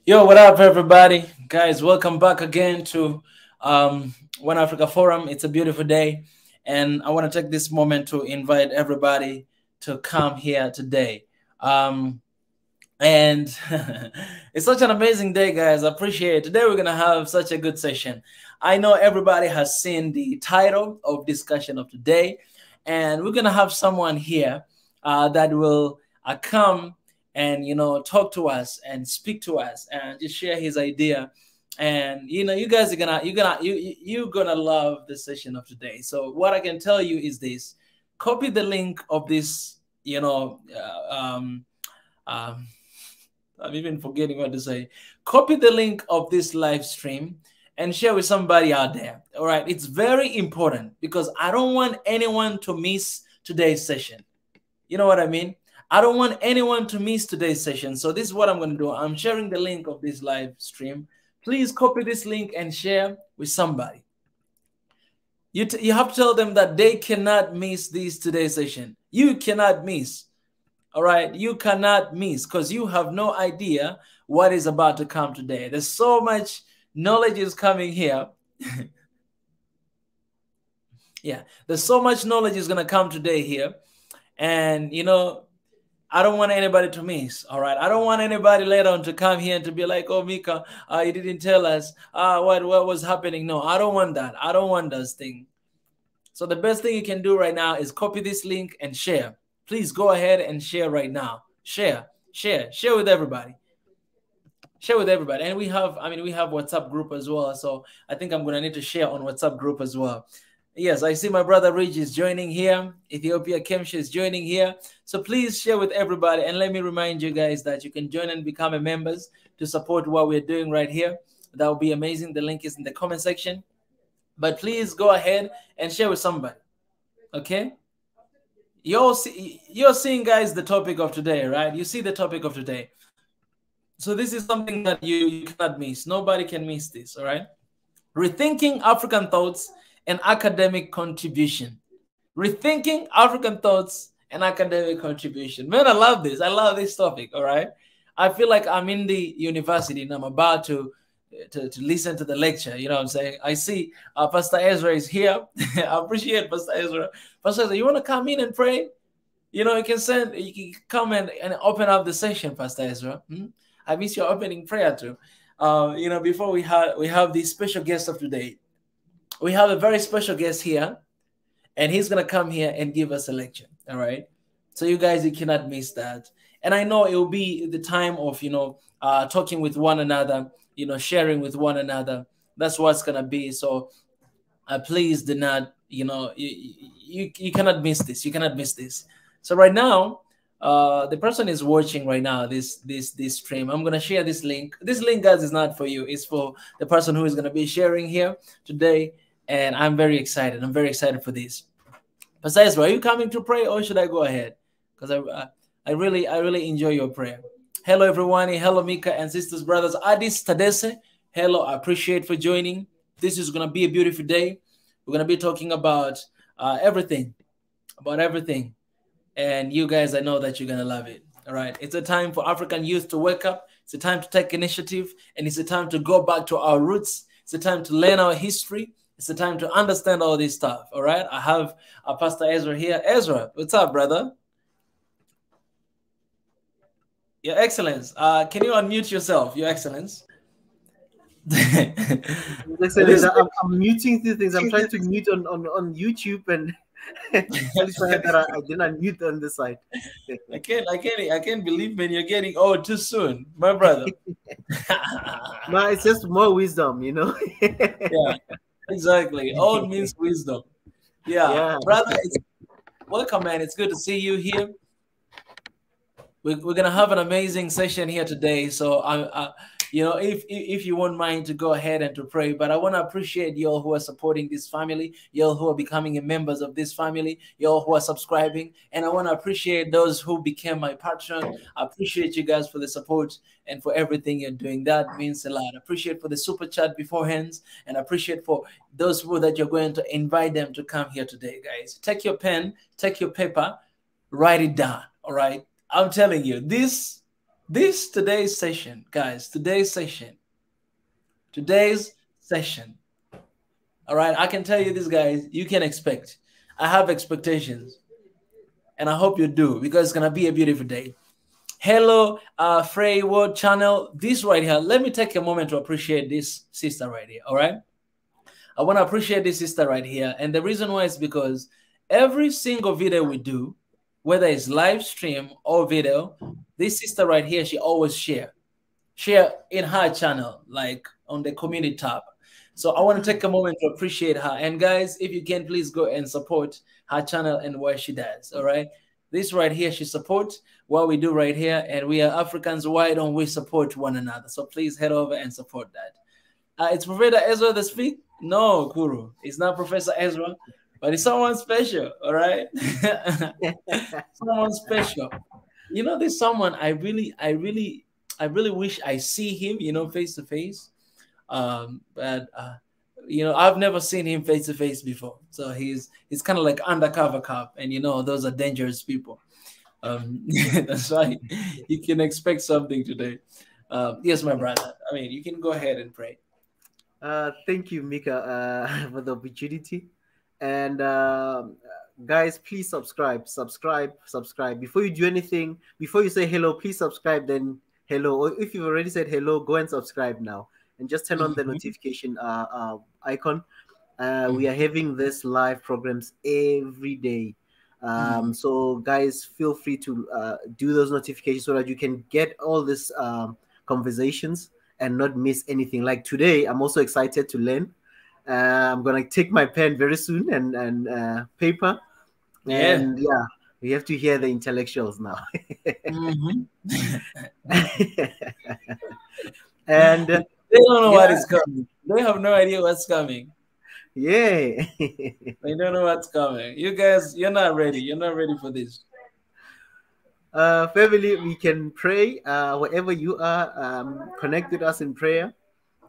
Yo, what up, everybody? Guys, welcome back again to One Africa Forum. It's a beautiful day, and I want to take this moment to invite everybody to come here today. And it's such an amazing day, guys. I appreciate it. Today, we're going to have such a good session. I know everybody has seen the title of discussion of today, and we're going to have someone here that will come and talk to us and speak to us and just share his idea. And you guys are you're gonna love the session of today. So what I can tell you is this: copy the link of this. I'm even forgetting what to say. Copy the link of this live stream and share with somebody out there. All right, it's very important because I don't want anyone to miss today's session. You know what I mean? I don't want anyone to miss today's session. So this is what I'm going to do. I'm sharing the link of this live stream. Please copy this link and share with somebody. You have to tell them that they cannot miss this today's session. You cannot miss. All right? You cannot miss because you have no idea what is about to come today. There's so much knowledge is coming here. Yeah, there's so much knowledge is going to come today here. And, I don't want anybody to miss, all right? I don't want anybody later on to come here and to be like, oh, Mika, you didn't tell us what was happening. No, I don't want that. I don't want those things. So the best thing you can do right now is copy this link and share. Please go ahead and share right now. Share with everybody. Share with everybody. And we have WhatsApp group as well. So I think I'm going to need to share on WhatsApp group as well. Yes, I see my brother Rich is joining here. Ethiopia Camberage is joining here. So please share with everybody. And let me remind you guys that you can join and become a members to support what we're doing right here. That would be amazing. The link is in the comment section. But please go ahead and share with somebody. Okay? You're seeing, guys, the topic of today, right? You see the topic of today. So this is something that you cannot miss. Nobody can miss this, all right? Rethinking African thoughts and academic contribution. Rethinking African thoughts and academic contribution. Man, I love this. I love this topic, all right? I feel like I'm in the university and I'm about to listen to the lecture. You know what I'm saying? I see Pastor Ezra is here. I appreciate Pastor Ezra. Pastor Ezra, you want to come in and pray? You can come and open up the session, Pastor Ezra. I miss your opening prayer too. Before we have the special guest of today. We have a very special guest here, and he's going to come here and give us a lecture, all right? So you guys, you cannot miss that. And I know it will be the time of, talking with one another, sharing with one another. That's what's going to be. So please do not, you cannot miss this. You cannot miss this. So right now, the person is watching right now this stream. I'm going to share this link. This link, guys, is not for you. It's for the person who is going to be sharing here today. And I'm very excited. I'm very excited for this. Pastor Ezra, are you coming to pray or should I go ahead? Because I really enjoy your prayer. Hello, everyone. Hello, Mika and sisters, brothers. Adis Tadese. Hello, I appreciate for joining. This is going to be a beautiful day. We're going to be talking about everything. And you guys, I know that you're going to love it. All right. It's a time for African youth to wake up. It's a time to take initiative. And it's a time to go back to our roots. It's a time to learn our history. It's the time to understand all this stuff, all right? I have Pastor Ezra here. Ezra, what's up, brother? Your Excellence, can you unmute yourself, Your Excellence? Excellence, I'm muting these things. I'm trying to mute on YouTube, and I didn't unmute on the side. I can't believe when you're getting old too soon, my brother. No, it's just more wisdom, Yeah. Exactly. Old means wisdom. Yeah. Brother, welcome, man. It's good to see you here. We're gonna have an amazing session here today. So if you won't mind to go ahead and to pray, but I want to appreciate y'all who are supporting this family, y'all who are becoming members of this family, y'all who are subscribing, and I want to appreciate those who became my patron. I appreciate you guys for the support and for everything you're doing. That means a lot. I appreciate for the super chat beforehand, and I appreciate for those people that you're going to invite them to come here today, guys. Take your pen, take your paper, write it down. All right. I'm telling you, this Today's session, guys, today's session. All right, I can tell you this, guys, you can expect. I have expectations, and I hope you do, because it's gonna be a beautiful day. Hello, Frey World Channel. This right here, let me take a moment to appreciate this sister right here. All right, I want to appreciate this sister right here, and the reason why is because every single video we do, whether it's live stream or video, this sister right here, she always share in her channel, like on the community tab. So I want to take a moment to appreciate her. And guys, if you can, please go and support her channel and what she does. All right. This right here, she supports what we do right here. And we are Africans. Why don't we support one another? So please head over and support that. It's Professor Ezra that speak? No, Kuru. It's not Professor Ezra, but it's someone special. All right. Someone special. You know, there's someone I really wish I see him, face to face. But I've never seen him face to face before. So he's kind of like undercover cop, and those are dangerous people. That's why you can expect something today. Yes, my brother. I mean, you can go ahead and pray. Thank you, Mika, for the opportunity. And guys, please subscribe. Before you do anything, before you say hello, please subscribe. Then hello, or if you've already said hello, go and subscribe now, and just turn on the notification icon. We are having this live programs every day. So guys, feel free to do those notifications so that you can get all these conversations and not miss anything. Like today, I'm also excited to learn. I'm gonna take my pen very soon and paper. And yeah, we have to hear the intellectuals now. And they don't know what is coming. They have no idea what's coming. Yeah. They don't know what's coming. You guys, you're not ready. You're not ready for this. Family, we can pray wherever you are. Connect with us in prayer,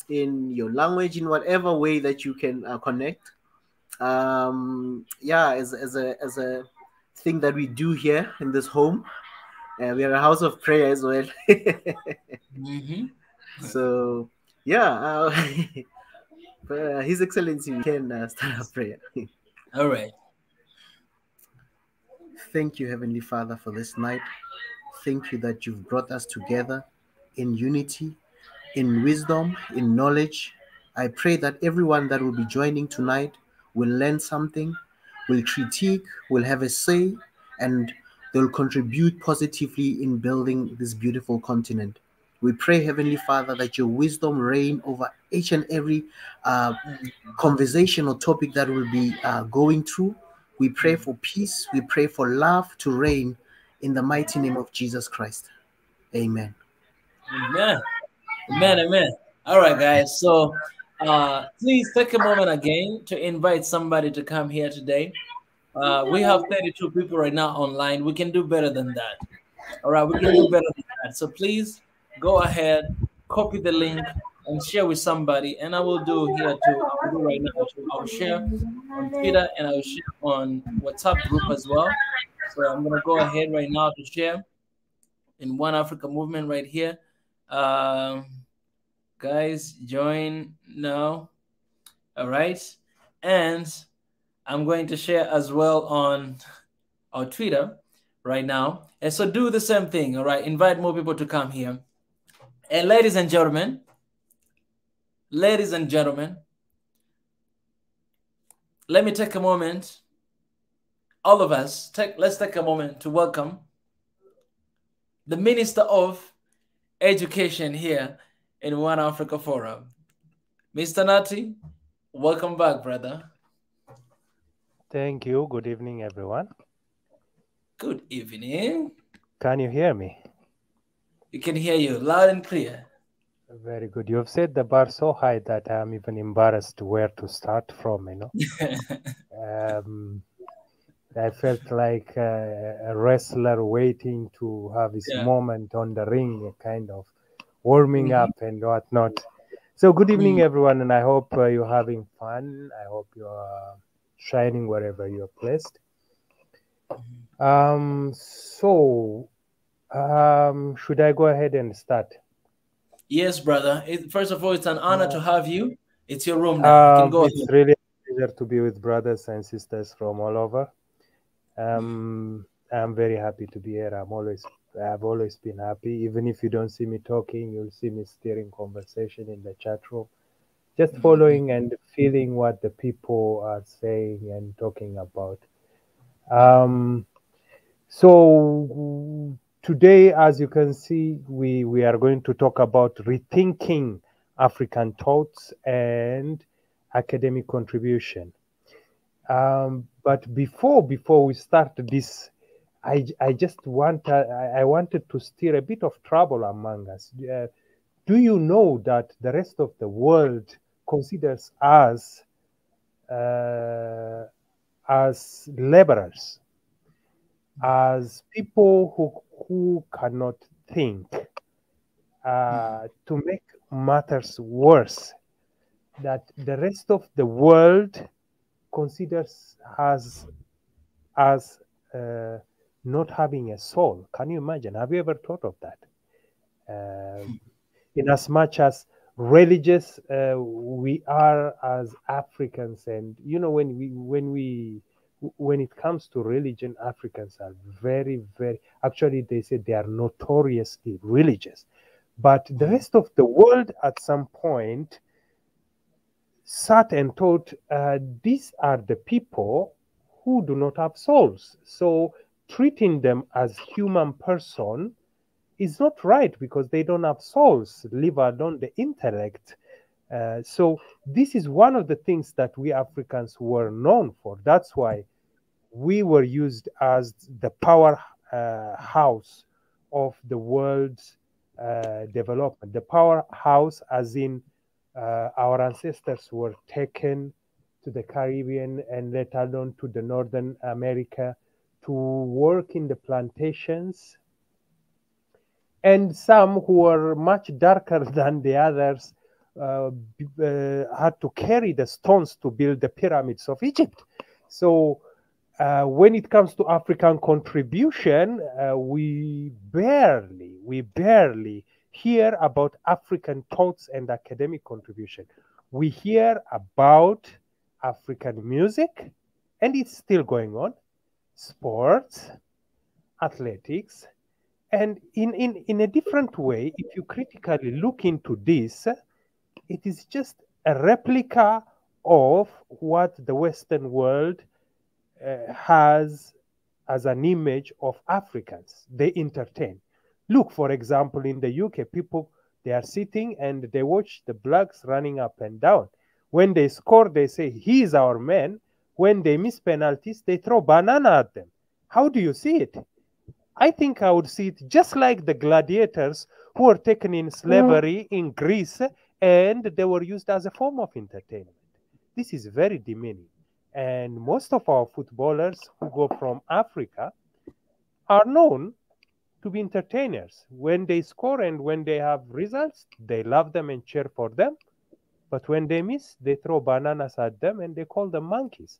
in your language, in whatever way that you can connect. Yeah, as a thing that we do here in this home. We are a house of prayer as well. So yeah, His Excellency, we can start our prayer. All right. Thank you, Heavenly Father, for this night. Thank you that you've brought us together in unity, in wisdom, in knowledge. I pray that everyone that will be joining tonight will learn something, will critique, will have a say, and they'll contribute positively in building this beautiful continent. We pray, Heavenly Father, that your wisdom reign over each and every conversation or topic that we'll be going through. We pray for peace. We pray for love to reign in the mighty name of Jesus Christ. Amen. Amen. Amen. Amen. All right, guys. So please take a moment again to invite somebody to come here today. We have 32 people right now online. We can do better than that. All right, we can do better than that. So please go ahead, copy the link, and share with somebody. And I will do here too. I will do right now too. I will share on Twitter and I will share on WhatsApp group as well. So I'm gonna go ahead right now to share in One Africa Movement right here. Guys, join now. All right, and I'm going to share as well on our Twitter right now. And so do the same thing, all right? Invite more people to come here. And ladies and gentlemen, let me take a moment. All of us, let's take a moment to welcome the Minister of Education here in One Africa Forum. Mr. Nati, welcome back, brother. Thank you. Good evening, everyone. Good evening. Can you hear me? We can hear you loud and clear. Very good. You have set the bar so high that I'm even embarrassed where to start from, I felt like a wrestler waiting to have his moment on the ring, kind of warming up and whatnot. So good evening, everyone, and I hope you're having fun. I hope you're shining wherever you're placed. So Should I go ahead and start? Yes, brother. First of all, it's an honor to have you. It's your room now. You can go It's ahead. really a pleasure to be with brothers and sisters from all over. I'm very happy to be here. I've always been happy. Even if you don't see me talking, you'll see me steering conversation in the chat room, just following and feeling what the people are saying and talking about. So today, as you can see, we are going to talk about rethinking African thoughts and academic contribution. But before we start this, I just I wanted to stir a bit of trouble among us. Do you know that the rest of the world considers us as laborers, as people who cannot think? To make matters worse, that the rest of the world considers us as not having a soul. Can you imagine? Have you ever thought of that? In as much as religious we are as Africans, and you know, when it comes to religion, Africans are very, very, actually they say they are notoriously religious. But the rest of the world at some point sat and thought, these are the people who do not have souls. So treating them as human person is not right because they don't have souls, leave alone the intellect. So this is one of the things that we Africans were known for. That's why we were used as the powerhouse of the world's development. The powerhouse, as in our ancestors were taken to the Caribbean and let alone to the Northern America to work in the plantations. And some who were much darker than the others had to carry the stones to build the pyramids of Egypt. So when it comes to African contribution, we barely hear about African thoughts and academic contribution. We hear about African music, and it's still going on, sports, athletics, and in a different way, if you critically look into this, it is just a replica of what the Western world has as an image of Africans. They entertain. Look, for example, in the UK, people, they are sitting and they watch the blacks running up and down. When they score, they say, he is our man. When they miss penalties, they throw banana at them. How do you see it? I think I would see it just like the gladiators who were taken in slavery in Greece and they were used as a form of entertainment. This is very demeaning. And most of our footballers who go from Africa are known to be entertainers. When they score and when they have results, they love them and cheer for them. But when they miss, they throw bananas at them and they call them monkeys.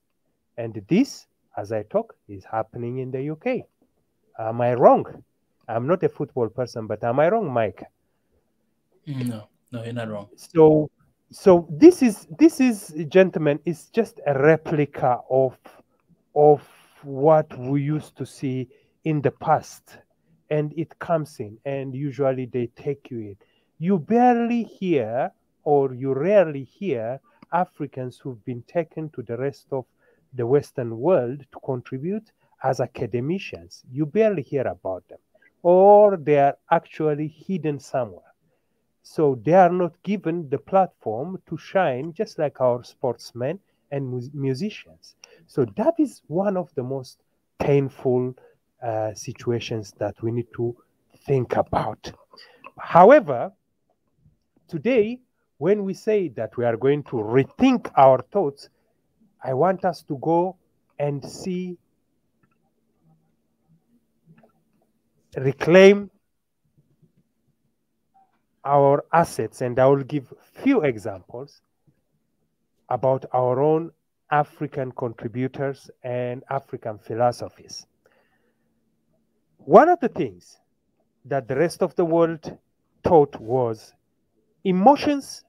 And this, as I talk, is happening in the UK. Am I wrong? I'm not a football person, but am I wrong, Mike? No, you're not wrong. So this is, gentlemen, is just a replica of what we used to see in the past, and it comes in, and usually they take you in. You barely hear, or you rarely hear, Africans who've been taken to the rest of the Western world to contribute as academicians. You barely hear about them, or they are actually hidden somewhere. So they are not given the platform to shine, just like our sportsmen and musicians. So that is one of the most painful situations that we need to think about. However, today, when we say that we are going to rethink our thoughts, I want us to go and see, reclaim our assets, and I will give few examples about our own African contributors and African philosophies. One of the things that the rest of the world thought was emotions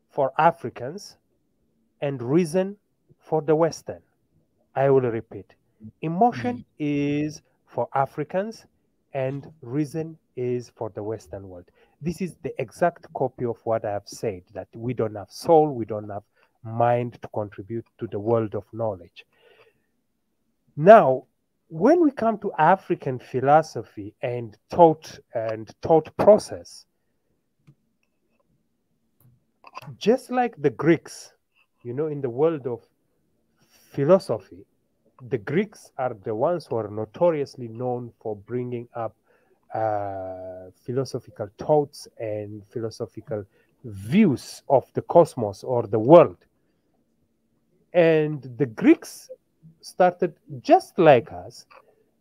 for Africans and reason for the Western. I will repeat. Emotion is for Africans and reason is for the Western world. This is the exact copy of what I have said, that we don't have soul, we don't have mind to contribute to the world of knowledge. Now, when we come to African philosophy and thought process, just like the Greeks, you know, in the world of philosophy, the Greeks are the ones who are notoriously known for bringing up philosophical thoughts and philosophical views of the cosmos or the world. And the Greeks started just like us.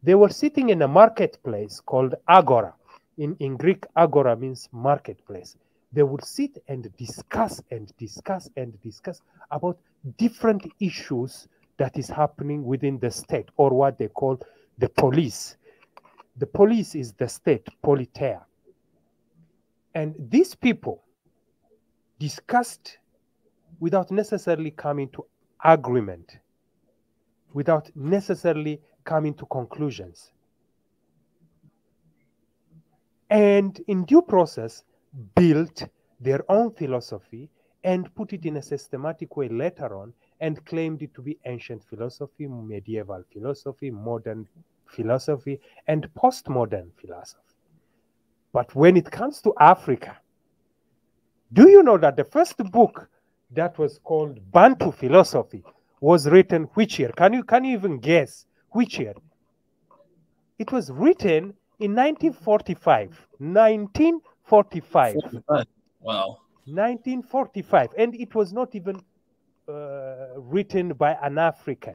They were sitting in a marketplace called agora. In Greek, agora means marketplace. They would sit and discuss about different issues that is happening within the state, or what they call the police. The police is the state, politeia. And these people discussed without necessarily coming to agreement, without necessarily coming to conclusions. And in due process, built their own philosophy and put it in a systematic way later on and claimed it to be ancient philosophy, medieval philosophy, modern philosophy, and postmodern philosophy. But when it comes to Africa, do you know that the first book that was called Bantu Philosophy was written which year? Can you even guess which year? It was written in 1945. 1945. Wow. 1945. And it was not even written by an African.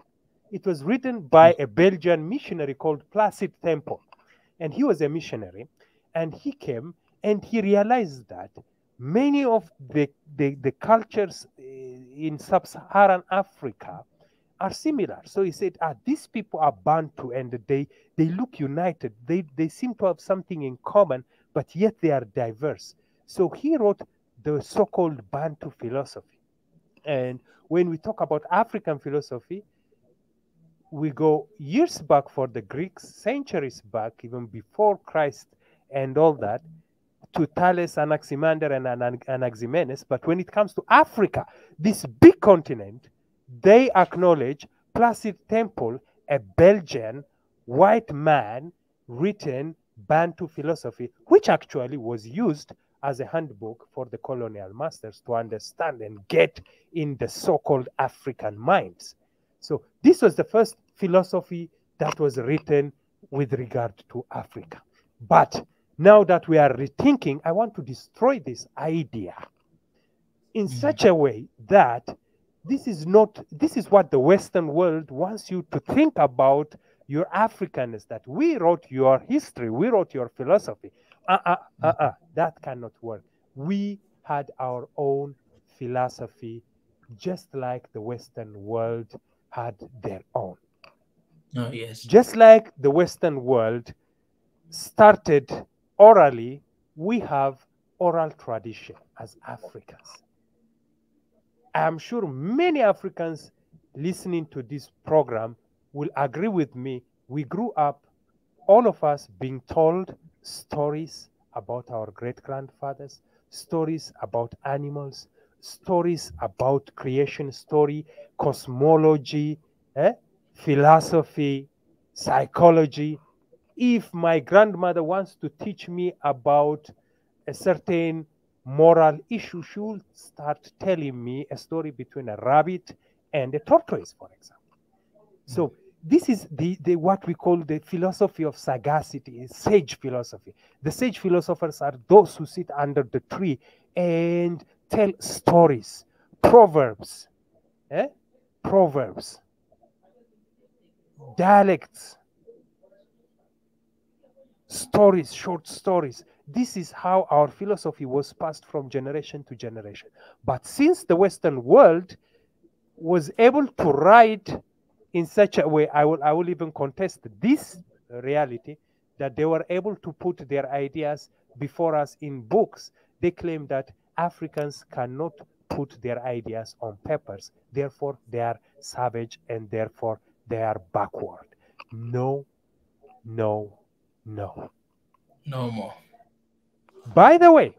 It was written by a Belgian missionary called Placide Temple. And he was a missionary. And he came and he realized that many of the cultures in sub-Saharan Africa are similar. So he said, these people are Bantu and they look united. They seem to have something in common, but yet they are diverse. So he wrote the so-called Bantu philosophy. And when we talk about African philosophy, we go years back for the Greeks, centuries back, even before Christ and all that, to Thales, Anaximander, and Anaximenes. But when it comes to Africa, this big continent, they acknowledge Placide Temple, a Belgian white man, written Bantu philosophy, which actually was used as a handbook for the colonial masters to understand and get in the so-called African minds. So this was the first philosophy that was written with regard to Africa. But now that we are rethinking, I want to destroy this idea in such a way that this is what the Western world wants you to think about your Africanness, that we wrote your history, we wrote your philosophy. That cannot work. We had our own philosophy, just like the Western world had their own. Oh, yes. Just like the Western world started orally, we have oral tradition as Africans. I am sure many Africans listening to this program will agree with me. We grew up, all of us, being told stories about our great-grandfathers, stories about animals, stories about creation story, cosmology, philosophy, psychology. If my grandmother wants to teach me about a certain moral issue, she will start telling me a story between a rabbit and a tortoise, for example. So this is the what we call the philosophy of sagacity, sage philosophy. The sage philosophers are those who sit under the tree and tell stories, proverbs, proverbs, dialects, stories, short stories. This is how our philosophy was passed from generation to generation. But since the Western world was able to write in such a way, I will even contest this reality, that they were able to put their ideas before us in books. They claim that Africans cannot put their ideas on papers. Therefore, they are savage and therefore they are backward. No, no, no. No more. By the way,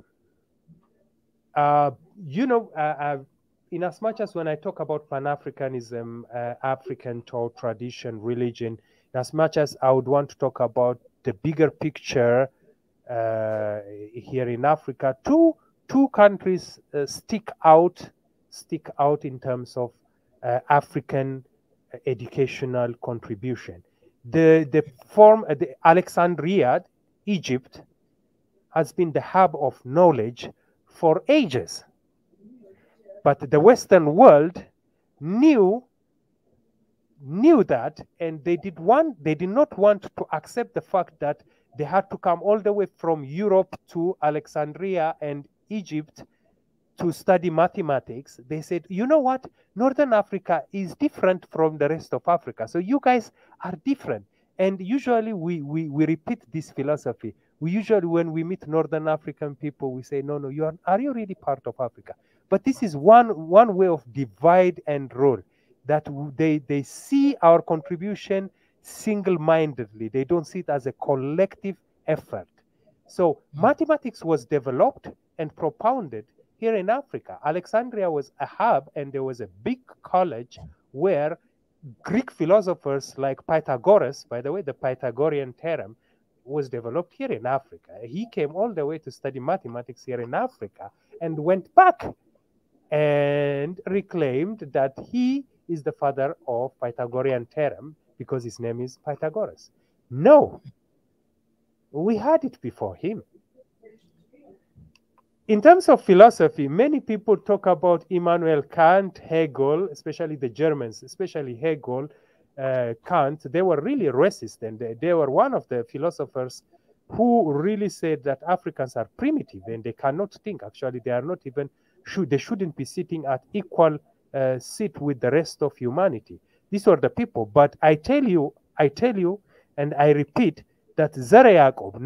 in as much as when I talk about Pan-Africanism, African thought, tradition, religion, in as much as I would want to talk about the bigger picture here in Africa, two countries stick out in terms of African educational contribution. The Alexandria, Egypt, has been the hub of knowledge for ages. But the Western world knew that, and they did not want to accept the fact that they had to come all the way from Europe to Alexandria and Egypt to study mathematics. They said, you know what? Northern Africa is different from the rest of Africa. So you guys are different. And usually we repeat this philosophy. We usually, when we meet Northern African people, we say, no, are you really part of Africa? But this is one way of divide and rule, that they see our contribution single-mindedly. They don't see it as a collective effort. So mathematics was developed and propounded here in Africa. Alexandria was a hub, and there was a big college where Greek philosophers like Pythagoras, by the way, the Pythagorean theorem was developed here in Africa. He came all the way to study mathematics here in Africa and went back and reclaimed that he is the father of Pythagorean theorem because his name is Pythagoras. No, we had it before him. In terms of philosophy, many people talk about Immanuel Kant, Hegel, especially the Germans, especially Hegel, Kant. They were really racist, and they were one of the philosophers who really said that Africans are primitive and they cannot think. Actually, they are not even, they shouldn't be sitting at equal seat with the rest of humanity. These were the people. But I tell you, and I repeat, that Zara Yacob,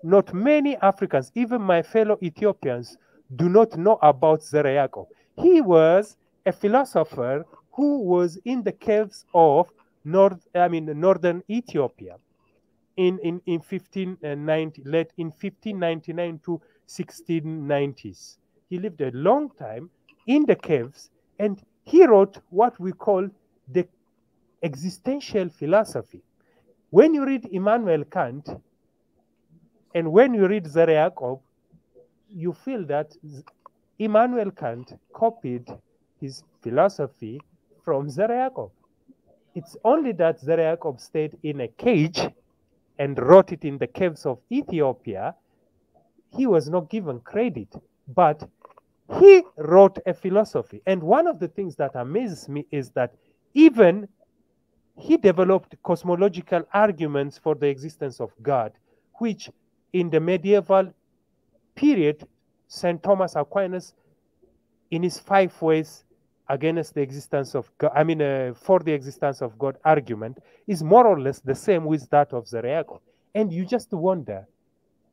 not many Africans, even my fellow Ethiopians, do not know about Zara Yacob. He was a philosopher who was in the caves of northern Ethiopia in 1590, late in 1599 to 1690s. He lived a long time in the caves, and he wrote what we call the existential philosophy. When you read Immanuel Kant and when you read Zara Yacob, you feel that Immanuel Kant copied his philosophy from Zara Yacob. It's only that Zara Yacob stayed in a cage and wrote it in the caves of Ethiopia. He was not given credit, but he wrote a philosophy. And one of the things that amazes me is that even he developed cosmological arguments for the existence of God, which in the medieval period, St. Thomas Aquinas, in his 5 ways against the existence of God, for the existence of God argument, is more or less the same with that of Zara Yacob. And you just wonder,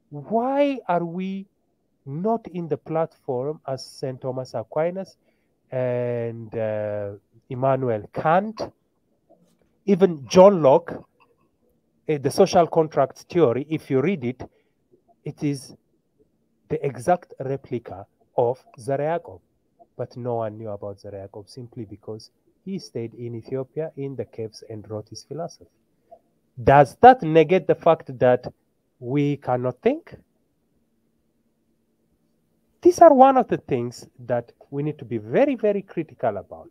why are we not in the platform as St. Thomas Aquinas and Immanuel Kant, even John Locke, the social contract theory, if you read it, it is the exact replica of Zara Yacob. But no one knew about Zara Yacob simply because he stayed in Ethiopia in the caves and wrote his philosophy. Does that negate the fact that we cannot think? These are one of the things that we need to be very, very critical about.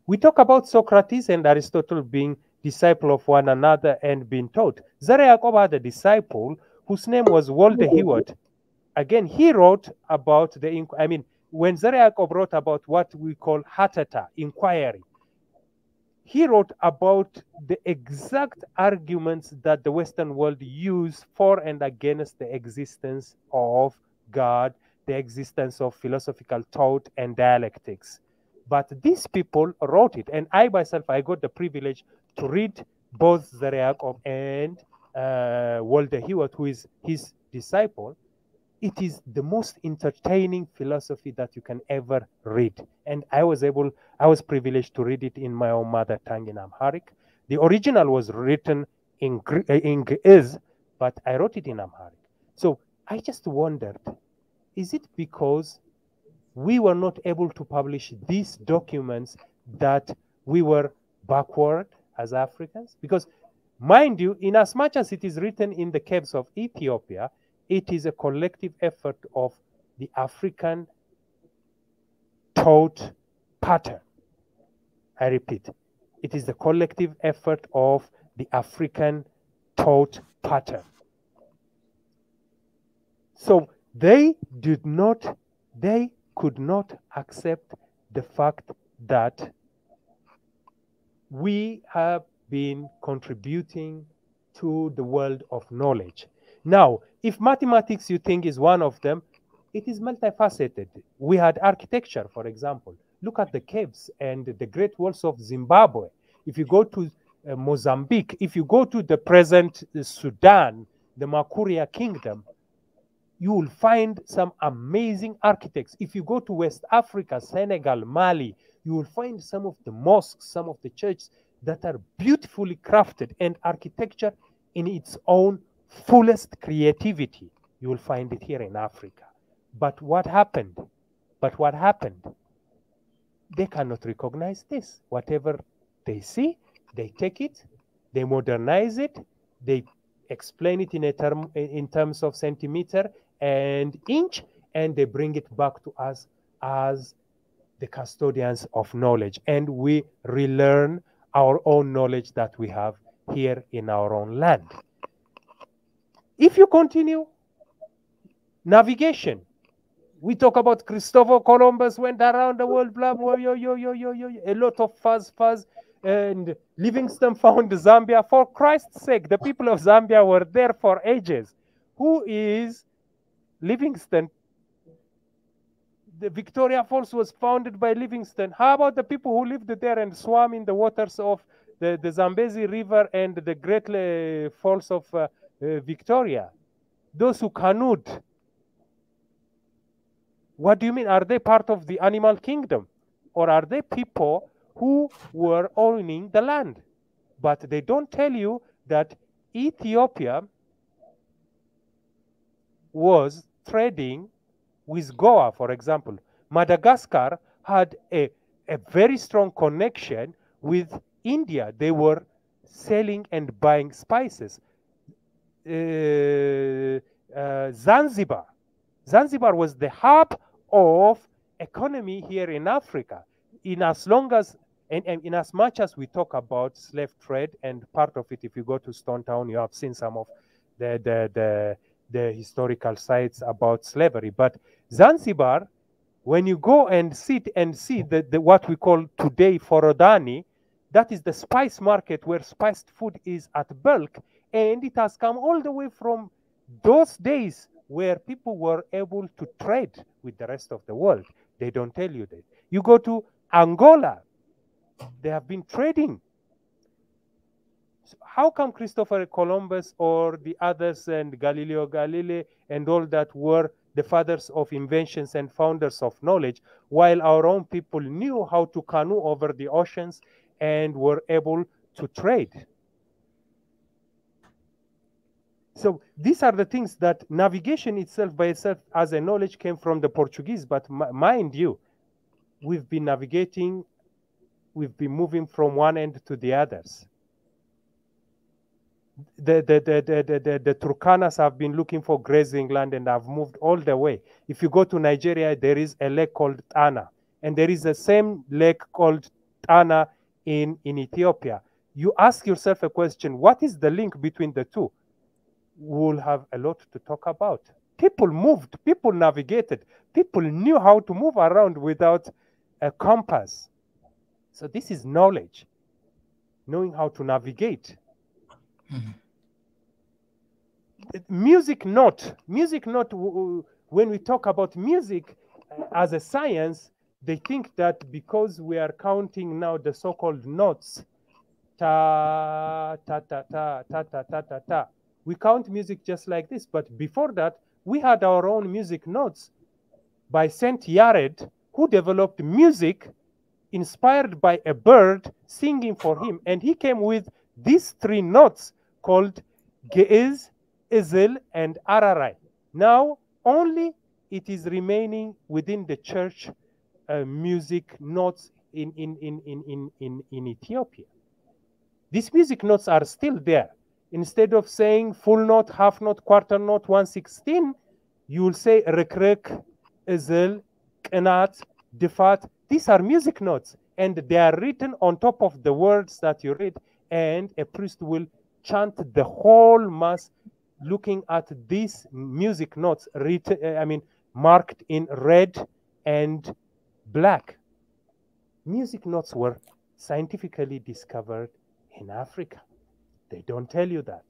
We talk about Socrates and Aristotle being disciple of one another and being taught. Zara Yacob had a disciple whose name was Walter Heward. Again, he wrote about when Zara Yacob wrote about what we call hatata, inquiry, he wrote about the exact arguments that the Western world use for and against the existence of God, the existence of philosophical thought and dialectics. But these people wrote it, and I myself, I got the privilege to read both Zara Yacob and Walter Hewitt, who is his disciple, it is the most entertaining philosophy that you can ever read. And I was privileged to read it in my own mother tongue in Amharic. The original was written in Ge'ez, but I wrote it in Amharic. So I just wondered, is it because we were not able to publish these documents that we were backward as Africans? Because mind you, in as much as it is written in the caves of Ethiopia, it is a collective effort of the African thought pattern. I repeat, it is the collective effort of the African thought pattern. So they could not accept the fact that we have been contributing to the world of knowledge. Now, if mathematics you think is one of them, it is multifaceted. We had architecture, for example. Look at the caves and the great walls of Zimbabwe. If you go to Mozambique, if you go to the present Sudan, the Makuria Kingdom, you will find some amazing architects. If you go to West Africa, Senegal, Mali, you will find some of the mosques, some of the churches that are beautifully crafted, and architecture in its own fullest creativity. You will find it here in Africa. But what happened? They cannot recognize this. Whatever they see, they take it, they modernize it, they explain it in terms of centimeter and inch, and they bring it back to us as the custodians of knowledge. And we relearn our own knowledge that we have here in our own land. If you continue, navigation. We talk about Christopher Columbus went around the world, blah, blah, a lot of fuzz, and Livingstone found Zambia. For Christ's sake, the people of Zambia were there for ages. Who is Livingstone? The Victoria Falls was founded by Livingstone. How about the people who lived there and swam in the waters of the Zambezi River and the Great Falls of Victoria? Those who canoed. What do you mean? Are they part of the animal kingdom? Or are they people who were owning the land? But they don't tell you that Ethiopia was trading with Goa, for example. Madagascar had a very strong connection with India. They were selling and buying spices. Zanzibar was the hub of economy here in Africa. In as much as we talk about slave trade, and part of it, if you go to Stone Town, you have seen some of the historical sites about slavery. But Zanzibar, when you go and sit and see what we call today Forodani, that is the spice market where spiced food is at bulk, and it has come all the way from those days where people were able to trade with the rest of the world. They don't tell you that. You go to Angola, they have been trading. So how come Christopher Columbus or the others and Galileo Galilei and all that were the fathers of inventions and founders of knowledge, while our own people knew how to canoe over the oceans and were able to trade? So these are the things that navigation itself by itself as a knowledge came from the Portuguese. But mind you, we've been navigating, we've been moving from one end to the others. The Turkanas have been looking for grazing land and have moved all the way. If you go to Nigeria, there is a lake called Tana, and there is the same lake called Tana in Ethiopia. You ask yourself a question, what is the link between the two? We'll have a lot to talk about. People moved, people navigated, people knew how to move around without a compass. So this is knowledge, knowing how to navigate. Music note, when we talk about music as a science, they think that because we are counting now the so-called notes, ta, ta, ta, ta, ta, ta, ta, ta, ta, We count music just like this. But before that, we had our own music notes by Saint Yared, who developed music inspired by a bird singing for him. And he came with these 3 notes called Ge'ez, Ezel, and Ararai. Now, only it is remaining within the church music notes in Ethiopia. These music notes are still there. Instead of saying full note, half note, quarter note, 1/16, you will say rekrek, ezel, qnat, difat. These are music notes, and they are written on top of the words that you read, and a priest will chant the whole mass looking at these music notes written, marked in red and black. Music notes were scientifically discovered in Africa. They don't tell you that.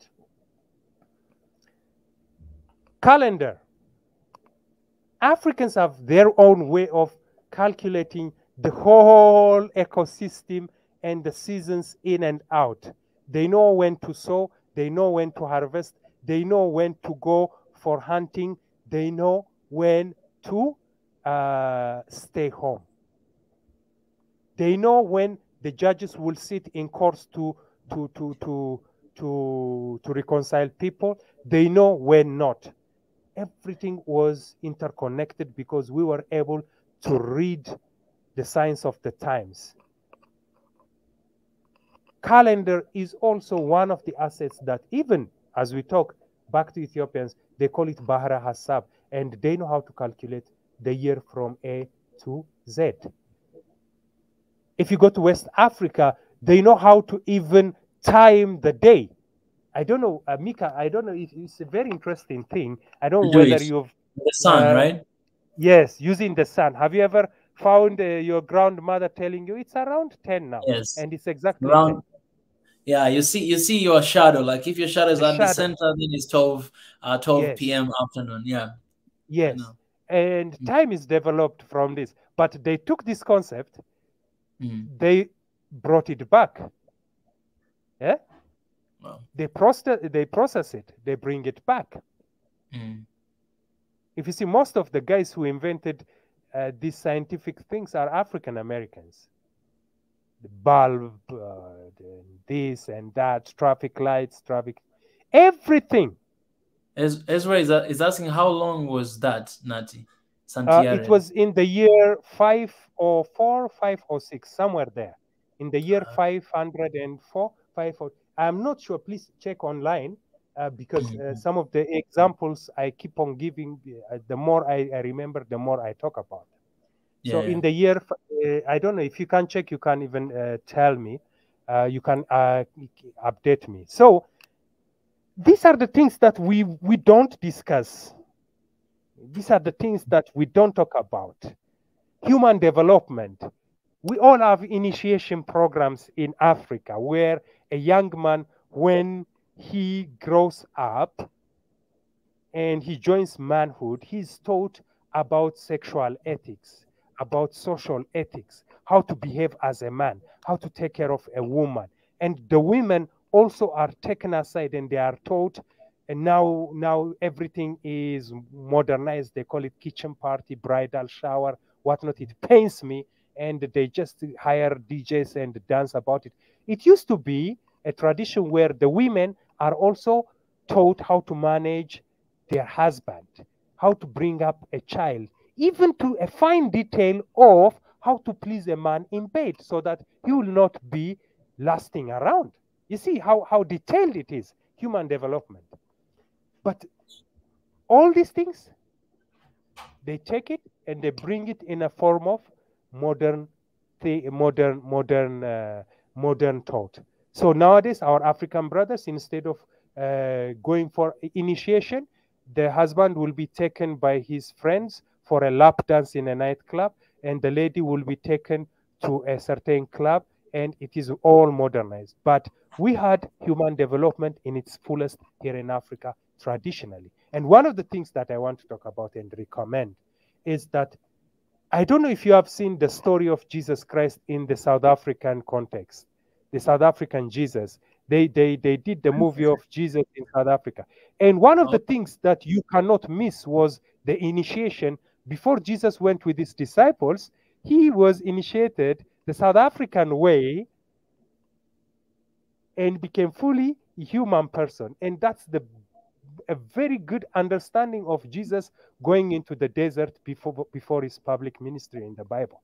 Calendar. Africans have their own way of calculating the whole ecosystem and the seasons in and out. They know when to sow, they know when to harvest, they know when to go for hunting, they know when to stay home. They know when the judges will sit in courts to reconcile people. They know when not. Everything was interconnected because we were able to read the signs of the times. Calendar is also one of the assets that, even as we talk back to Ethiopians, they call it Bahara Hasab, and they know how to calculate the year from A to Z. If you go to West Africa, they know how to even time the day. I don't know, Mika, I don't know, it's a very interesting thing. I don't know whether you've... The sun, right? Yes, using the sun. Have you ever found your grandmother telling you it's around 10 now? Yes. And it's exactly around 10. Yeah, you see your shadow. Like if your shadow is at the center, then it's 12 yes. p.m. afternoon. Yeah. Yes. And time is developed from this. But they took this concept, they brought it back. Yeah? Wow. They process it, they bring it back. If you see, most of the guys who invented these scientific things are African Americans. The bulb, this and that, traffic lights, everything. Ezra is asking, how long was that, Nati? It was in the year 504, 506, somewhere there. In the year 504, 504. I'm not sure. Please check online because some of the examples I keep on giving, the more I remember, the more I talk about. So in the year, I don't know if you can check, you can even tell me, you can update me. So these are the things that we don't discuss. These are the things that we don't talk about. Human development. We all have initiation programs in Africa where a young man, when he grows up and he joins manhood, he's taught about sexual ethics, about social ethics, how to behave as a man, how to take care of a woman. And the women also are taken aside and they are taught, and now everything is modernized. They call it kitchen party, bridal shower, whatnot. It pains me. And they just hire DJs and dance about it. It used to be a tradition where the women are also taught how to manage their husband, how to bring up a child, even to a fine detail of how to please a man in bed so that he will not be lasting around. You see how detailed it is, human development. But all these things, they take it and they bring it in a form of modern thought. So nowadays, our African brothers, instead of going for initiation, the husband will be taken by his friends for a lap dance in a nightclub, and the lady will be taken to a certain club, and it is all modernized. But we had human development in its fullest here in Africa traditionally. And one of the things that I want to talk about and recommend is that I don't know if you have seen the story of Jesus Christ in the South African context, the South African Jesus. They did the movie of Jesus in South Africa. And one of the things that you cannot miss was the initiation. Before Jesus went with his disciples, he was initiated the South African way and became fully a human person. And that's a very good understanding of Jesus going into the desert before his public ministry in the Bible.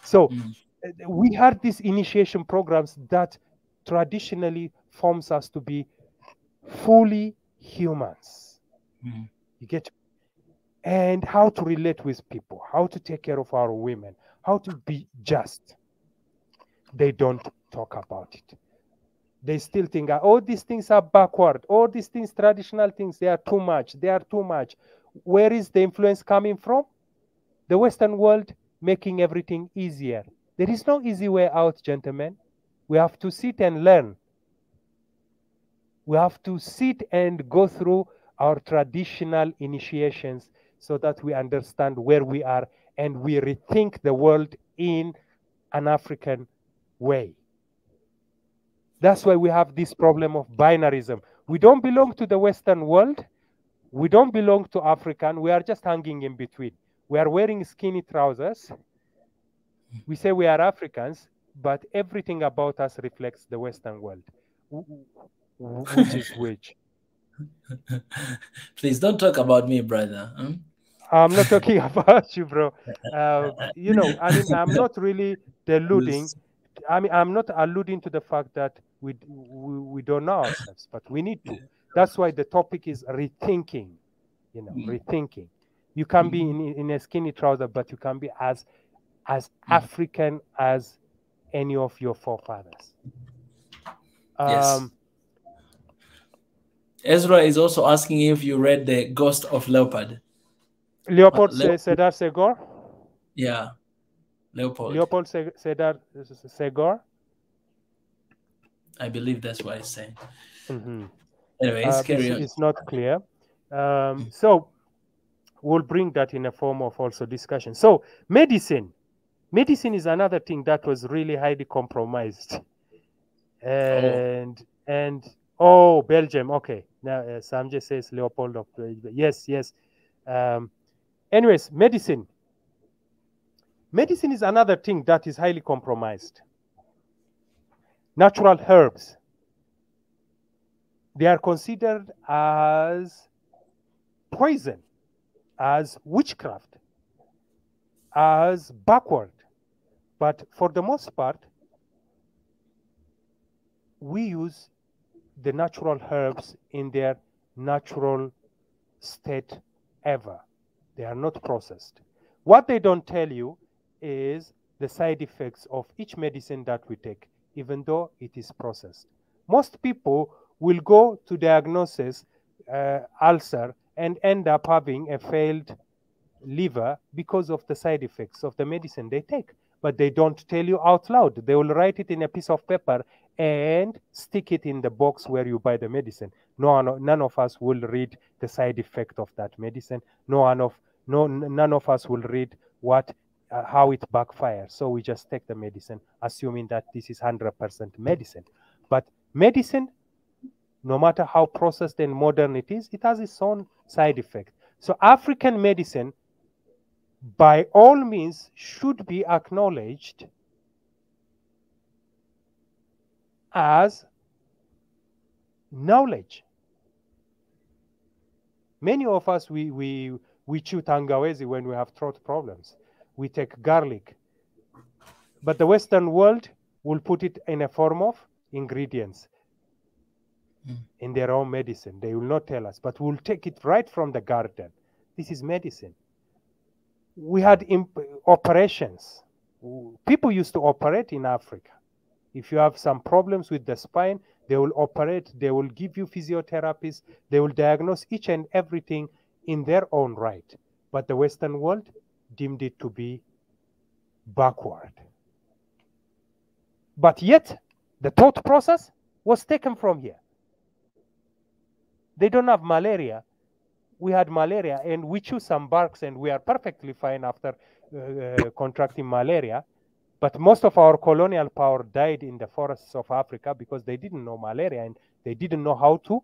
So we had these initiation programs that traditionally forms us to be fully humans. You get, and how to relate with people, how to take care of our women, how to be just. They don't talk about it. They still think, oh, these things are backward. All these things, traditional things, they are too much. They are too much. Where is the influence coming from? The Western world making everything easier. There is no easy way out, gentlemen. We have to sit and learn. We have to sit and go through our traditional initiations so that we understand where we are and we rethink the world in an African way. That's why we have this problem of binarism. We don't belong to the Western world. We don't belong to African. We are just hanging in between. We are wearing skinny trousers. We say we are Africans, but everything about us reflects the Western world. Which is which? Please don't talk about me, brother. I'm not talking about you, bro. You know, I mean, I'm not really deluding. I mean, I'm not alluding to the fact that we don't know ourselves, but we need to. That's why the topic is rethinking. You know, rethinking. You can be in a skinny trouser, but you can be as African as any of your forefathers. Yes. Ezra is also asking if you read The Ghost of Leopard. Leopold Sedar Senghor? Yeah. Leopold Sedar Senghor? I believe that's what he's saying. Anyways, carry on. It's not clear. So we'll bring that in a form of also discussion. So medicine. Medicine is another thing that was really highly compromised. And Belgium. Okay. Now Samje says Leopold of yes. Anyways, medicine. Medicine is another thing that is highly compromised. Natural herbs. They are considered as poison, as witchcraft, as backward. But for the most part, we use the natural herbs in their natural state ever. They are not processed. What they don't tell you is the side effects of each medicine that we take, even though it is processed. Most people will go to diagnosis ulcer and end up having a failed liver because of the side effects of the medicine they take. But they don't tell you out loud. They will write it in a piece of paper and stick it in the box where you buy the medicine. None of us will read the side effect of that medicine. None of us will read how it backfires. So we just take the medicine, assuming that this is 100% medicine. But medicine, no matter how processed and modern it is, it has its own side effect. So African medicine, by all means, should be acknowledged as knowledge. Many of us, we chew tangawizi when we have throat problems. We take garlic. But the Western world will put it in a form of ingredients in their own medicine. They will not tell us, but we'll take it right from the garden. This is medicine. We had operations. People used to operate in Africa. If you have some problems with the spine, they will operate. They will give you physiotherapists. They will diagnose each and everything in their own right. But the Western world deemed it to be backward. But yet, the thought process was taken from here. They don't have malaria. We had malaria, and we chew some barks, and we are perfectly fine after contracting malaria. But most of our colonial power died in the forests of Africa because they didn't know malaria and they didn't know how to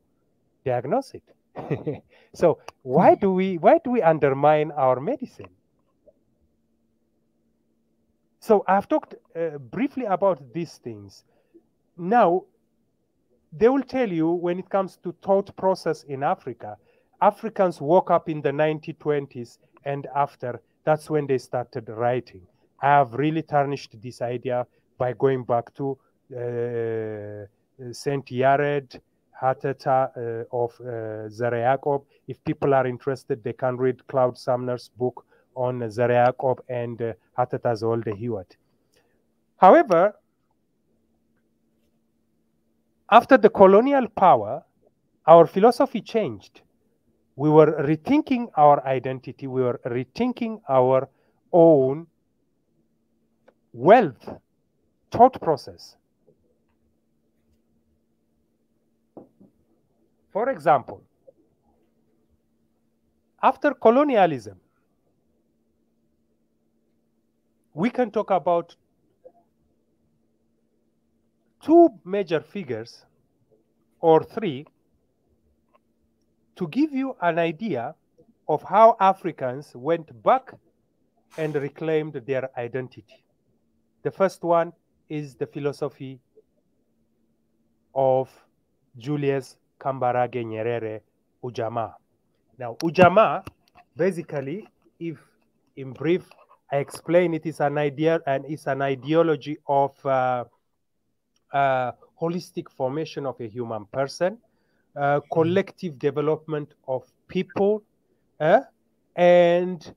diagnose it. So why do we undermine our medicine? So I've talked briefly about these things. Now, they will tell you when it comes to thought process in Africa, Africans woke up in the 1920s and after, that's when they started writing. I have really tarnished this idea by going back to Saint Yared, Hatata of Zara Yacob. If people are interested, they can read Claude Sumner's book on Zara Yacob and Hatata's Old Hewitt. However, after the colonial power, our philosophy changed. We were rethinking our identity. We were rethinking our own wealth thought process. For example, after colonialism, we can talk about two major figures or three to give you an idea of how Africans went back and reclaimed their identity. The first one is the philosophy of Julius Camberage Nyerere, Ujamaa. Now, Ujamaa, basically, if in brief I explain it, is an idea and it's an ideology of holistic formation of a human person, collective development of people, and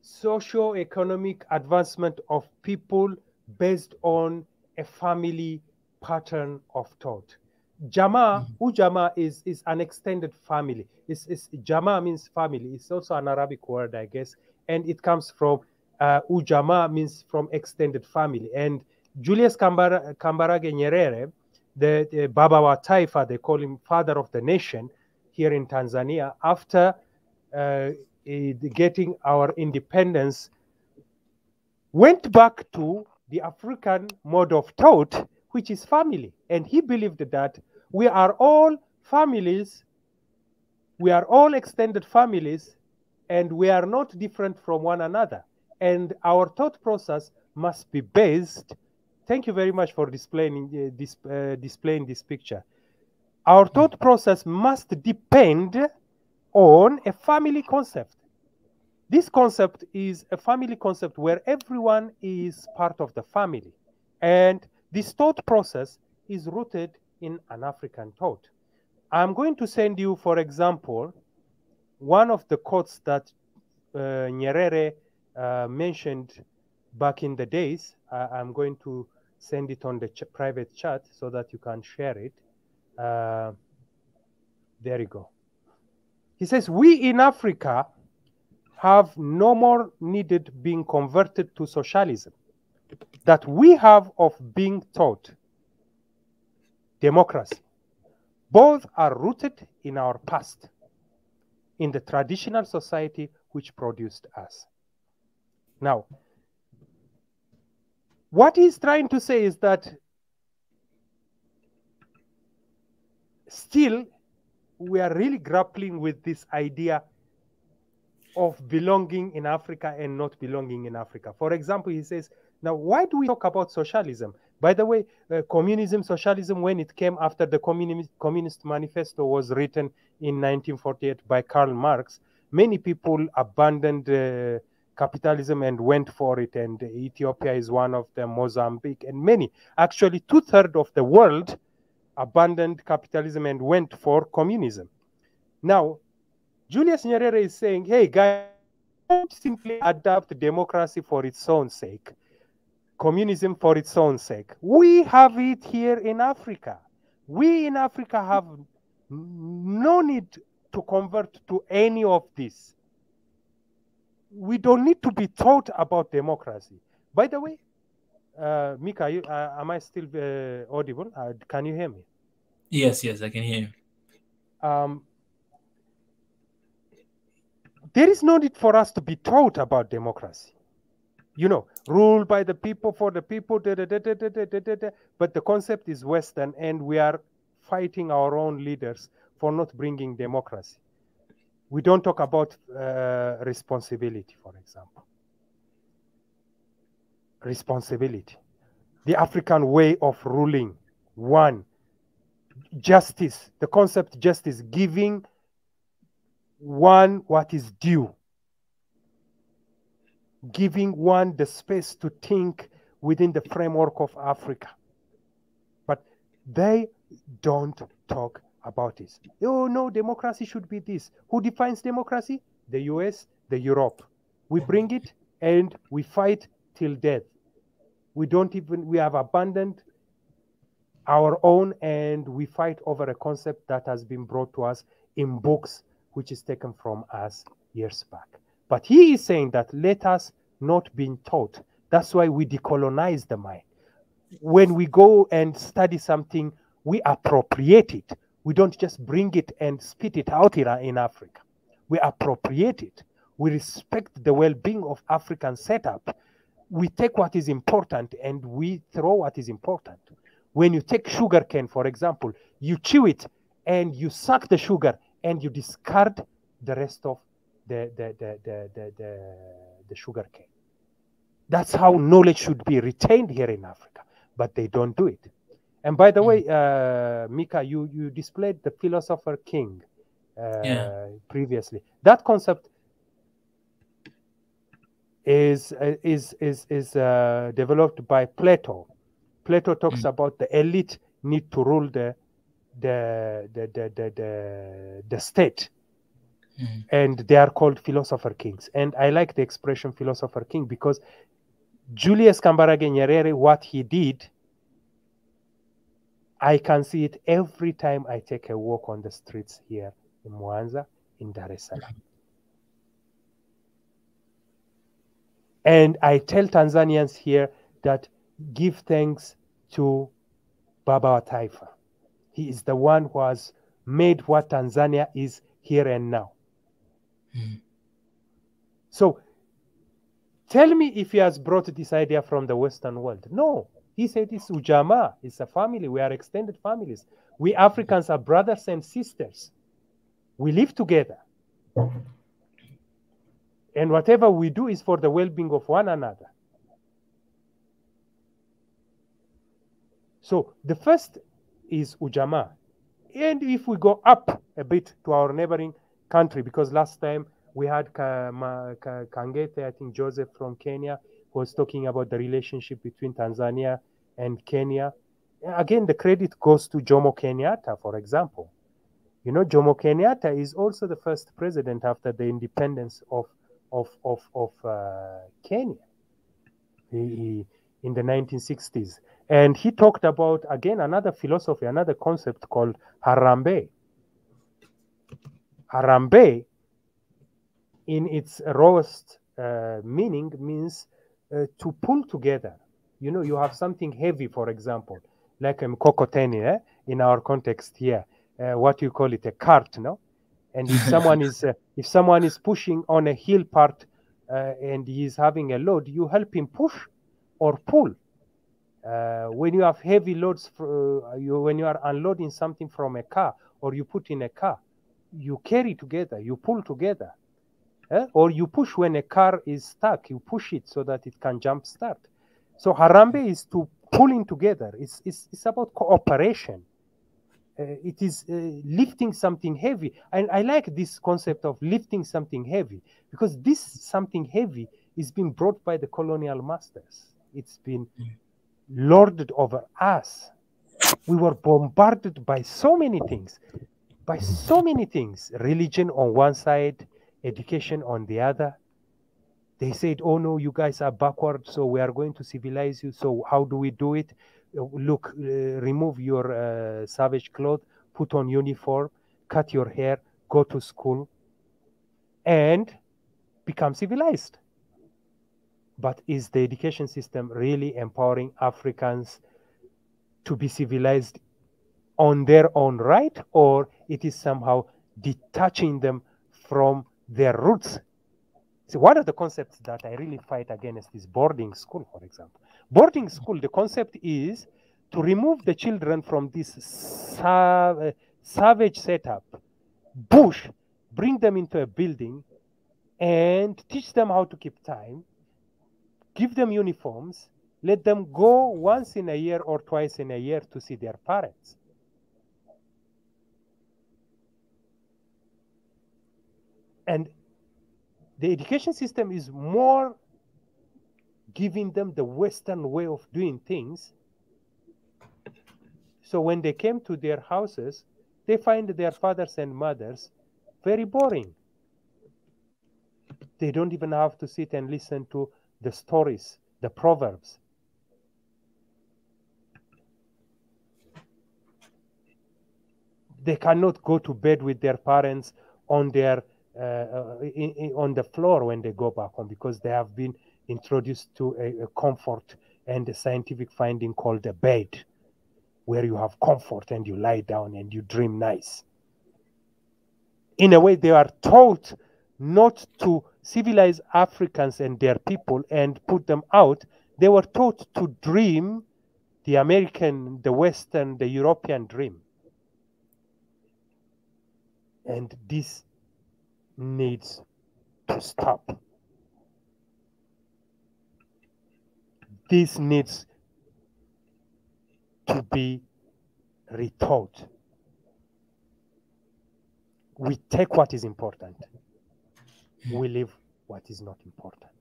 socio-economic advancement of people based on a family pattern of thought. Jamaa, Ujamaa is an extended family. Jamaa means family. It's also an Arabic word, I guess, and it comes from Ujamaa means from extended family. And Julius Camberage Nyerere, the Baba wa Taifa, they call him father of the nation here in Tanzania, after getting our independence, went back to the African mode of thought, which is family. And he believed that we are all families, we are all extended families, and we are not different from one another. And our thought process must be based. Thank you very much for displaying this picture. Our thought process must depend on a family concept. This concept is a family concept where everyone is part of the family. And this thought process is rooted in an African thought. I'm going to send you, for example, one of the quotes that Nyerere mentioned back in the days. I'm going to send it on the private chat so that you can share it. There you go. He says, we in Africa have no more needed being converted to socialism that we have of being taught democracy. Both are rooted in our past, in the traditional society which produced us. Now, what he's trying to say is that still we are really grappling with this idea of belonging in Africa and not belonging in Africa. For example, he says, now why do we talk about socialism? By the way, communism, socialism, when it came after the Communist Manifesto was written in 1948 by Karl Marx, many people abandoned capitalism and went for it, and Ethiopia is one of them, Mozambique, and many. Actually, 2/3 of the world abandoned capitalism and went for communism. Now, Julius Nyerere is saying, hey guys, don't simply adopt democracy for its own sake, communism for its own sake. We have it here in Africa. We in Africa have no need to convert to any of this. We don't need to be taught about democracy. By the way, Mika, am I still audible? Can you hear me? Yes, I can hear you. There is no need for us to be taught about democracy. You know, rule by the people, for the people, but the concept is Western, and we are fighting our own leaders for not bringing democracy. We don't talk about responsibility, for example. Responsibility. The African way of ruling. One, justice. The concept justice, giving one what is due. Giving one the space to think within the framework of Africa. But they don't talk about it. Oh no, democracy should be this. Who defines democracy? The US, the Europe. We bring it and we fight till death. We have abandoned our own, and we fight over a concept that has been brought to us in books, which is taken from us years back. But he is saying that let us not be taught. That's why we decolonize the mind. When we go and study something, we appropriate it. We don't just bring it and spit it out in Africa. We appropriate it. We respect the well-being of African setup. We take what is important and we throw what is important. When you take sugarcane, for example, you chew it and you suck the sugar and you discard the rest of the sugarcane. That's how knowledge should be retained here in Africa, but they don't do it. And by the way, Mika, you displayed the philosopher king previously. That concept is developed by Plato. Plato talks about the elite need to rule the state, and they are called philosopher kings. And I like the expression philosopher king because Julius Camberage Nyerere, what he did, I can see it every time I take a walk on the streets here in Mwanza, in Dar es Salaam. And I tell Tanzanians here that give thanks to Baba wa Taifa. He is the one who has made what Tanzania is here and now. So tell me if he has brought this idea from the Western world. No, he said it's Ujamaa, it's a family, we are extended families. We Africans are brothers and sisters. We live together. And whatever we do is for the well-being of one another. So the first is Ujamaa. And if we go up a bit to our neighboring country, because last time we had Kangete, I think Joseph from Kenya, who was talking about the relationship between Tanzania and Kenya. Again, the credit goes to Jomo Kenyatta, for example. You know, Jomo Kenyatta is also the first president after the independence of Kenya in the 1960s. And he talked about, again, another philosophy, another concept called Harambe. Harambe, in its rawest meaning, means to pull together. You know, you have something heavy, for example, like a mkokoteni, in our context here. What you call it, a cart, no? And if someone is pushing on a hill part and he is having a load, you help him push or pull. When you have heavy loads, when you are unloading something from a car or you put in a car, you carry together, you pull together. Or you push when a car is stuck, you push it so that it can jump start. So Harambe is to pulling together. It's about cooperation. It is lifting something heavy. And I like this concept of lifting something heavy because this something heavy is being brought by the colonial masters. It's been lorded over us. We were bombarded by so many things, religion on one side, education on the other. They said, oh no, you guys are backward, so we are going to civilize you. So how do we do it? Look, remove your savage clothes, put on uniform, cut your hair, go to school, and become civilized. But is the education system really empowering Africans to be civilized on their own right, or it is somehow detaching them from their roots So one of the concepts that I really fight against is boarding school, for example. Boarding school, the concept is to remove the children from this savage setup, bush, bring them into a building and teach them how to keep time, give them uniforms, let them go once in a year or twice in a year to see their parents. And the education system is more giving them the Western way of doing things. So when they came to their houses, they find their fathers and mothers very boring. They don't even have to sit and listen to the stories, the proverbs. They cannot go to bed with their parents on their on the floor when they go back home, because they have been introduced to a comfort and a scientific finding called a bed, where you have comfort and you lie down and you dream nice. In a way, they are taught not to civilize Africans and their people and put them out. They were taught to dream the American, the Western, the European dream. And this needs to stop. This needs to be retaught. We take what is important. We leave what is not important.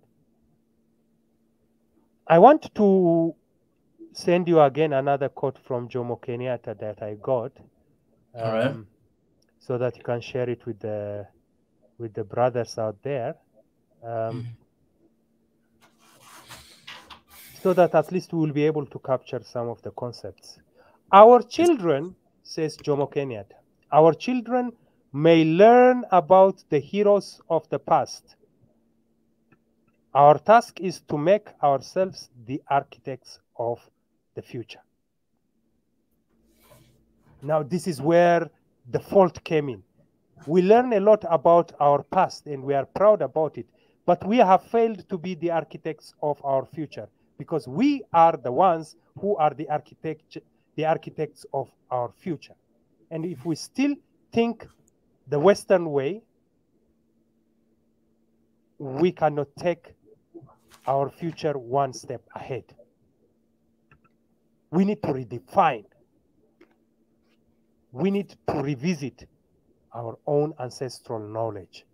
I want to send you again another quote from Jomo Kenyatta that I got, All right, so that you can share it with the brothers out there, so that at least we will be able to capture some of the concepts. Our children, says Jomo Kenyatta, our children may learn about the heroes of the past. Our task is to make ourselves the architects of the future. Now, this is where the fault came in. We learn a lot about our past and we are proud about it, but we have failed to be the architects of our future, because we are the ones who are the architects of our future. And if we still think the Western way, we cannot take our future one step ahead. We need to redefine. We need to revisit our own ancestral knowledge.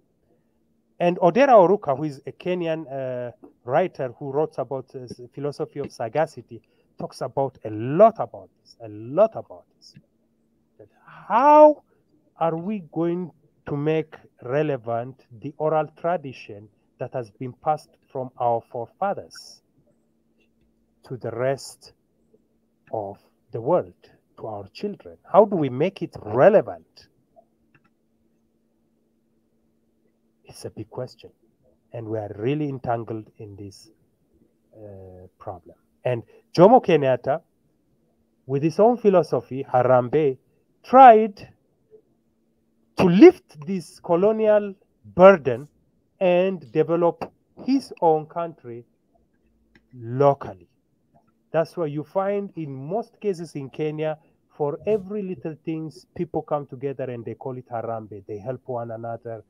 And Odera Oruka, who is a Kenyan writer who wrote about the philosophy of sagacity, talks about a lot about this. That how are we going to make relevant the oral tradition that has been passed from our forefathers to the rest of the world, to our children? How do we make it relevant? It's a big question, and we are really entangled in this problem. And Jomo Kenyatta, with his own philosophy, Harambe, tried to lift this colonial burden and develop his own country locally. That's why you find in most cases in Kenya, for every little things, people come together and they call it Harambe. They help one another.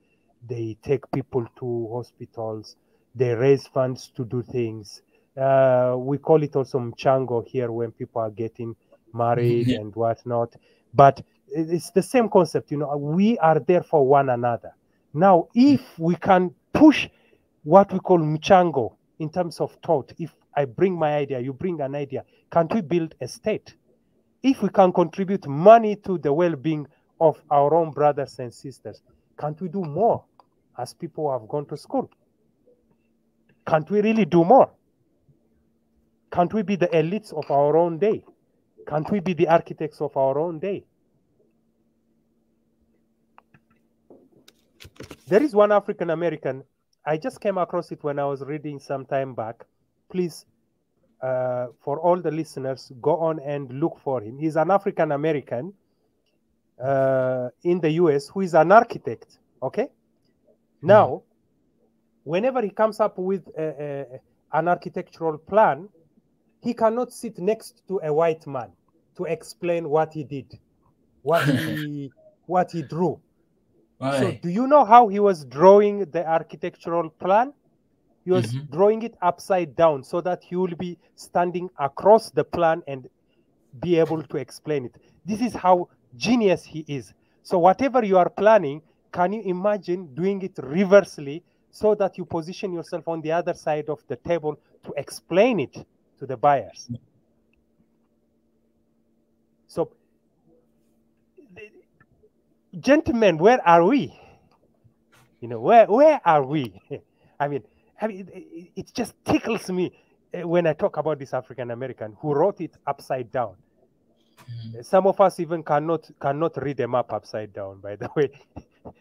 They take people to hospitals. They raise funds to do things. We call it also mchango here when people are getting married and whatnot. But it's the same concept, you know. We are there for one another. Now, if we can push what we call mchango in terms of thought, if I bring my idea, you bring an idea, can't we build a state? If we can contribute money to the well-being of our own brothers and sisters, can't we do more as people who have gone to school? Can't we really do more? Can't we be the elites of our own day? Can't we be the architects of our own day? There is one African American, I just came across it when I was reading some time back. Please, for all the listeners, go on and look for him. He's an African American in the US who is an architect, okay? Now, whenever he comes up with an architectural plan, he cannot sit next to a white man to explain what he did, what he drew. Right. So do you know how he was drawing the architectural plan? He was drawing it upside down so that he will be standing across the plan and be able to explain it. This is how genius he is. So whatever you are planning, can you imagine doing it reversely so that you position yourself on the other side of the table to explain it to the buyers? So, gentlemen, where are we? You know, where are we? I mean, it just tickles me when I talk about this African American who wrote it upside down. Some of us even cannot read them up upside down, by the way.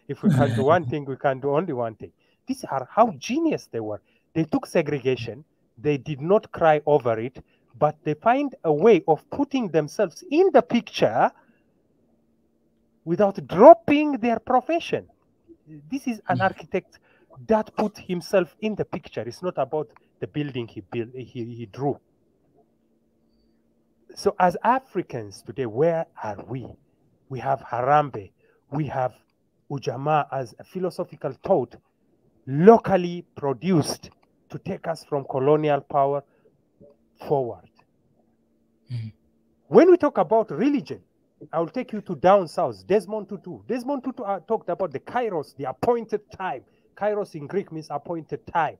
If we can do one thing, we can do only one thing. These are how genius they were. They took segregation. They did not cry over it, but they find a way of putting themselves in the picture without dropping their profession. This is an architect that put himself in the picture. It's not about the building he built, he drew. So as Africans today, where are we? We have Harambe, we have Ujamaa as a philosophical thought, locally produced to take us from colonial power forward. When we talk about religion, I will take you to down south, Desmond Tutu. Desmond Tutu talked about the kairos, the appointed time. Kairos in Greek means appointed time.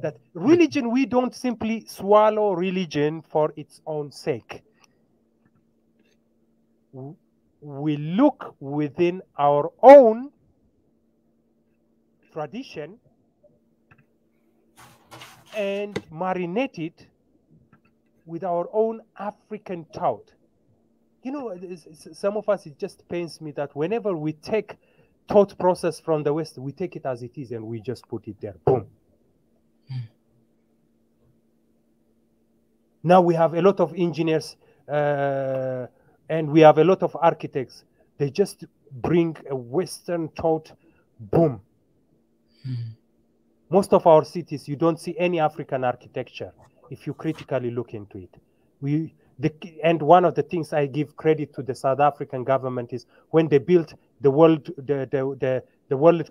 That religion, we don't simply swallow religion for its own sake. We look within our own tradition and marinate it with our own African thought. You know, some of us, it just pains me that whenever we take thought process from the West, we take it as it is and we just put it there. Boom. Now we have a lot of engineers and we have a lot of architects. They just bring a Western thought, boom. Most of our cities, you don't see any African architecture if you critically look into it. And one of the things I give credit to the South African government is when they built the World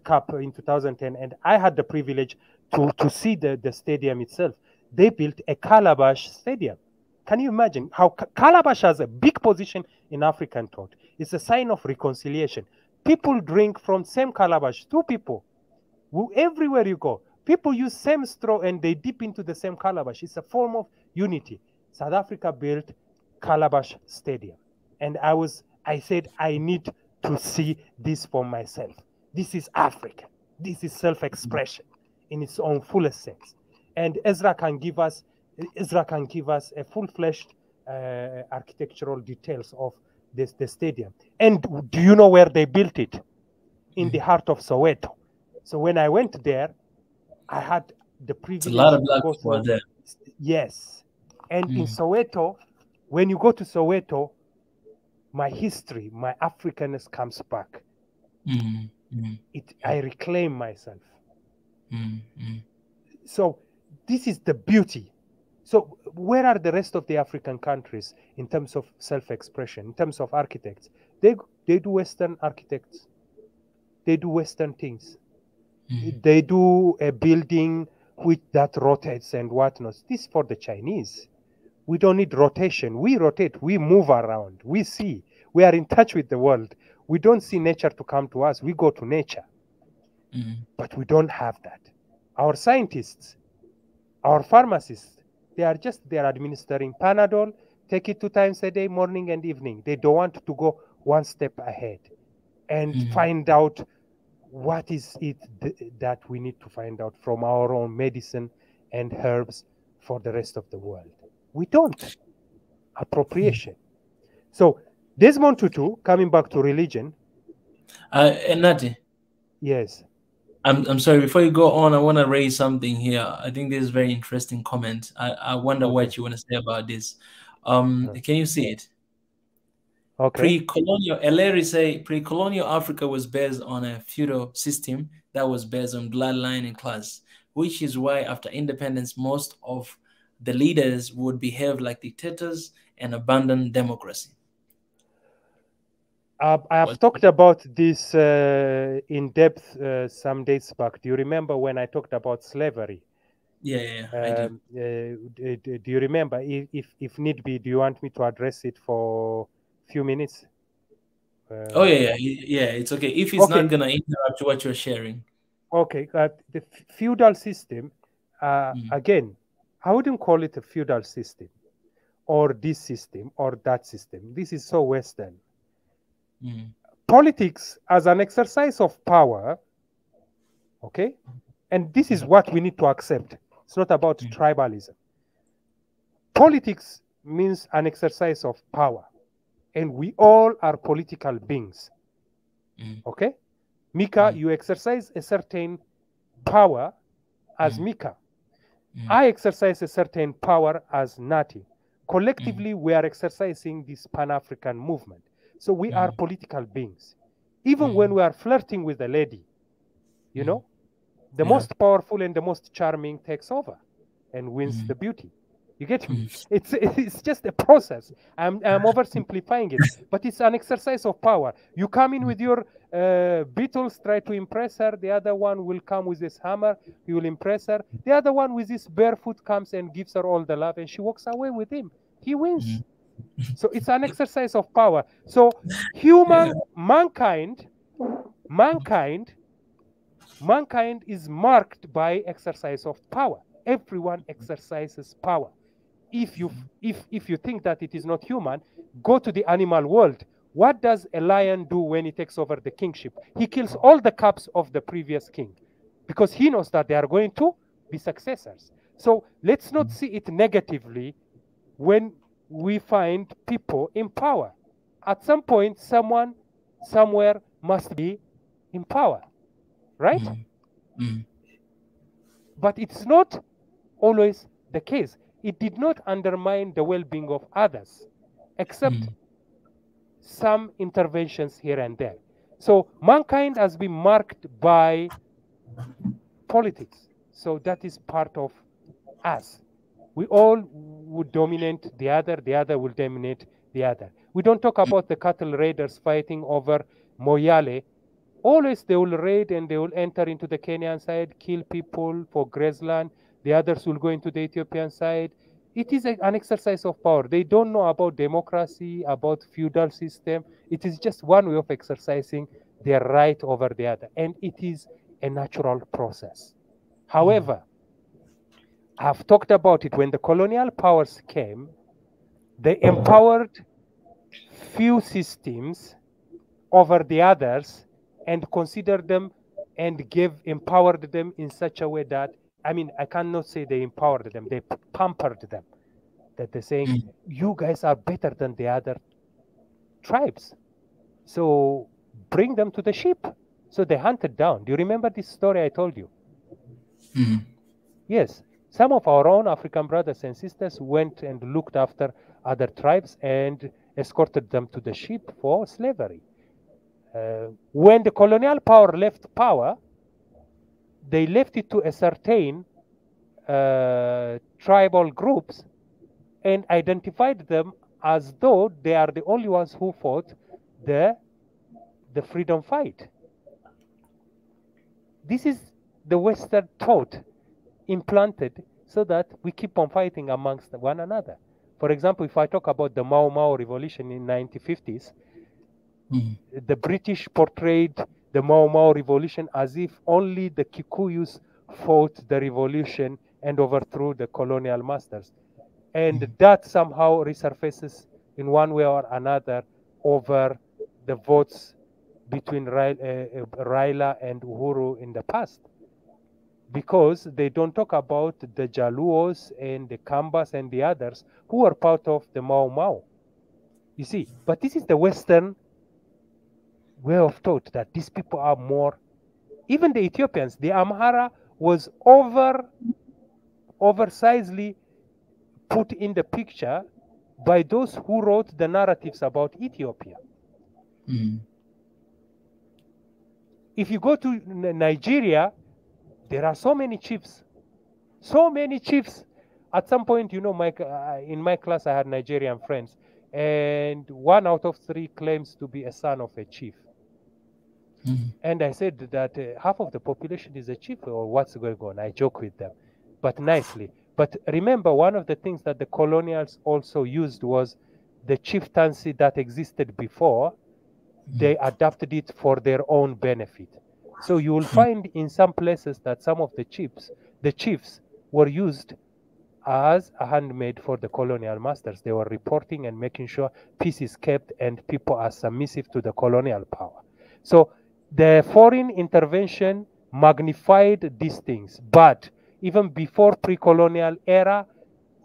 Cup in 2010, and I had the privilege to see the stadium itself. They built a calabash stadium. Can you imagine how calabash has a big position in African thought? It's a sign of reconciliation. People drink from same calabash, two people. Everywhere you go, people use same straw and they dip into the same calabash. It's a form of unity. South Africa built Calabash Stadium. And I said, I need to see this for myself. This is Africa. This is self-expression in its own fullest sense. And Ezra can give us a full-fledged architectural details of the stadium. And do you know where they built it? In the heart of Soweto. So when I went there, I had the privilege a lot of black to go people there. Yes. And in Soweto, when you go to Soweto, my history, my Africanness comes back. I reclaim myself. So this is the beauty. So where are the rest of the African countries in terms of self-expression, in terms of architects? They do Western architects. They do Western things. They do a building that rotates and whatnot. This is for the Chinese. We don't need rotation. We rotate. We move around. We see. We are in touch with the world. We don't see nature to come to us. We go to nature. But we don't have that. Our scientists, our pharmacists, they are administering Panadol. Take it 2 times a day, morning and evening. They don't want to go one step ahead and find out what is it that we need to find out from our own medicine and herbs for the rest of the world. We don't. Appropriation. So Desmond Tutu, coming back to religion. Nati. Yes. I'm sorry, before you go on, I want to raise something here. I think this is a very interesting comment. I wonder what you want to say about this. Can you see it? Okay. Pre-colonial, Eleri say pre-colonial Africa was based on a feudal system that was based on bloodline and class, which is why after independence, most of the leaders would behave like dictators and abandon democracy. I have talked about this in depth some days back. Do you remember when I talked about slavery? Yeah, I do. Do you remember? If need be, do you want me to address it for a few minutes? Oh yeah, it's okay. If it's not gonna interrupt what you're sharing. Okay, the feudal system, again, I wouldn't call it a feudal system, or this system, or that system. This is so Western. Politics as an exercise of power, okay? And this is what we need to accept. It's not about tribalism. Politics means an exercise of power, and we all are political beings, okay? Mika, you exercise a certain power as Mika. I exercise a certain power as Nati. Collectively, we are exercising this Pan-African movement. So we are political beings. Even when we are flirting with a lady, you know, the most powerful and the most charming takes over and wins the beauty. You get me? It's just a process. I'm oversimplifying it, but it's an exercise of power. You come in with your Beatles, try to impress her. The other one will come with his hammer. He will impress her. The other one with his barefoot comes and gives her all the love, and she walks away with him. He wins. So it's an exercise of power. So mankind is marked by exercise of power. Everyone exercises power. If you think that it is not human, go to the animal world. What does a lion do when he takes over the kingship? He kills all the cubs of the previous king because he knows that they are going to be successors. So let's not see it negatively when we find people in power. At some point, someone somewhere must be in power, right? But it's not always the case. It did not undermine the well-being of others, except some interventions here and there. So mankind has been marked by politics. So that is part of us. We all would dominate the other will dominate the other. We don't talk about the cattle raiders fighting over Moyale. Always they will raid and they will enter into the Kenyan side, kill people for grassland. The others will go into the Ethiopian side. It is an exercise of power. They don't know about democracy, about feudal system. It is just one way of exercising their right over the other. And it is a natural process. However, I've talked about it. When the colonial powers came, they empowered few systems over the others and considered them and empowered them in such a way that, I mean, I cannot say they empowered them, they pampered them. That they're saying, you guys are better than the other tribes. So bring them to the sheep. So they hunted down. Do you remember this story I told you? Yes. Some of our own African brothers and sisters went and looked after other tribes and escorted them to the sheep for slavery. When the colonial power left power, they left it to a certain tribal groups and identified them as though they are the only ones who fought the freedom fight. This is the Western thought implanted so that we keep on fighting amongst one another. For example, if I talk about the Mau Mau revolution in 1950s, the British portrayed the Mau Mau revolution as if only the Kikuyus fought the revolution and overthrew the colonial masters. And that somehow resurfaces in one way or another over the votes between Raila and Uhuru in the past. Because they don't talk about the Jaluos and the Kambas and the others who are part of the Mau Mau. You see, but this is the Western way of thought that these people are more. Even the Ethiopians, the Amhara was oversizedly put in the picture by those who wrote the narratives about Ethiopia. If you go to Nigeria, there are so many chiefs. So many chiefs. At some point, you know, in my class, I had Nigerian friends, and 1 out of 3 claims to be a son of a chief. And I said that half of the population is a chief, or what's going on? I joke with them, but nicely. But remember, one of the things that the colonials also used was the chieftaincy that existed before. They adapted it for their own benefit. So you will find in some places that some of the chiefs were used as a handmaid for the colonial masters. They were reporting and making sure peace is kept and people are submissive to the colonial power. So the foreign intervention magnified these things. But even before pre-colonial era,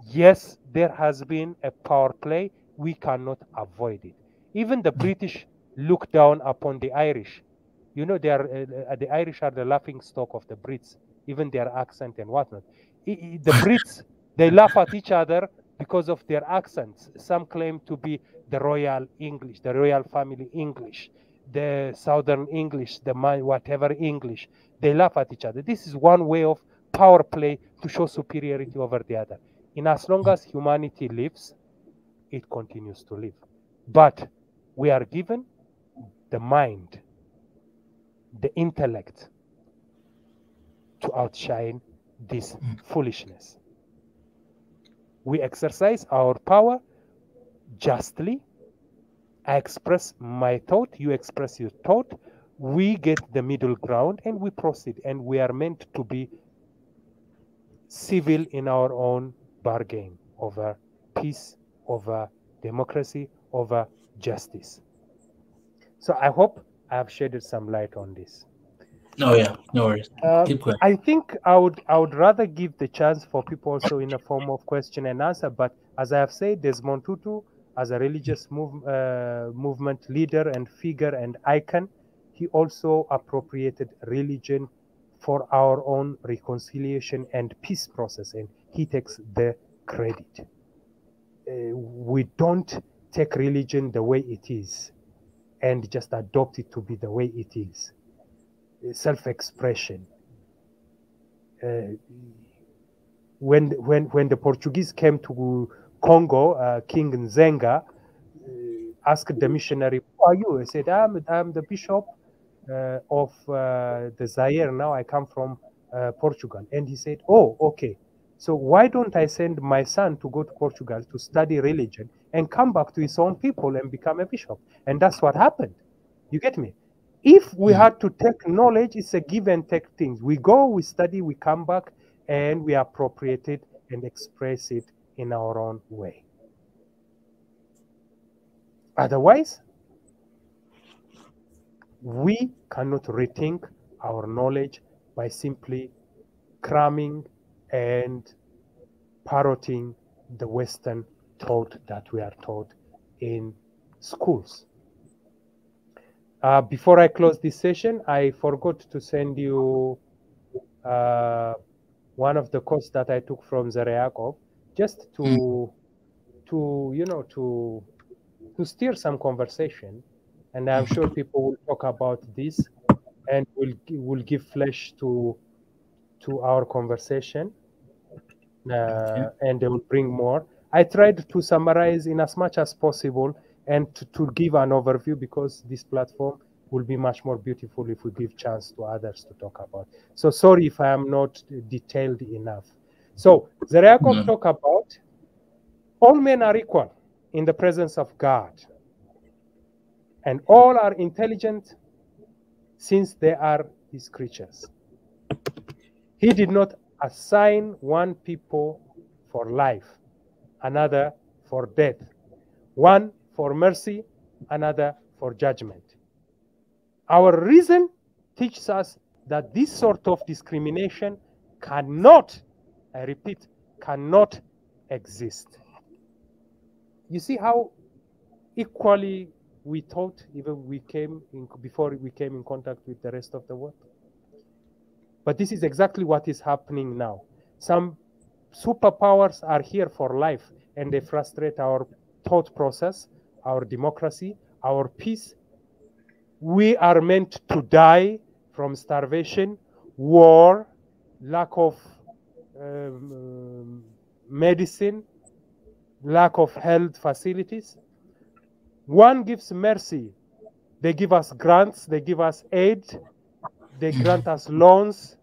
yes, there has been a power play. We cannot avoid it. Even the British look down upon the Irish. You know, they are the Irish are the laughing stock of the Brits, even their accent and whatnot. The Brits, they laugh at each other because of their accents. Some claim to be the royal English, the royal family English, the Southern English, the whatever English. They laugh at each other. This is one way of power play to show superiority over the other. In as long as humanity lives, it continues to live. But we are given the mind, the intellect to outshine this foolishness. We exercise our power justly. I express my thought, you express your thought. We get the middle ground and we proceed. And we are meant to be civil in our own bargain over peace, over democracy, over justice. So I hope I have shedded some light on this. Oh yeah, no worries. Keep going. I think I would rather give the chance for people also in a form of question and answer. But as I have said, Desmond Tutu, as a religious movement leader and figure and icon, he also appropriated religion for our own reconciliation and peace process, and he takes the credit. We don't take religion the way it is and just adopt it to be the way it is. Self-expression. When the Portuguese came to Congo, King Nzenga asked the missionary, "Who are you?" He said, "I'm the bishop of the Zaire. Now I come from Portugal." And he said, "Oh, okay. So why don't I send my son to go to Portugal to study religion and come back to his own people and become a bishop?" And that's what happened. You get me? If we had to take knowledge, it's a give and take thing. We go, we study, we come back, and we appropriate it and express it in our own way. Otherwise, we cannot rethink our knowledge by simply cramming and parroting the Western thought that we are taught in schools. Before I close this session, I forgot to send you one of the quotes that I took from Zareakov, just to steer some conversation, and I'm sure people will talk about this and will give flesh to our conversation, and they will bring more. I tried to summarize in as much as possible and to give an overview, because this platform will be much more beautiful if we give chance to others to talk about. So sorry if I am not detailed enough. So Zareakov talk about all men are equal in the presence of God, and all are intelligent since they are his creatures. He did not assign one people for life, another for death, one for mercy, another for judgment. Our reason teaches us that this sort of discrimination cannot, I repeat, cannot exist. You see how equally we thought even before we came in contact with the rest of the world? But this is exactly what is happening now. Some superpowers are here for life, and they frustrate our thought process, our democracy, our peace. We are meant to die from starvation, war, lack of medicine, lack of health facilities. One gives mercy. They give us grants, they give us aid, they grant us loans,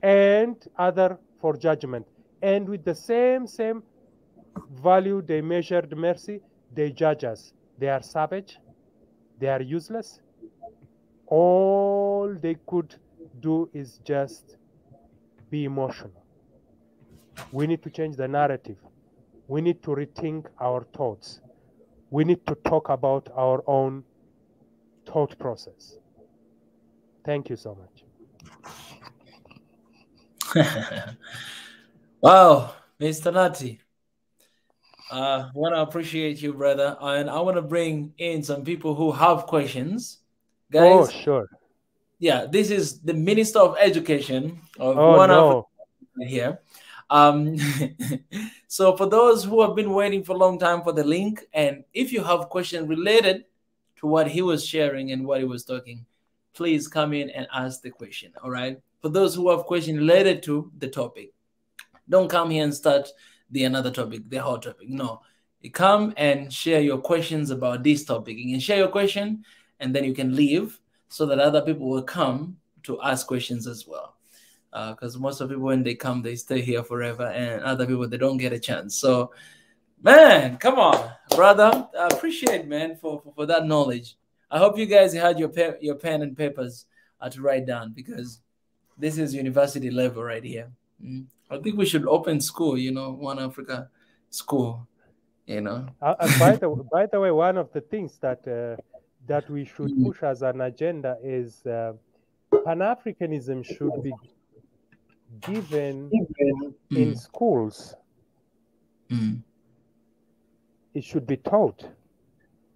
and other for judgment. And with the same value they measured mercy, they judge us. They are savage, they are useless. All they could do is just be emotional. We need to change the narrative. We need to rethink our thoughts. We need to talk about our own thought process. Thank you so much. Wow, Mr. Nati. Want to appreciate you, brother. And I want to bring in some people who have questions. Guys, oh, sure. Yeah, this is the Minister of Education of one Africa here. So for those who have been waiting for a long time for the link, and if you have questions related to what he was sharing and what he was talking, please come in and ask the question. All right. For those who have questions related to the topic, don't come here and start another topic, the whole topic. No, you come and share your questions about this topic. You can share your question and then you can leave so that other people will come to ask questions as well. Because most of people, when they come, they stay here forever, and other people, they don't get a chance. So, man, come on, brother. I appreciate, man, for that knowledge. I hope you guys had your pen and papers to write down, because this is university level right here. I think we should open school, One Africa school, By the way, one of the things that we should push as an agenda is Pan-Africanism should be given in schools. It should be taught.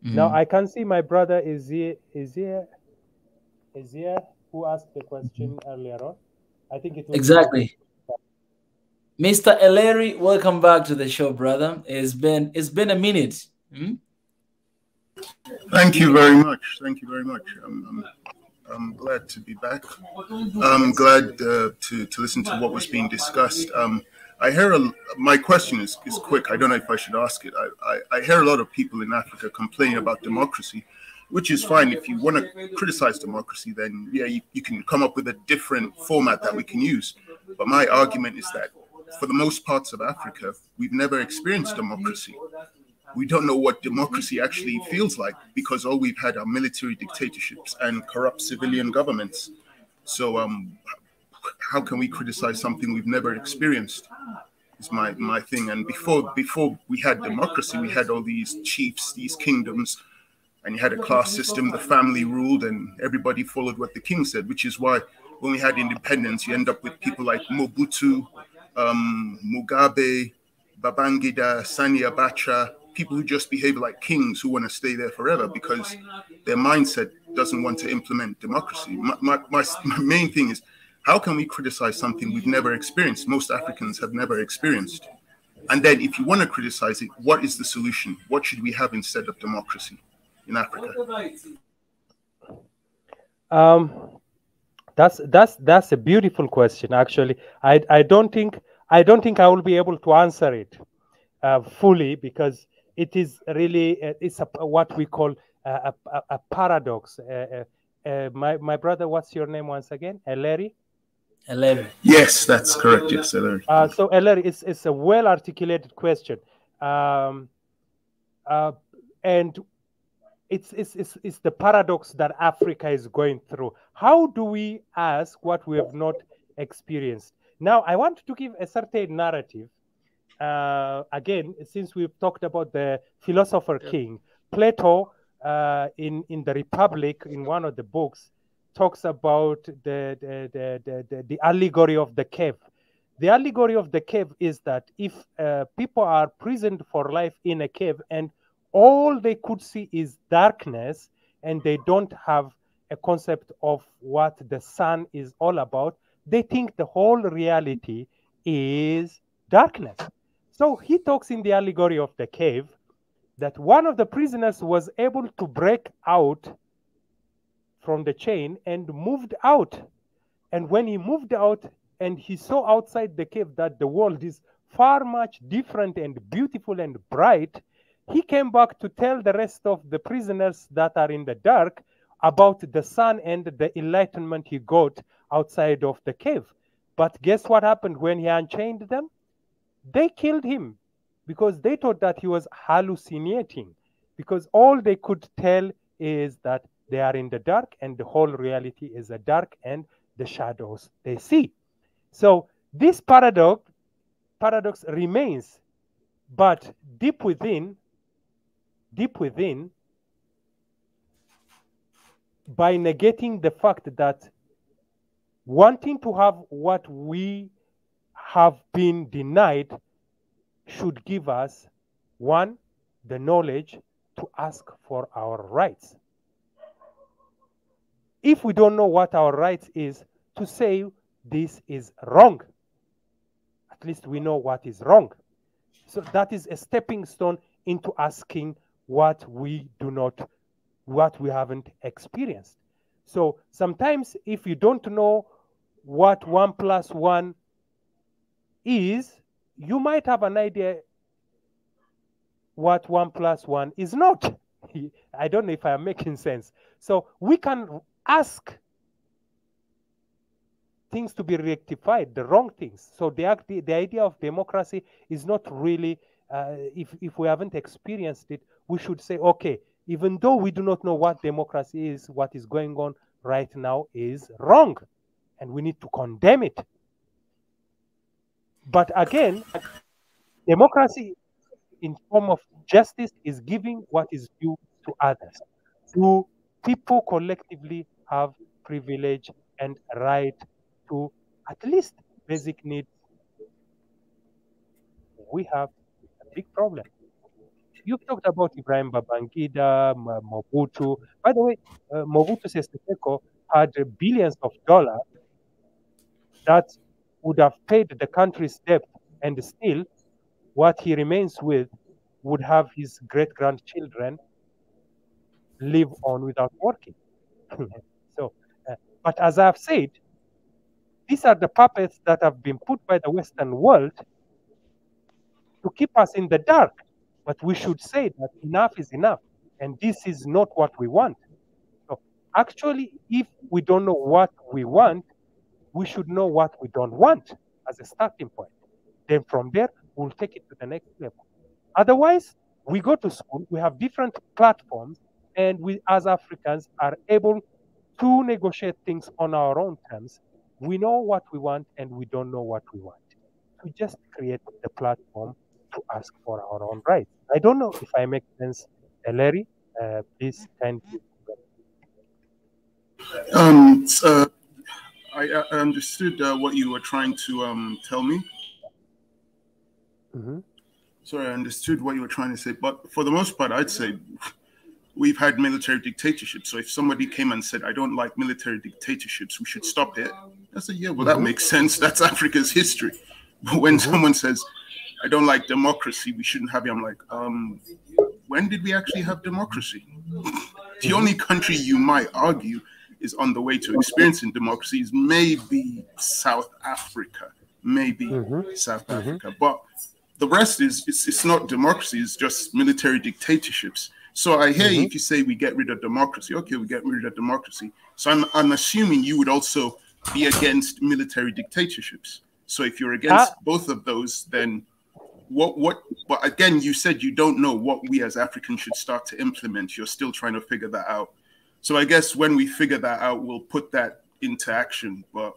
Now I can see my brother is here who asked the question earlier on. I think it was exactly. Mr. Eleri, welcome back to the show, brother. It's been a minute. Thank you very much. Thank you very much. I'm glad to be back. I'm glad to listen to what was being discussed. I hear my question is quick. I don't know if I should ask it. I hear a lot of people in Africa complaining about democracy, which is fine. If you want to criticize democracy, then yeah, you can come up with a different format that we can use. But my argument is that for the most parts of Africa, we've never experienced democracy. We don't know what democracy actually feels like, because all we've had are military dictatorships and corrupt civilian governments. So how can we criticize something we've never experienced? Is my thing. And before we had democracy, we had all these chiefs, these kingdoms, and you had a class system. The family ruled and everybody followed what the king said, which is why when we had independence, you end up with people like Mobutu, Mugabe, Babangida, Sani Abacha, people who just behave like kings, who want to stay there forever because their mindset doesn't want to implement democracy. My main thing is, how can we criticize something we've never experienced? Most Africans have never experienced. And then if you want to criticize it, what is the solution? What should we have instead of democracy in Africa? That's a beautiful question. Actually, I don't think I will be able to answer it fully, because it is really it's what we call a paradox. My brother, what's your name once again? Eleri? Eleri. Yes, that's correct. Yes, Eleri. So Eleri, it's a well articulated question, and it's the paradox that Africa is going through. How do we ask what we have not experienced? Now, I want to give a certain narrative. Again, since we've talked about the philosopher king, Plato, in the Republic, in one of the books, talks about the allegory of the cave. The allegory of the cave is that if people are prisoned for life in a cave and all they could see is darkness, and they don't have a concept of what the sun is all about, they think the whole reality is darkness. So he talks in the allegory of the cave that one of the prisoners was able to break out from the chain and moved out. And when he moved out and he saw outside the cave that the world is far much different and beautiful and bright, he came back to tell the rest of the prisoners that are in the dark about the sun and the enlightenment he got outside of the cave. But guess what happened when he unchained them? They killed him because they thought that he was hallucinating, because all they could tell is that they are in the dark and the whole reality is the dark and the shadows they see. So this paradox remains, but deep within, by negating the fact that wanting to have what we have been denied should give us, one, the knowledge to ask for our rights. If we don't know what our rights is, to say this is wrong. At least we know what is wrong. So that is a stepping stone into asking what we haven't experienced. So sometimes if you don't know what 1 + 1 is, you might have an idea what 1 + 1 is not. I don't know if I am making sense. So we can ask things to be rectified, the wrong things. So the idea of democracy is not really, if we haven't experienced it, we should say, okay, even though we do not know what democracy is, what is going on right now is wrong, and we need to condemn it. But again, democracy in form of justice is giving what is due to others. Do people collectively have privilege and right to at least basic needs? We have a big problem. You've talked about Ibrahim Babangida, Mobutu. By the way, Mobutu Sese Seko had billions of dollars that would have paid the country's debt, and still what he remains with would have his great-grandchildren live on without working. So, but as I've said, these are the puppets that have been put by the Western world to keep us in the dark. But we should say that enough is enough, and this is not what we want. So actually, if we don't know what we want, we should know what we don't want as a starting point. Then from there, we'll take it to the next level. Otherwise, we go to school, we have different platforms, and we as Africans are able to negotiate things on our own terms. We know what we want and we don't know what we want. We just create the platform to ask for our own rights. I don't know if I make sense, Larry. Please thank you. I understood what you were trying to tell me. Mm-hmm. Sorry, I understood what you were trying to say, but for the most part, I'd say we've had military dictatorships. So if somebody came and said, I don't like military dictatorships, we should stop it, I say, yeah, well, that makes sense. That's Africa's history. But when someone says, I don't like democracy, we shouldn't have it, I'm like, when did we actually have democracy? The only country you might argue is on the way to experiencing democracy is maybe South Africa. South Africa. But the rest is, it's not democracy, it's just military dictatorships. So I hear you if you say we get rid of democracy. Okay, we get rid of democracy. So I'm assuming you would also be against military dictatorships. So if you're against both of those, then but again, you said you don't know what we as Africans should start to implement. You're still trying to figure that out. So I guess when we figure that out, we'll put that into action. But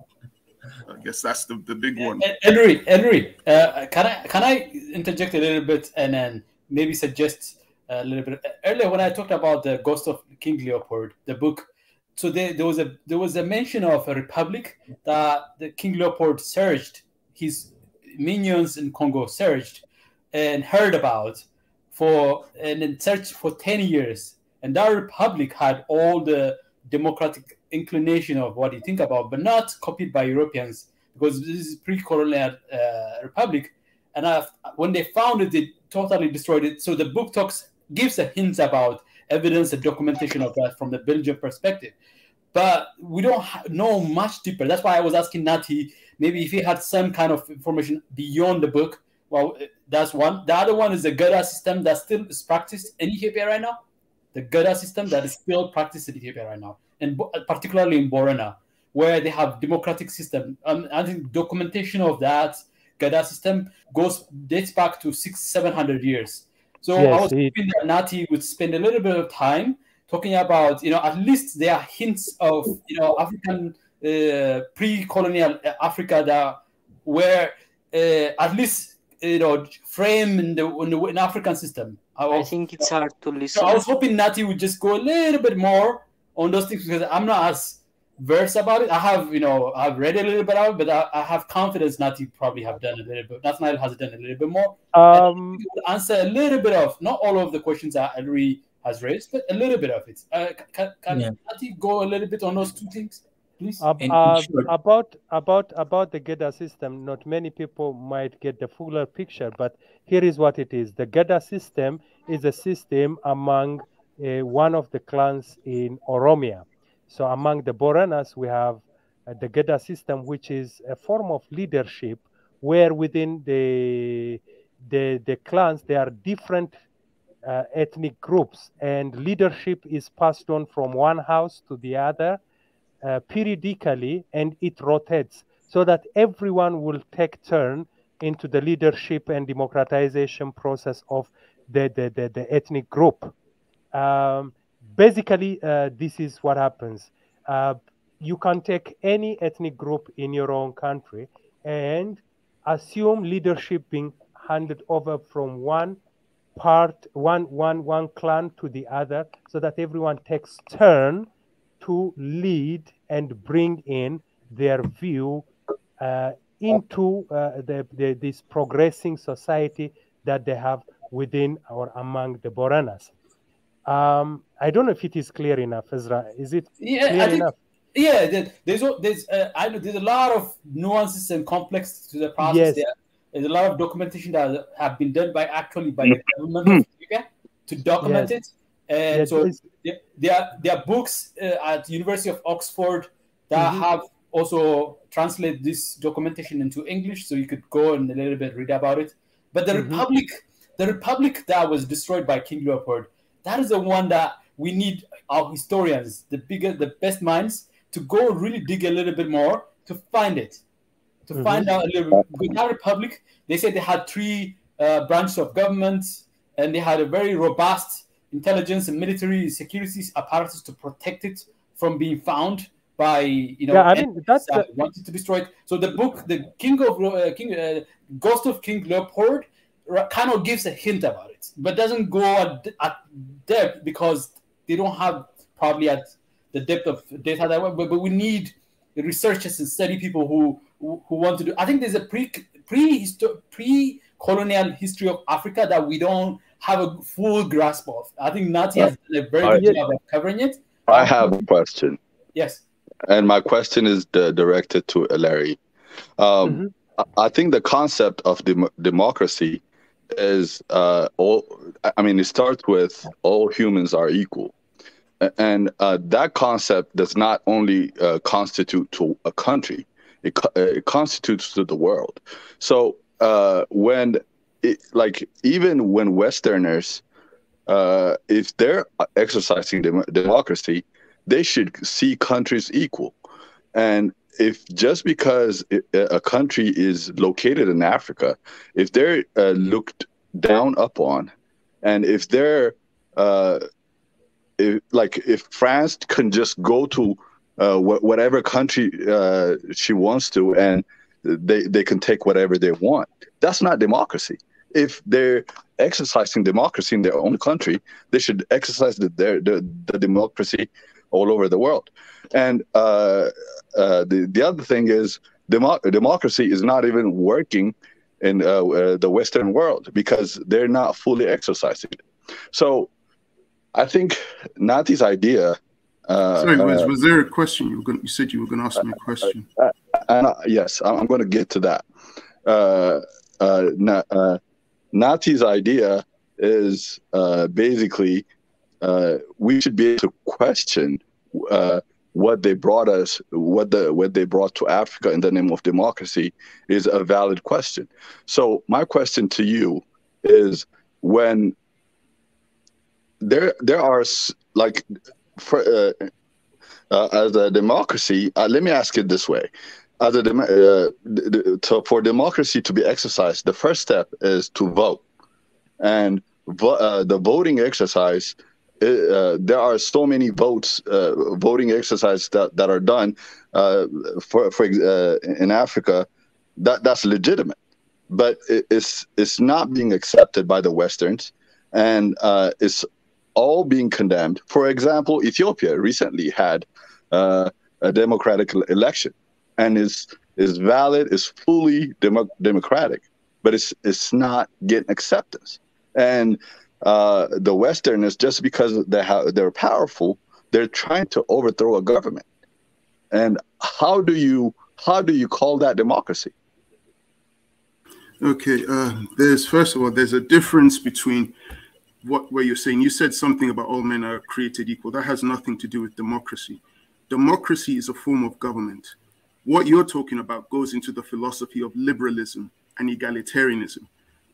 I guess that's the big one. Henry, can I interject a little bit and then maybe suggest a little bit? Earlier when I talked about the Ghost of King Leopold, the book, so there was a mention of a republic that the King Leopold searched, his minions in Congo searched and heard about and then searched for 10 years. And that republic had all the democratic inclination of what you think about, but not copied by Europeans, because this is pre-colonial republic. And when they found it, they totally destroyed it. So the book talks gives a hint about evidence and documentation of that from the Belgian perspective. But we don't know much deeper. That's why I was asking Nati, maybe if he had some kind of information beyond the book. Well, that's one. The other one is the Gada system that still is practiced in Ethiopia right now. The Gada system that is still practiced in Ethiopia right now, and particularly in Borana, where they have democratic system. I think documentation of that Gada system dates back to 600-700 years. So Yes, I was hoping that Nati would spend a little bit of time talking about, at least there are hints of, African pre-colonial Africa that were at least, framed in the African system. I think it's hard to listen. So I was hoping Nati would just go a little bit more on those things, because I'm not as versed about it. I have, I've read a little bit of it, but I have confidence Nati probably have done a little bit. Nathaniel has done a little bit more. Answer a little bit of, not all of the questions that Ellery has raised, but a little bit of it. Can Nati go a little bit on those two things, please? About the Geda system, not many people might get the fuller picture, but here is what it is. The Geda system is a system among one of the clans in Oromia. So among the Boranas, we have the Geda system, which is a form of leadership where within the clans, there are different ethnic groups, and leadership is passed on from one house to the other periodically, and it rotates so that everyone will take turn into the leadership and democratization process of the ethnic group. Basically, this is what happens. You can take any ethnic group in your own country and assume leadership being handed over from one clan to the other, so that everyone takes turn to lead and bring in their view into this progressing society that they have within or among the Boranas. I don't know if it is clear enough, Ezra. Is it clear enough? Yeah, there's a lot of nuances and complex to the process. Yes. There's a lot of documentation that have been done by the government of Ethiopia to document it. And so there are books at the University of Oxford that have also translated this documentation into English, so you could go and a little bit read about it. But the republic that was destroyed by King Leopold, that is the one that we need our historians, the best minds, to go really dig a little bit more to find it, to find out a little bit. Because that republic, they said they had 3 branches of government, and they had a very robust intelligence and military security apparatus to protect it from being found by that's wanted to destroy it. So the book, the Ghost of King Leopold, kind of gives a hint about it, but doesn't go at depth, because they don't have probably at the depth of data that way. But we need researchers and study people who want to do. I think there's a pre-colonial history of Africa that we don't have a full grasp of. I think Nati has done a very good job of covering it. I have a question. Yes. And my question is directed to Larry. I think the concept of democracy is it starts with all humans are equal. And that concept does not only constitute to a country, it constitutes to the world. So even when Westerners, if they're exercising democracy, they should see countries equal. And if just because a country is located in Africa, if they're looked down upon, and if they're if France can just go to whatever country she wants to, and they can take whatever they want, that's not democracy. If they're exercising democracy in their own country, they should exercise the democracy all over the world. And the other thing is democracy is not even working in the Western world, because they're not fully exercising it. So I think Nati's idea. Sorry, was there a question you said you were going to ask me a question? Yes, I'm going to get to that. Nati's idea is basically we should be able to question what they brought us, what they brought to Africa in the name of democracy is a valid question. So my question to you is, when there are like as a democracy, let me ask it this way: as a for democracy to be exercised, the first step is to vote, and the voting exercise. There are so many voting exercises that are done in Africa that's legitimate, but it's not being accepted by the Westerns, and it's all being condemned. For example, Ethiopia recently had a democratic election, and is valid, is fully democratic, but it's not getting acceptance. And the Westerners, just because they're powerful, they're trying to overthrow a government. And how do you call that democracy? Okay, first of all, there's a difference between where you're saying, you said something about all men are created equal. That has nothing to do with democracy. Democracy is a form of government. What you're talking about goes into the philosophy of liberalism and egalitarianism.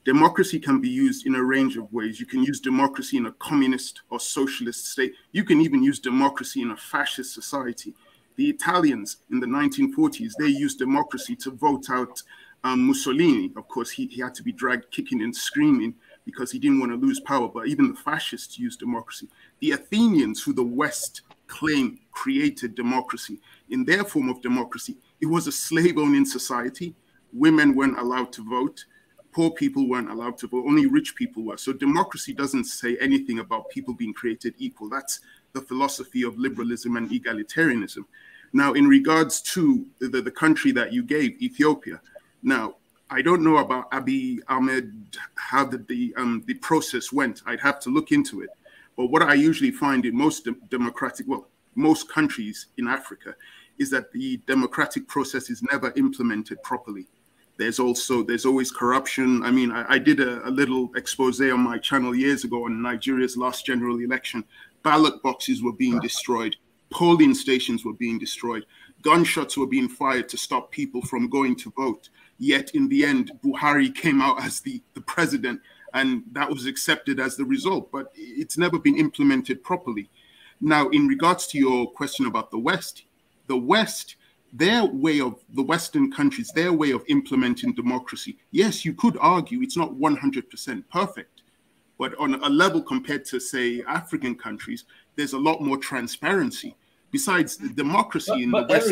Democracy can be used in a range of ways. You can use democracy in a communist or socialist state. You can even use democracy in a fascist society. The Italians in the 1940s, they used democracy to vote out Mussolini. Of course, he had to be dragged kicking and screaming because he didn't want to lose power, but even the fascists used democracy. The Athenians, who the West claim created democracy, in their form of democracy, it was a slave-owning society. Women weren't allowed to vote. Poor people weren't allowed to vote. Only rich people were. So democracy doesn't say anything about people being created equal. That's the philosophy of liberalism and egalitarianism. Now, in regards to the country that you gave, Ethiopia, now, I don't know about Abiy Ahmed, how the process went. I'd have to look into it. But what I usually find in most most countries in Africa is that the democratic process is never implemented properly. There's always corruption. I mean, I did a little expose on my channel years ago on Nigeria's last general election. Ballot boxes were being destroyed. Polling stations were being destroyed. Gunshots were being fired to stop people from going to vote. Yet in the end, Buhari came out as the president, and that was accepted as the result. But it's never been implemented properly. Now, in regards to your question about the West, the Western countries, their way of implementing democracy, yes, you could argue it's not 100% perfect, but on a level compared to, say, African countries, there's a lot more transparency. Besides, the democracy in the West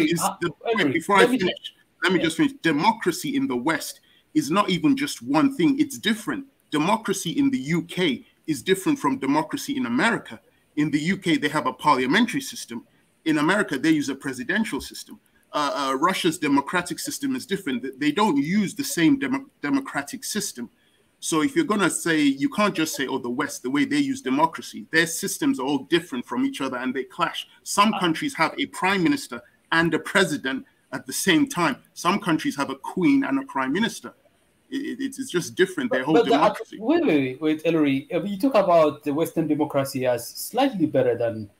let me just finish. Democracy in the West is not even just one thing, it's different. Democracy in the UK is different from democracy in America. In the UK, they have a parliamentary system. In America, they use a presidential system. Russia's democratic system is different. They don't use the same democratic system. So if you're going to say, you can't just say, oh, the West, the way they use democracy, their systems are all different from each other and they clash. Some countries have a prime minister and a president at the same time. Some countries have a queen and a prime minister. It's just different, their whole democracy. Wait, Ellery, you talk about the Western democracy as slightly better than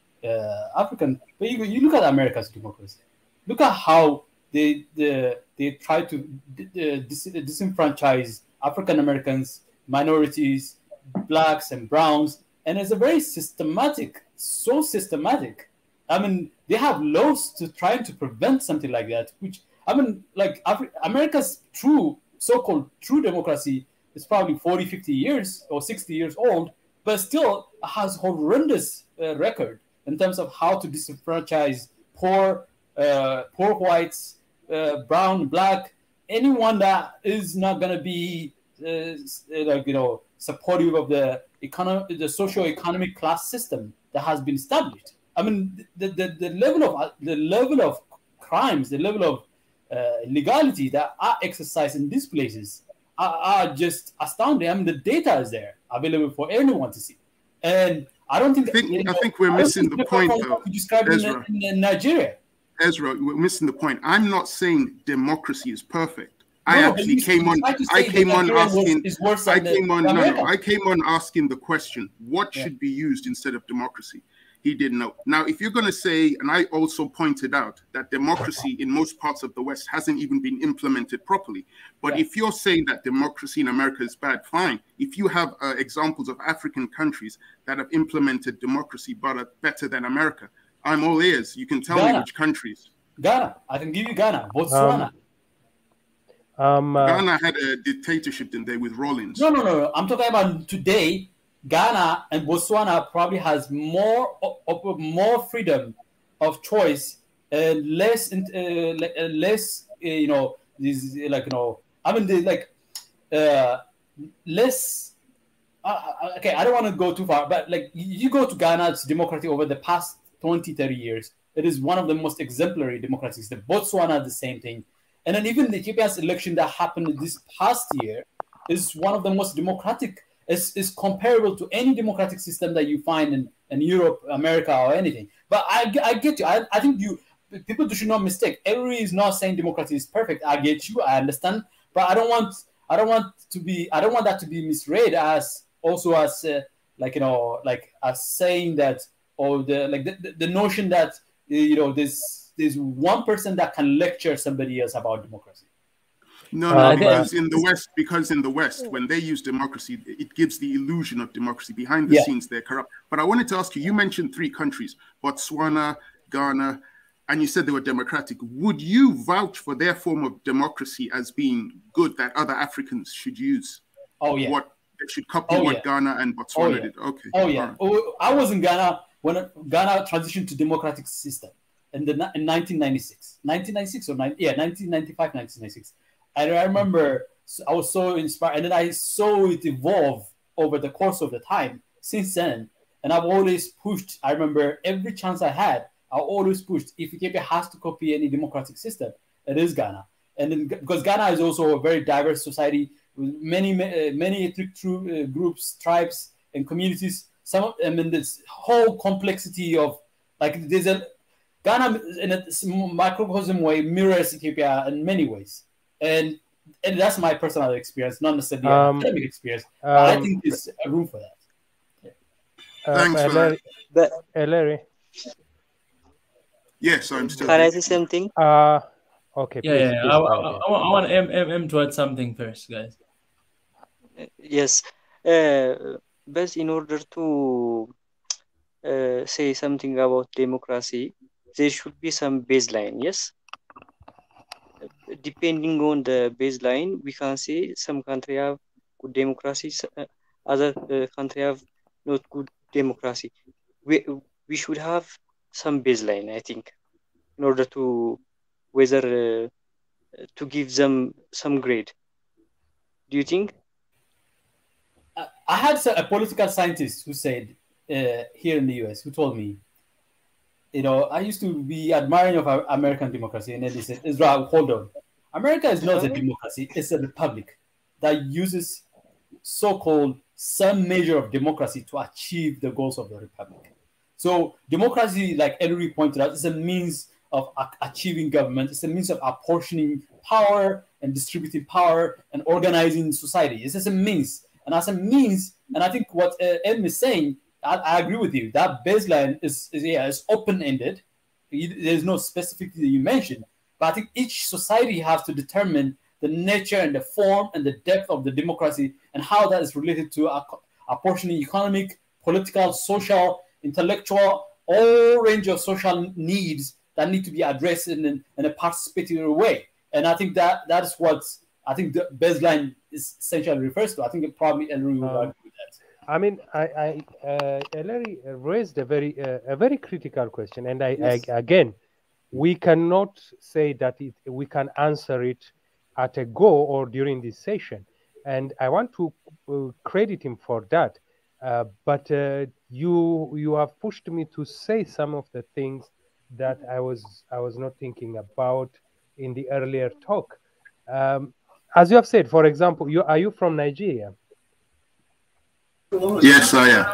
African, but you look at America's democracy. Look at how they try to disenfranchise African Americans, minorities, blacks, and browns, and it's a very systematic. I mean, they have laws to try to prevent something like that. Which I mean, like America's so-called true democracy is probably 40, 50 years or 60 years old, but still has horrendous record in terms of how to disenfranchise poor whites, brown, black, anyone that is not going to be supportive of the socio-economic class system that has been established. I mean, the level of crimes, the level of legality that are exercised in these places are just astounding. I mean, the data is there available for anyone to see, and I don't think. I think we're missing the point, though. In Nigeria. Ezra, we're missing the point. I'm not saying democracy is perfect. I actually came on asking. I came on asking the question: what should be used instead of democracy? He didn't know. Now, if you're going to say, and I also pointed out that democracy in most parts of the West hasn't even been implemented properly. But if you're saying that democracy in America is bad, fine. If you have examples of African countries that have implemented democracy better than America, I'm all ears. You can tell me which countries. Ghana. I can give you Ghana. Botswana. Ghana had a dictatorship, didn't they, with Rawlings? No. I'm talking about today. Ghana and Botswana probably has more freedom of choice and less, less, you know, this like, you know, I mean, less. Okay, I don't want to go too far, but like you go to Ghana's democracy over the past 20, 30 years, it is one of the most exemplary democracies. The Botswana, the same thing, and then even the Ethiopia's election that happened this past year is one of the most democratic. Is comparable to any democratic system that you find in Europe, America, or anything. But I get you. I think people should not mistake. Everybody is not saying democracy is perfect. I get you. I understand. But I don't want that to be misread as also as like, you know, like as saying that, or the notion that, you know, there's one person that can lecture somebody else about democracy. No, because in the West, when they use democracy, it gives the illusion of democracy. Behind the scenes, they're corrupt. But I wanted to ask you, you mentioned 3 countries, Botswana, Ghana, and you said they were democratic. Would you vouch for their form of democracy as being good, that other Africans should use? Oh, yeah. What they should copy what Ghana and Botswana did? Okay. Oh, yeah. I was in Ghana when Ghana transitioned to democratic system in 1996. 1996 or 1995, 1996. And I remember I was so inspired, and then I saw it evolve over the course of the time since then. And I've always pushed. I remember every chance I had, I always pushed. If Ethiopia has to copy any democratic system, it is Ghana. And then, because Ghana is also a very diverse society with many ethnic groups, tribes, and communities. Some of them in this whole complexity of like Ghana in a microcosm way mirrors Ethiopia in many ways. And that's my personal experience, not necessarily an academic experience. But I think there's a room for that. Thanks for that. Larry. Yes, I'm still. Can I say something? Okay. Please, I want M to add something first, guys. Yes. But in order to say something about democracy, there should be some baseline, yes? Depending on the baseline, we can say some country have good democracy, other country have not good democracy. We should have some baseline, I think, in order to whether to give them some grade. Do you think? I had a political scientist who said here in the US, who told me, you know, I used to be admiring of American democracy, and then he said, Israel, hold on. America is not a democracy, it's a republic that uses so-called some measure of democracy to achieve the goals of the republic. So democracy, like Ellery pointed out, is a means of achieving government. It's a means of apportioning power and distributing power and organizing society. It's just a means. And as a means, and I think what Em is saying, I agree with you. That baseline is open-ended. There's no specificity that you mentioned. But I think each society has to determine the nature and the form and the depth of the democracy and how that is related to apportioning economic, political, social, intellectual, all range of social needs that need to be addressed in a participatory way. And I think that is what I think the baseline is essentially refers to. I think it probably Ellery would agree with that. I mean, Ellery raised a very critical question, and again, we cannot say that we can answer it at a go or during this session, and I want to credit him for that. But you have pushed me to say some of the things that I was not thinking about in the earlier talk. As you have said, for example, are you from Nigeria? Yes, I am.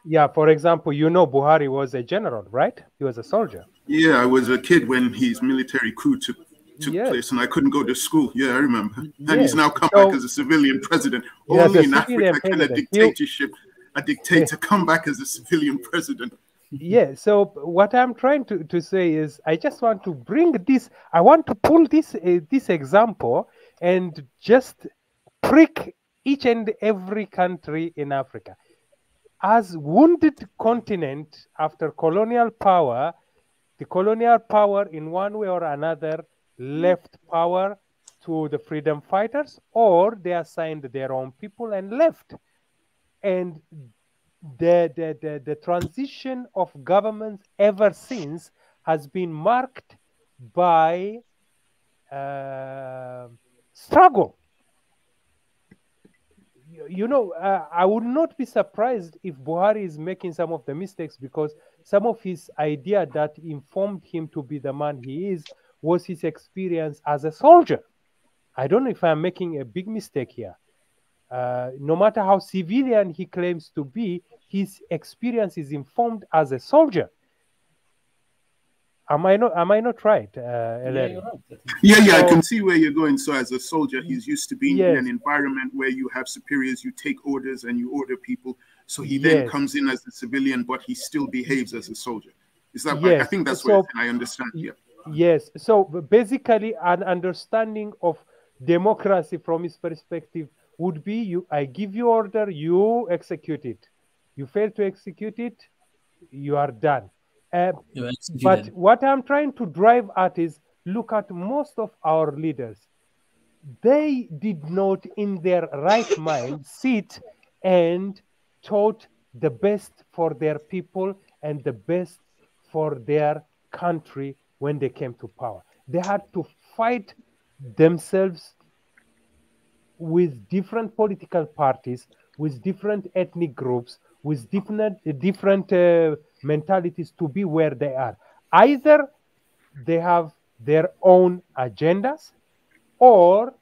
Yeah, for example, you know Buhari was a general, right? He was a soldier. Yeah, I was a kid when his military coup took took place, and I couldn't go to school. Yeah, I remember. Yes. And he's now come back as a civilian president. Only in Africa can a dictatorship, a dictator come back as a civilian president. Yeah, so what I'm trying to say is I just want to bring this, I want to pull this example and just prick each and every country in Africa. As wounded continent after colonial power, the colonial power in one way or another left power to the freedom fighters, or they assigned their own people and left. And the transition of governments ever since has been marked by struggle. You know, I would not be surprised if Buhari is making some of the mistakes, because some of his idea that informed him to be the man he is was his experience as a soldier. I don't know if I'm making a big mistake here. No matter how civilian he claims to be, his experience is informed as a soldier. Am I not right? Yeah, you're right. Yeah, I can see where you're going. So as a soldier, he's used to being in an environment where you have superiors, you take orders and you order people. So he then comes in as a civilian, but he still behaves as a soldier. Is that right? I think that's what I understand. Yeah. Yes. So basically, an understanding of democracy from his perspective would be: I give you order, you execute it. You fail to execute it, you are done. But what I'm trying to drive at is, look at most of our leaders. They did not, in their right mind, sit and taught the best for their people and the best for their country when they came to power. They had to fight themselves with different political parties, with different ethnic groups, with different mentalities to be where they are. Either they have their own agendas, or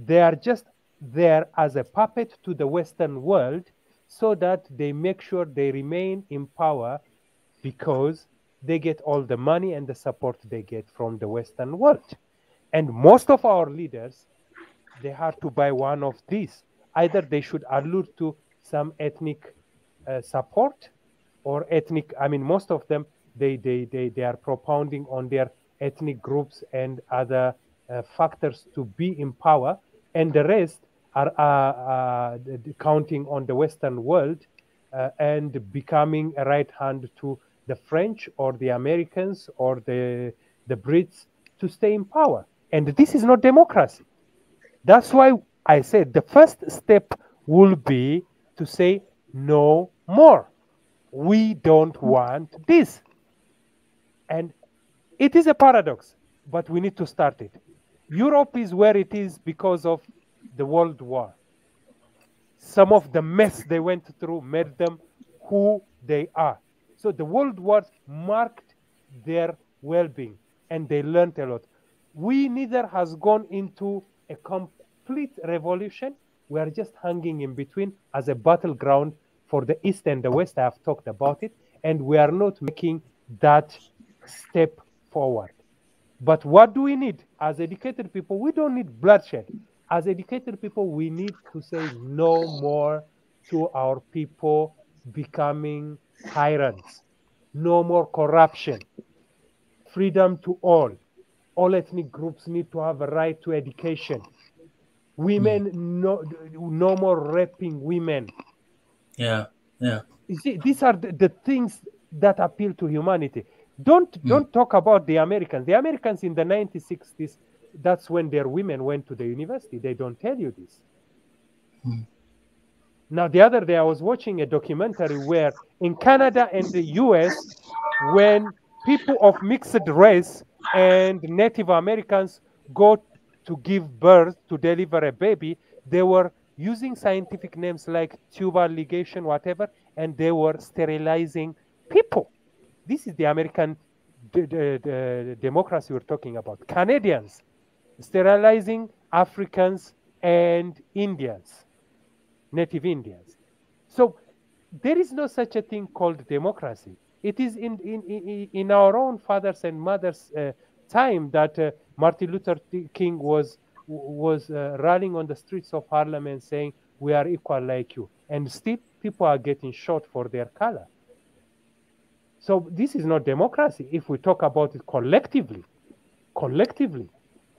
they are just there as a puppet to the Western world, so that they make sure they remain in power because they get all the money and the support they get from the Western world. And most of our leaders, they had to buy one of these. Either they should allude to some ethnic support, or ethnic, I mean, most of them, they are propounding on their ethnic groups and other factors to be in power, and the rest are counting on the Western world and becoming a right hand to the French or the Americans or the Brits to stay in power. And this is not democracy. That's why I said the first step will be to say no more. We don't want this. And it is a paradox, but we need to start it. Europe is where it is because of the World War. Some of the mess they went through made them who they are. So the World Wars marked their well-being, and they learned a lot. We neither has gone into a complete revolution. We are just hanging in between as a battleground for the East and the West. I have talked about it, and we are not making that step forward. But what do we need as educated people? We don't need bloodshed. As educated people, we need to say no more to our people becoming tyrants. No more corruption. Freedom to all. All ethnic groups need to have a right to education. Women, no more raping women. Yeah. You see, these are the things that appeal to humanity. Don't talk about the Americans. The Americans in the 1960s, that's when their women went to the university. They don't tell you this. Now, the other day, I was watching a documentary where in Canada and the US, when people of mixed race and Native Americans go to give birth, to deliver a baby, they were using scientific names like tubal ligation, whatever, and they were sterilizing people. This is the American democracy we're talking about. Canadians sterilizing Africans and Indians, Native Indians. So there is no such a thing called democracy. It is in our own fathers and mothers' time that Martin Luther King was rallying on the streets of Harlem and saying, we are equal like you. And still people are getting shot for their color. So this is not democracy if we talk about it collectively.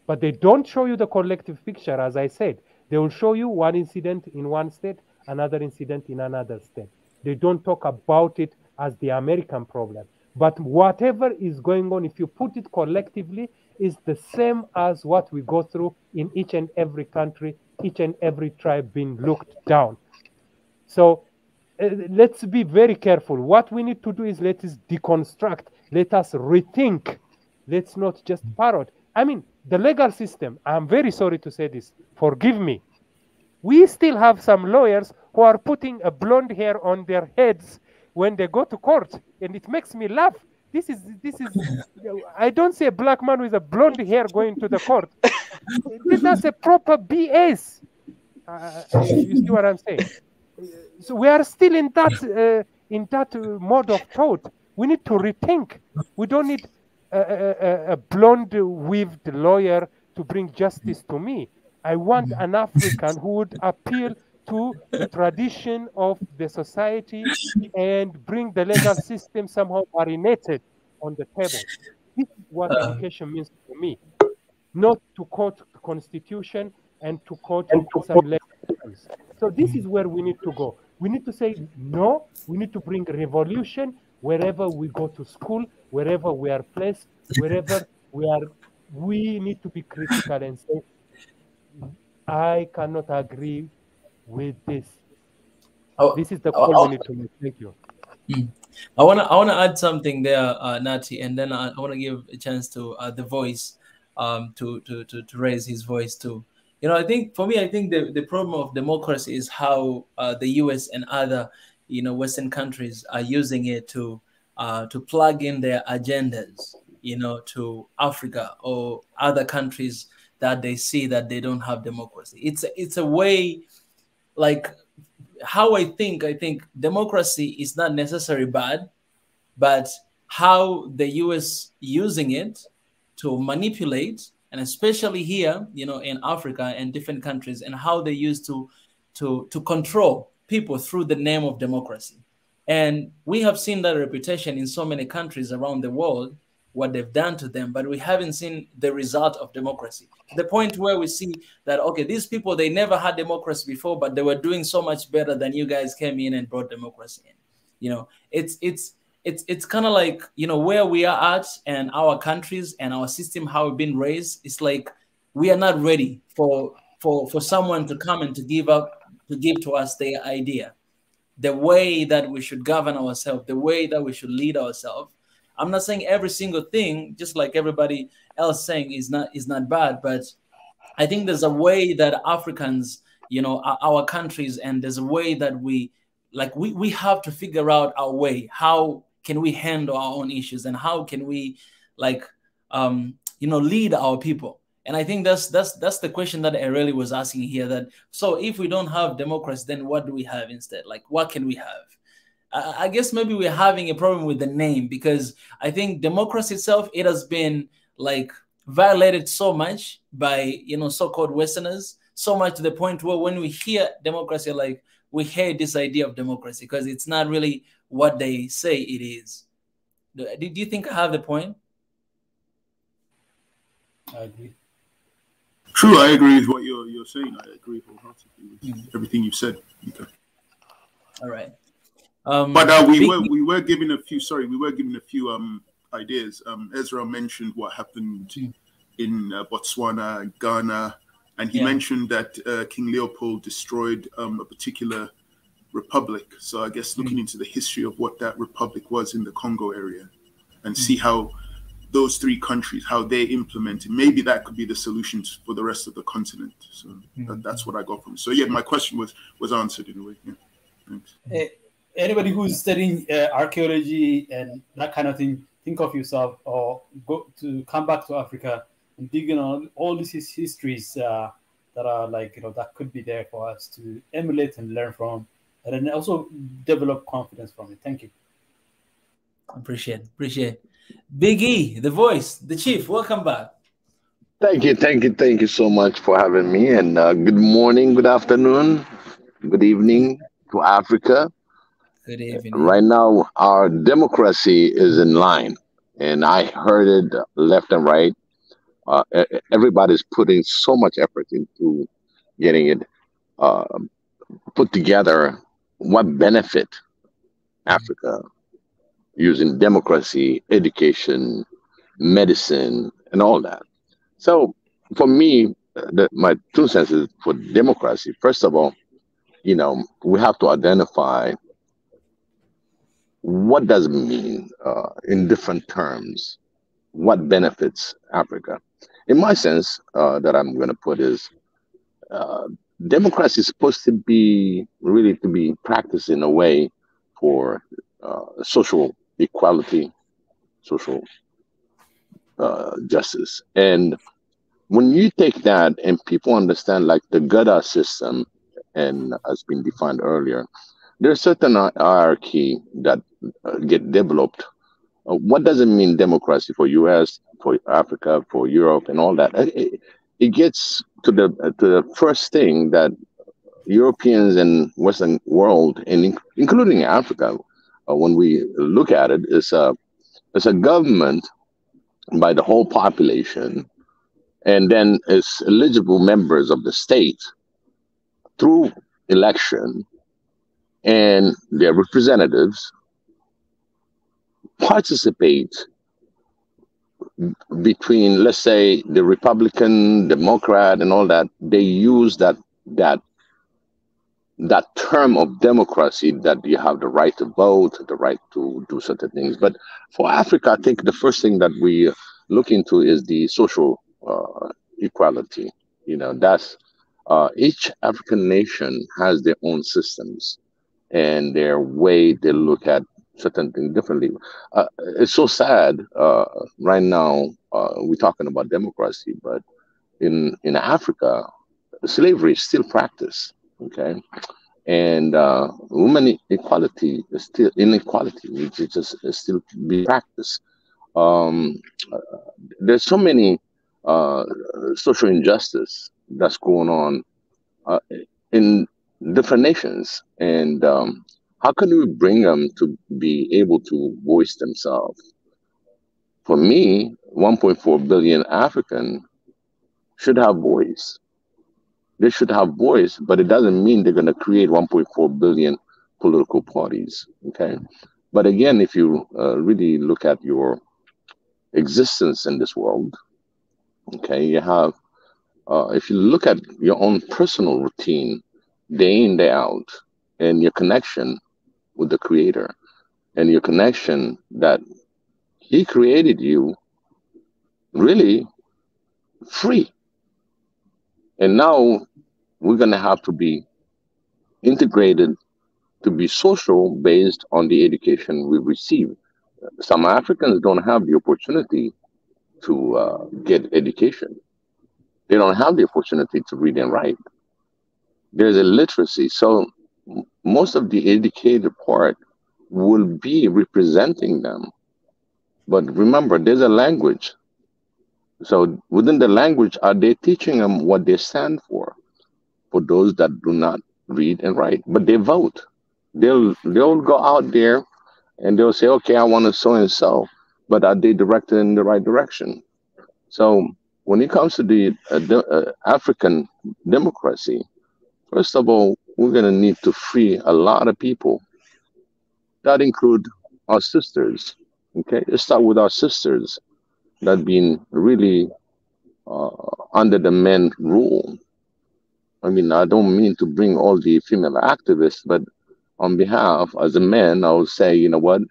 But they don't show you the collective picture, as I said. They will show you one incident in one state, another incident in another state. They don't talk about it as the American problem. But whatever is going on, if you put it collectively, is the same as what we go through in each and every country, each and every tribe being looked down. So let's be very careful. What we need to do is let us deconstruct, let us rethink. Let's not just parrot. I mean, the legal system, I'm very sorry to say this, forgive me. We still have some lawyers who are putting a blonde hair on their heads when they go to court, and it makes me laugh. This is I don't see a black man with a blonde hair going to the court. That's a proper BS. You see what I'm saying? So we are still in that mode of thought. We need to rethink. We don't need a blonde weaved lawyer to bring justice to me. I want an African who would appeal to the tradition of the society and bring the legal system somehow marinated on the table. This is what education means to me. Not to quote the Constitution and to quote some legislations. So this is where we need to go. We need to say, no, we need to bring revolution wherever we go to school, wherever we are placed, wherever we are. We need to be critical and say, I cannot agree with this. This is the call we need to make. Thank you. I wanna add something there, Nati, and then I want to give a chance to the voice to raise his voice too. You know, I think for me, I think the problem of democracy is how the US and other Western countries are using it to plug in their agendas, to Africa or other countries that they see that they don't have democracy. It's a way, like how I think democracy is not necessarily bad, but how the US using it to manipulate, and especially here, in Africa and different countries, and how they use to control people through the name of democracy. And we have seen that reputation in so many countries around the world, what they've done to them, but we haven't seen the result of democracy. To the point where we see that, okay, these people, they never had democracy before, but they were doing so much better than you guys came in and brought democracy in. It's kind of like, where we are at and our countries and our system, how we've been raised, it's like we are not ready for someone to come and to give to us their idea, the way that we should govern ourselves, the way that we should lead ourselves. I'm not saying every single thing, just like everybody else saying, is not bad, but I think there's a way that Africans, our countries, and there's a way that we have to figure out our way. How can we handle our own issues, and how can we lead our people? And I think that's the question that I really was asking here. That so if we don't have democracy, then what do we have instead? Like, what can we have? I guess maybe we're having a problem with the name, because I think democracy itself, it has been like violated so much by so-called Westerners, so much to the point where when we hear democracy, like we hate this idea of democracy because it's not really what they say it is. Do you think I have the point? I agree. True, I agree with what you're saying. I agree wholeheartedly with everything you've said. Okay. All right. But we were given a few. Sorry, we were given a few ideas. Ezra mentioned what happened in Botswana, Ghana, and he mentioned that King Leopold destroyed a particular republic. So I guess looking into the history of what that republic was in the Congo area, and see how those three countries, how they implemented, maybe that could be the solutions for the rest of the continent. So that's what I got from it. So yeah, my question was answered in a way. Yeah. Thanks. Anybody who's studying archaeology and that kind of thing, think of yourself or come back to Africa and dig in on all these histories that are that could be there for us to emulate and learn from, and then also develop confidence from it. Thank you. Appreciate. Big E, the voice, the chief. Welcome back. Thank you so much for having me. And good morning, good afternoon, good evening to Africa. Good evening. Right now, our democracy is in line, and I heard it left and right. Everybody's putting so much effort into getting it uh, put together. What benefit Africa using democracy, education, medicine, and all that. So for me, my 2 cents is for democracy. First of all, we have to identify what does it mean in different terms, what benefits Africa. In my sense, that I'm going to put is uh, democracy is supposed to be really to be practiced in a way for social equality, social justice. And when you take that and people understand like the Gada system and has been defined earlier, there's certain hierarchy that get developed. What does it mean democracy for US, for Africa, for Europe, and all that? It gets to the first thing that Europeans and Western world, and including Africa, when we look at it, is it's a government by the whole population, and then it's eligible members of the state through election, and their representatives participate between, let's say, the Republican, Democrat, and all that. They use that term of democracy, that you have the right to vote, the right to do certain things. But for Africa, I think the first thing that we look into is the social equality. That's each African nation has their own systems and their way they look at certain things differently. It's so sad right now. We're talking about democracy, but in Africa, slavery is still practiced. Okay, and women equality is still inequality, which is just is still be practiced. Um, uh, there's so many uh, social injustice that's going on uh, in different nations, and how can we bring them to be able to voice themselves? For me, 1.4 billion African should have voice. They should have voice, but it doesn't mean they're going to create 1.4 billion political parties. Okay, but again, if you really look at your existence in this world, okay, you have if you look at your own personal routine, day in, day out, and your connection with the Creator, and your connection that He created you really free. And now we're going to have to be integrated to be social based on the education we receive. Some Africans don't have the opportunity to get education. They don't have the opportunity to read and write. There's illiteracy. So most of the educated part will be representing them. But remember, there's a language. So within the language, are they teaching them what they stand for those that do not read and write? But they vote. They'll go out there and they'll say, okay, I want to so and so, but are they directed in the right direction? So when it comes to the African democracy, first of all, we're going to need to free a lot of people. That include our sisters. Okay, let's start with our sisters that been really under the men rule. I mean, I don't mean to bring all the female activists, but on behalf as a man, I would say, you know what,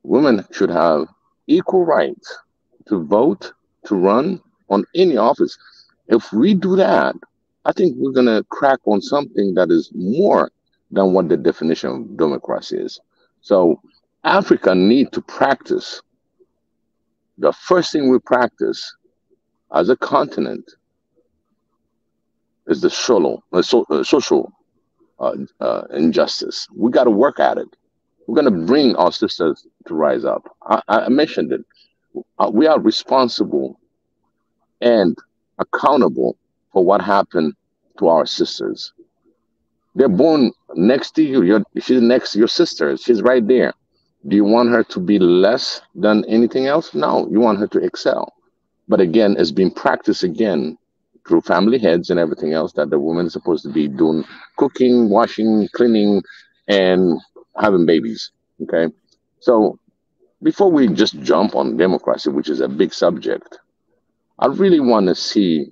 women should have equal rights to vote, to run on any office. If we do that, I think we're going to crack on something that is more than what the definition of democracy is. So Africa need to practice. The first thing we practice as a continent is the social injustice. We got to work at it. We're going to bring our sisters to rise up. I mentioned it. We are responsible and accountable for what happened to our sisters. They're born next to you. She's next to your sister. She's right there. Do you want her to be less than anything else? No, you want her to excel. But again, it's being practiced again through family heads and everything else that the woman is supposed to be doing cooking, washing, cleaning, and having babies. Okay. So before we just jump on democracy, which is a big subject, I really want to see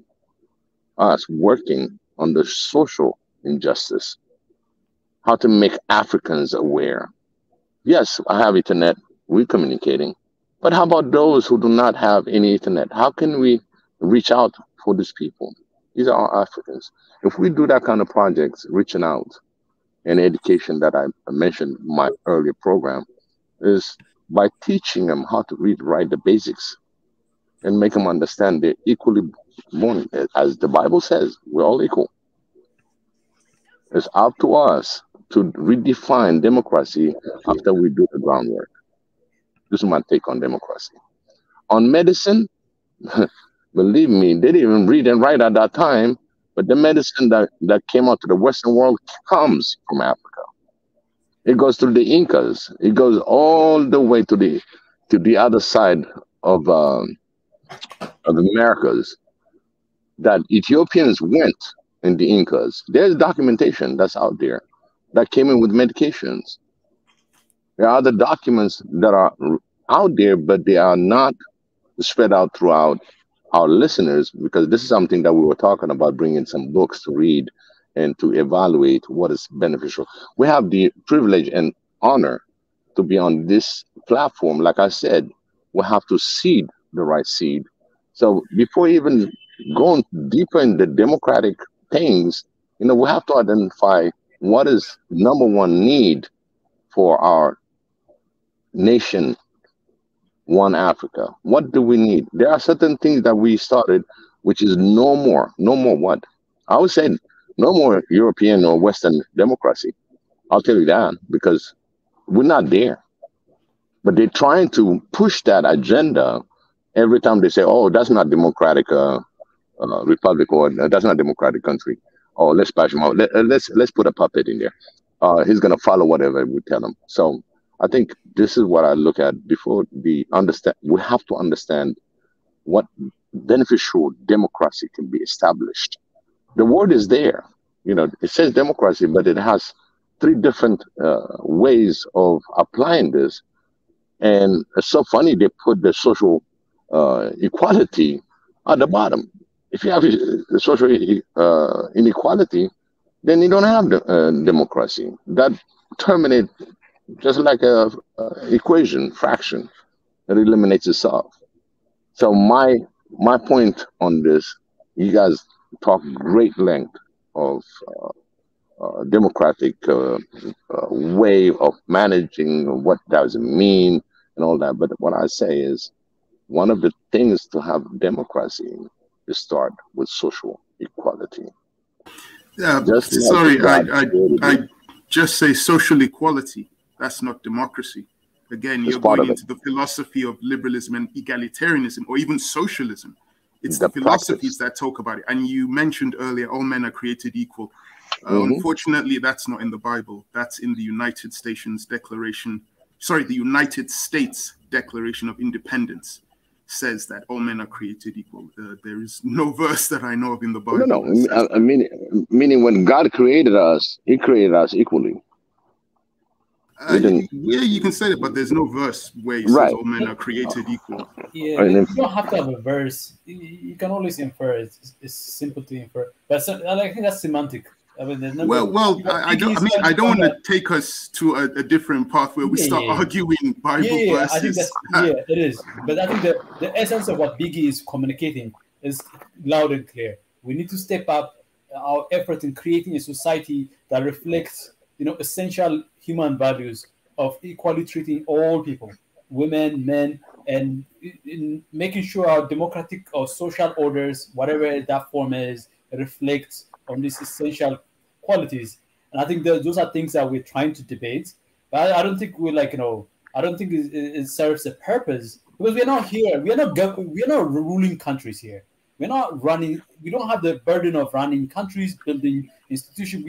us working on the social injustice, how to make Africans aware. Yes, I have internet, we're communicating. But how about those who do not have any internet? How can we reach out for these people? These are our Africans. If we do that kind of projects, reaching out, and education that I mentioned in my earlier program, is by teaching them how to read, write the basics, and make them understand they're equally born. As the Bible says, we're all equal. It's up to us to redefine democracy after we do the groundwork. This is my take on democracy. On medicine, believe me, they didn't even read and write at that time, but the medicine that came out to the Western world comes from Africa. It goes through the Incas. It goes all the way to the other side of the Americas. That Ethiopians went in the Incas. There's documentation that's out there that came in with medications. There are other documents that are out there, but they are not spread out throughout our listeners, because this is something that we were talking about, bringing some books to read and to evaluate what is beneficial. We have the privilege and honor to be on this platform. Like I said, we have to seed the right seed. So before even going deeper in the democratic things, we have to identify what is number one need for our nation, one Africa. What do we need? There are certain things that we started, which is no more what? I would say no more European or Western democracy. I'll tell you that, because we're not there. But they're trying to push that agenda every time they say, oh, that's not democratic republic, or that's not democratic country. Oh, let's bash him out. Let's put a puppet in there. He's going to follow whatever we tell him. So I think this is what I look at before we understand. We have to understand what beneficial democracy can be established. The word is there. It says democracy, but it has three different ways of applying this. And it's so funny they put the social equality at the bottom. If you have social inequality, then you don't have democracy. That terminates just like a equation, fraction. It eliminates itself. So my point on this, you guys talk great length of democratic way of managing, what does it mean and all that. But what I say is, one of the things to have democracy is start with social equality. Yeah, sorry, I just say social equality. That's not democracy. Again, you're going into the philosophy of liberalism and egalitarianism, or even socialism. It's the philosophies that talk about it. And you mentioned earlier, all men are created equal. Unfortunately, that's not in the Bible. That's in the United States Declaration of Independence. Says that all men are created equal. There is no verse that I know of in the Bible. No. Meaning when God created us, He created us equally. Yeah, you can say that, but there's no verse where it says all men are created equal. Yeah, you don't have to have a verse. You can always infer. It's simple to infer. But I think that's semantic. I mean, I don't want to take us to a different path where we start arguing Bible verses. I think it is. But I think the essence of what Biggie is communicating is loud and clear. We need to step up our effort in creating a society that reflects, essential human values of equally treating all people, women, men, and in making sure our democratic or social orders, whatever that form is, reflects on these essential qualities. And I think those are things that we're trying to debate. But I don't think I don't think it serves a purpose because we're not here. We're not ruling countries here. We're not running. We don't have the burden of running countries, building institutions.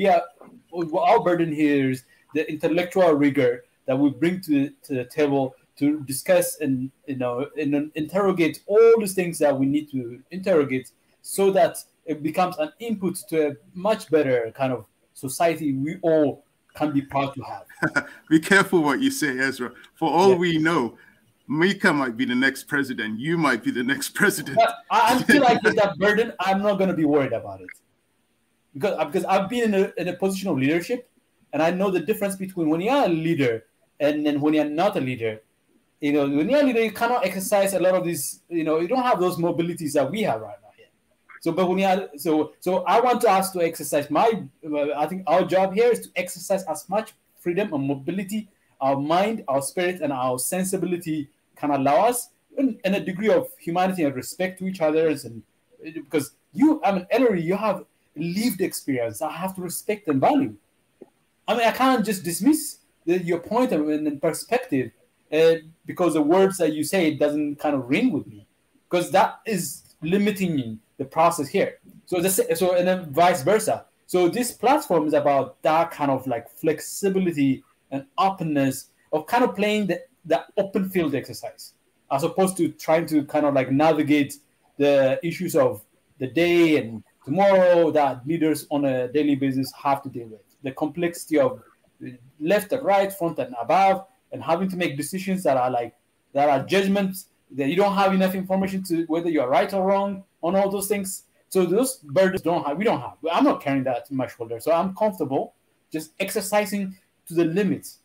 Our burden here is the intellectual rigor that we bring to the table to discuss and interrogate all these things that we need to interrogate, so that it becomes an input to a much better kind of society we all can be proud to have. Be careful what you say, Ezra. For all we know, Mika might be the next president. You might be the next president. But until I get that burden, I'm not going to be worried about it. Because I've been in a position of leadership, and I know the difference between when you're a leader and then when you're not a leader. When you're a leader, you cannot exercise a lot of these, you don't have those mobilities that we have right now here. So, but when so I want us to exercise I think our job here is to exercise as much freedom and mobility our mind, our spirit, and our sensibility can allow us, and a degree of humanity and respect to each other. And because Ellery, you have lived experience, I have to respect and value. I can't just dismiss your point and perspective because the words that you say doesn't kind of ring with me, because that is limiting the process here. And then vice versa. So this platform is about that kind of like flexibility and openness of kind of playing the open field exercise, as opposed to trying to kind of like navigate the issues of the day and tomorrow that leaders on a daily basis have to deal with. The complexity of left and right, front and above, and having to make decisions that are judgments, that you don't have enough information to whether you are right or wrong on all those things. So those burdens we don't have. I'm not carrying that to my shoulder. So I'm comfortable just exercising to the limits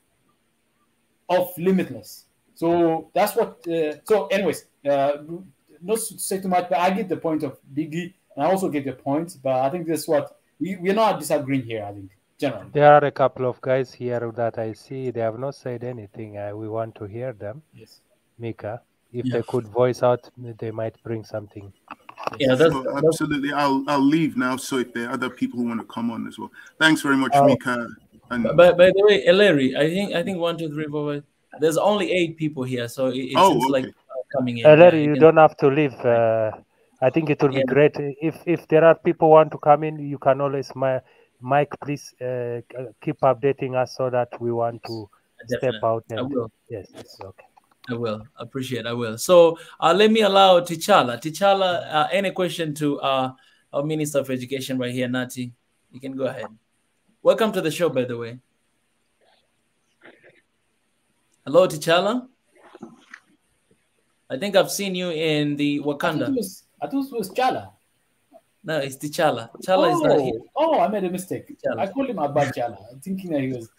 of limitless. So that's what, so anyways, not to say too much, but I get the point of Biggie, and I also get the point, but I think that's what, we're not disagreeing here, I think, generally. There are a couple of guys here that I see, they have not said anything. We want to hear them. Yes. Mika, if they could voice out, they might bring something. Yeah, absolutely. I'll leave now, so if there are other people who want to come on as well. Thanks very much, Mika. And by the way, Larry, I think 1, 2, 3, 4, 5. There's only 8 people here, so it seems like coming in. Larry, you don't have to leave. I think it will be great if there are people who want to come in. You can always, Mike, please keep updating us so that we want to step out. And, I will. Yes, okay. I will. Appreciate. I will. So let me allow T'Challa. T'Challa, any question to our Minister of Education right here, Nati? You can go ahead. Welcome to the show, by the way. Hello, T'Challa. I think I've seen you in the Wakanda. I thought it was Chala. No, it's T'Challa. Chala is not here. Oh, I made a mistake. T'Challa. I called him Abba Chala, thinking that he was.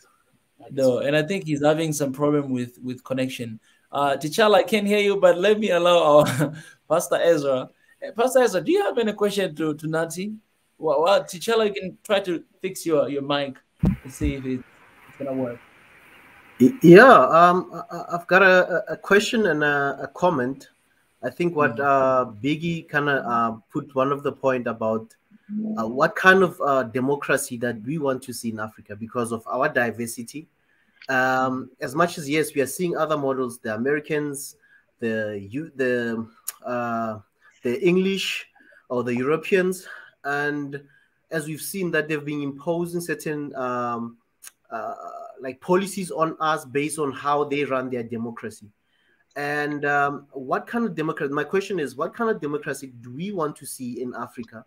No, and I think he's having some problem with connection. T'Challa, I can't hear you, but let me allow our Pastor Ezra. Pastor Ezra, do you have any question to Nati? Well, T'Challa, you can try to fix your mic to see if it's gonna work. Yeah, I've got a question and a comment. I think what Biggie kind of put one of the point about what kind of democracy that we want to see in Africa because of our diversity. As much as yes, we are seeing other models, the Americans, the English or the Europeans, and as we've seen that they've been imposing certain like policies on us based on how they run their democracy. And what kind of democracy? My question is, what kind of democracy do we want to see in Africa?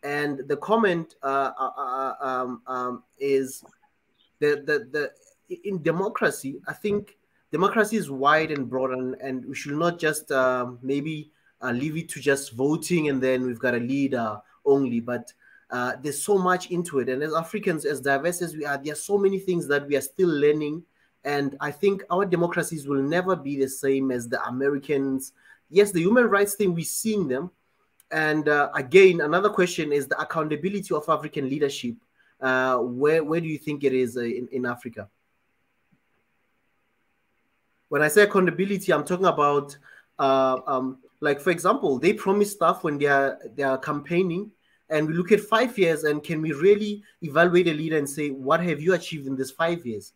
And the comment is the in democracy, I think democracy is wide and broad, and we should not just maybe leave it to just voting and then we've got a leader only, but there's so much into it. And as Africans, as diverse as we are, there are so many things that we are still learning. And I think our democracies will never be the same as the Americans. Yes, the human rights thing, we're seeing them. And again, another question is the accountability of African leadership. Where do you think it is in Africa? When I say accountability, I'm talking about, like, for example, they promise stuff when they are campaigning, and we look at 5 years, and can we really evaluate a leader and say, what have you achieved in this 5 years?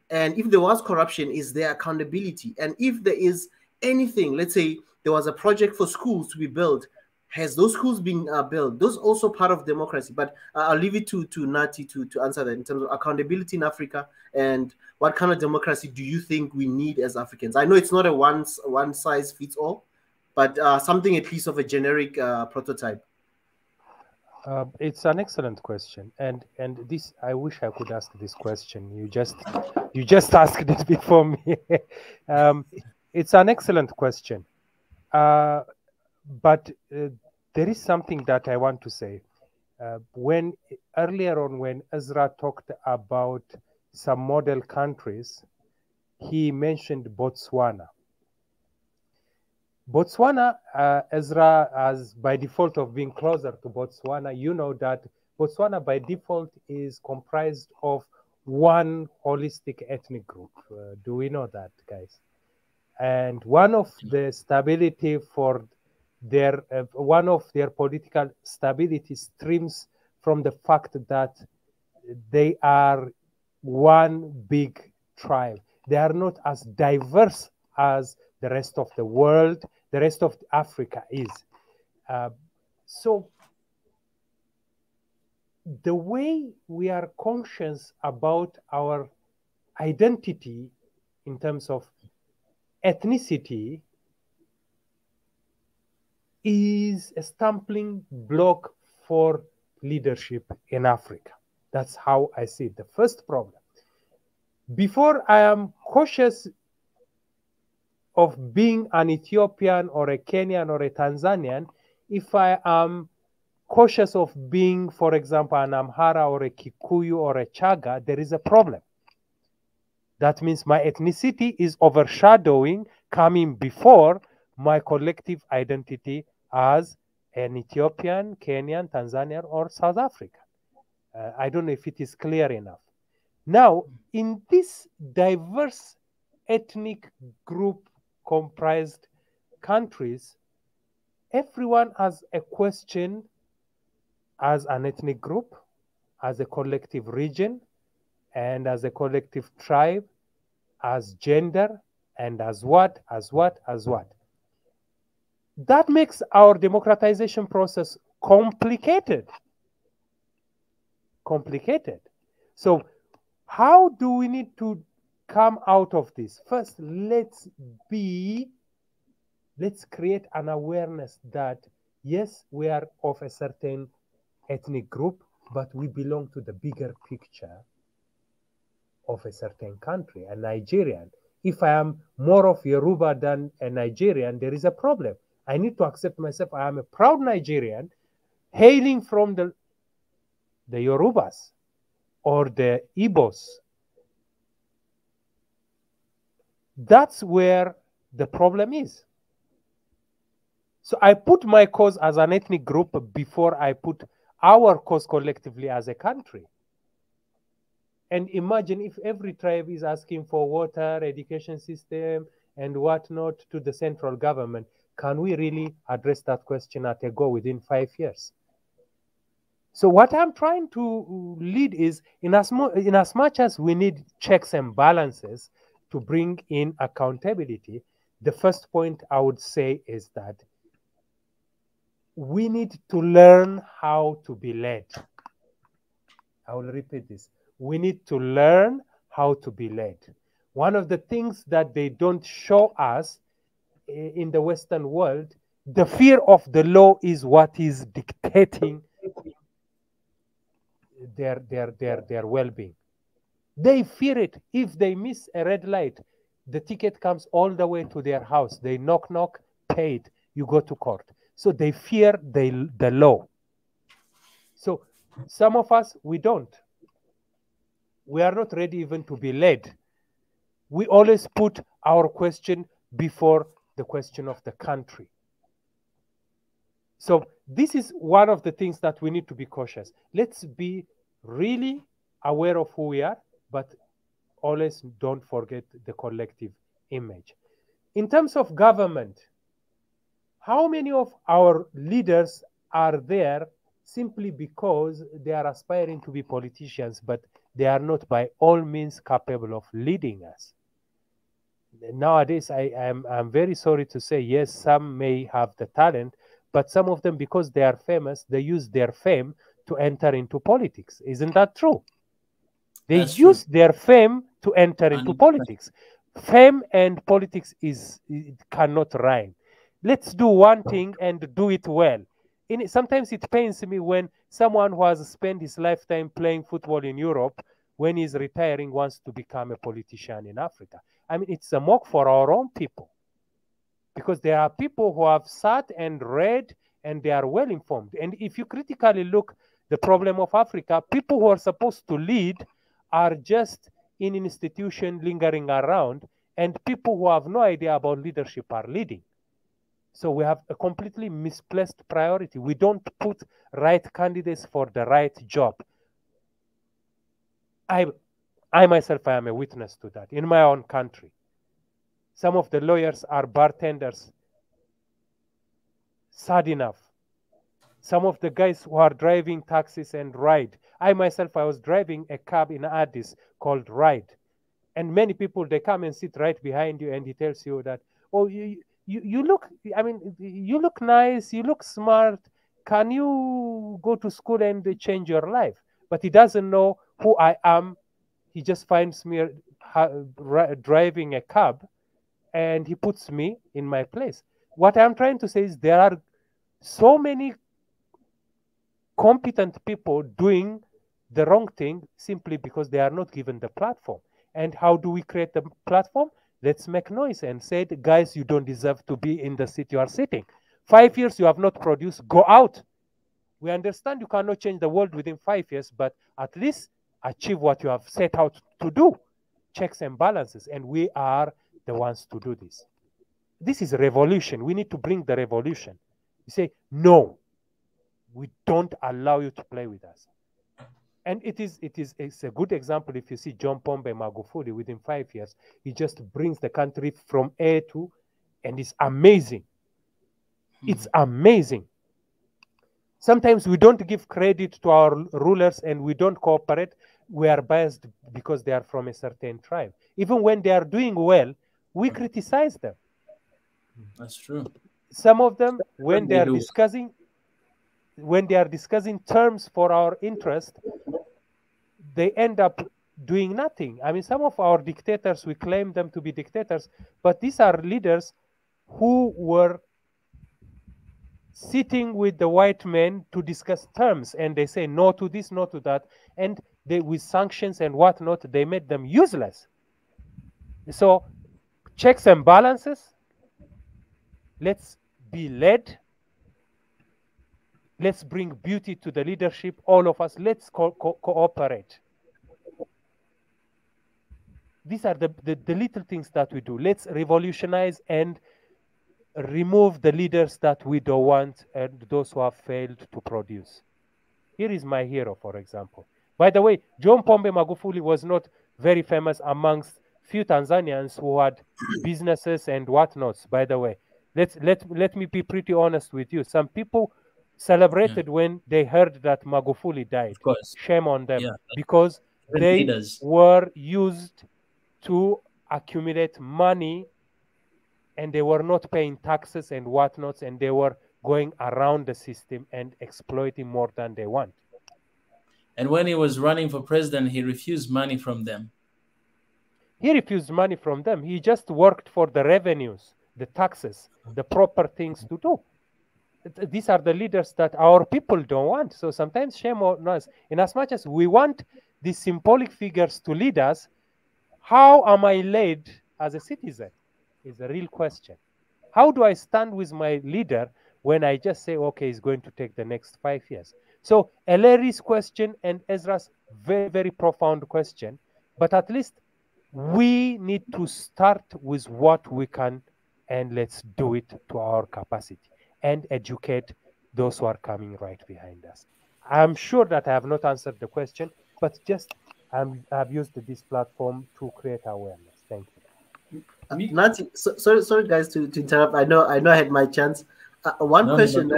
And if there was corruption, is there accountability? And if there is anything, let's say there was a project for schools to be built, has those schools been built? Those also part of democracy. But I'll leave it to Nati to answer that in terms of accountability in Africa, and what kind of democracy do you think we need as Africans? I know it's not a one size fits all, but something at least of a generic prototype. It's an excellent question, and this, I wish I could ask this question. You just asked it before me. It's an excellent question, but there is something that I want to say. When earlier on, when Ezra talked about some model countries, he mentioned Botswana. Botswana, Ezra, as by default of being closer to Botswana, you know that Botswana by default is comprised of one holistic ethnic group. Do we know that, guys? And one of the stability for their, one of their political stability streams from the fact that they are one big tribe. They are not as diverse as the rest of the world, the rest of Africa is. So the way we are conscious about our identity in terms of ethnicity is a stumbling block for leadership in Africa. That's how I see it. The first problem. Before I am cautious of being an Ethiopian or a Kenyan or a Tanzanian, if I am cautious of being, for example, an Amhara or a Kikuyu or a Chaga, there is a problem. That means my ethnicity is overshadowing, coming before my collective identity as an Ethiopian, Kenyan, Tanzanian, or South African. I don't know if it is clear enough. Now, in this diverse ethnic group comprised countries, everyone has a question as an ethnic group, as a collective region, and as a collective tribe, as gender, and as what. That makes our democratization process complicated. So how do we need to come out of this? First, let's create an awareness that, yes, we are of a certain ethnic group, but we belong to the bigger picture of a certain country, a Nigerian. If I am more of Yoruba than a Nigerian, there is a problem. I need to accept myself. I am a proud Nigerian hailing from the Yorubas or the Igbos. That's where the problem is. So I put my cause as an ethnic group before I put our cause collectively as a country. And imagine if every tribe is asking for water, education system, and whatnot to the central government. Can we really address that question at a go within 5 years? So what I'm trying to lead is, in as much as we need checks and balances to bring in accountability, the first point I would say is that we need to learn how to be led. I will repeat this. We need to learn how to be led. One of the things that they don't show us in the Western world, the fear of the law is what is dictating their well-being. They fear it. If they miss a red light, the ticket comes all the way to their house. They knock, pay it, you go to court. So they fear the law. So some of us, we don't. We are not ready even to be led. We always put our question before the question of the country. So this is one of the things that we need to be cautious. Let's be really aware of who we are, but always don't forget the collective image. In terms of government, how many of our leaders are there simply because they are aspiring to be politicians, but they are not by all means capable of leading us. Nowadays, I'm very sorry to say, yes, some may have the talent, but some of them, because they are famous, they use their fame to enter into politics. Isn't that true? They use their fame to enter into politics. Fame and politics cannot rhyme. Let's do one thing and do it well. Sometimes it pains me when someone who has spent his lifetime playing football in Europe, when he's retiring, wants to become a politician in Africa. I mean, it's a mock for our own people. Because there are people who have sat and read and they are well informed. And if you critically look the problem of Africa, people who are supposed to lead are just in institution lingering around, and people who have no idea about leadership are leading. So we have a completely misplaced priority. We don't put right candidates for the right job. I myself, I am a witness to that in my own country. Some of the lawyers are bartenders. Sad enough. Some of the guys who are driving taxis and ride. I myself, I was driving a cab in Addis called Ride. And many people, they come and sit right behind you and he tells you that, oh, you look, I mean, you look nice, you look smart. Can you go to school and change your life? But he doesn't know who I am. He just finds me driving a cab and he puts me in my place. What I'm trying to say is there are so many competent people doing the wrong thing simply because they are not given the platform. And how do we create the platform? Let's make noise and say, guys, you don't deserve to be in the seat you are sitting. 5 years you have not produced, go out. We understand you cannot change the world within 5 years, but at least achieve what you have set out to do. Checks and balances, and we are the ones to do this. This is a revolution. We need to bring the revolution. You say, no, we don't allow you to play with us. And it's a good example if you see John Pombe Magufuli within 5 years. He just brings the country from A to, and it's amazing. It's amazing. Sometimes we don't give credit to our rulers and we don't cooperate. We are biased because they are from a certain tribe. Even when they are doing well, we criticize them. That's true. Some of them, when they are discussing terms for our interest, they end up doing nothing. I mean, some of our dictators, we claim them to be dictators, but these are leaders who were sitting with the white men to discuss terms, and they say no to this, no to that, and they, with sanctions and whatnot, they made them useless. So checks and balances, let's be led. Let's bring beauty to the leadership, all of us. Let's cooperate. These are the little things that we do. Let's revolutionize and remove the leaders that we don't want and those who have failed to produce. Here is my hero, for example. By the way, John Pombe Magufuli was not very famous amongst few Tanzanians who had businesses and whatnots, by the way. Let me be pretty honest with you. Some people celebrated when they heard that Magufuli died. Of course. Shame on them, because they were used to accumulate money and they were not paying taxes and whatnots, and they were going around the system and exploiting more than they want. And when he was running for president, he refused money from them. He refused money from them. He just worked for the revenues, the taxes, the proper things to do. These are the leaders that our people don't want. So sometimes shame on us. In as much as we want these symbolic figures to lead us, how am I led as a citizen is a real question. How do I stand with my leader when I just say, okay, he's going to take the next 5 years? So Eleri's question and Ezra's very, very profound question, but at least we need to start with what we can, and let's do it to our capacity and educate those who are coming right behind us. I'm sure that I have not answered the question, but just I've used this platform to create awareness. Thank you. Nancy, sorry guys to interrupt. I know I had my chance. One question.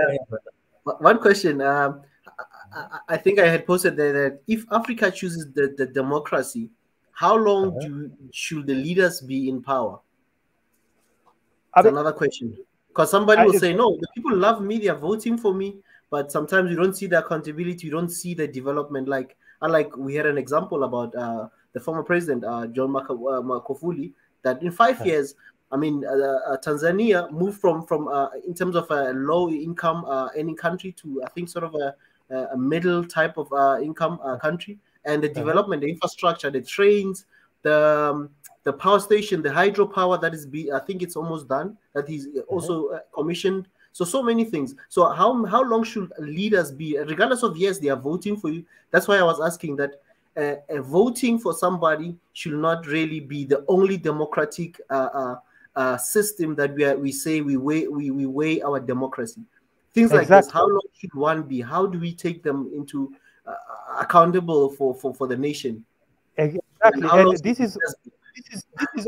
I think I had posted there that if Africa chooses the democracy, how long should the leaders be in power? That's another question. Because somebody will say, no, the people love me, they are voting for me, but sometimes you don't see the accountability, you don't see the development. Like we had an example about the former president, John Magufuli, that in 5 years, I mean, Tanzania moved from in terms of a low income earning country to, I think, sort of a middle type of income country. And the development, the infrastructure, the trains, the power station, the hydropower that is, I think it's almost done. That he's also commissioned. So many things. So how long should leaders be, regardless of, yes, they are voting for you? That's why I was asking that voting for somebody should not really be the only democratic system that we say we weigh our democracy. Things like this. How long should one be? How do we take them into accountable for the nation? Exactly, and this is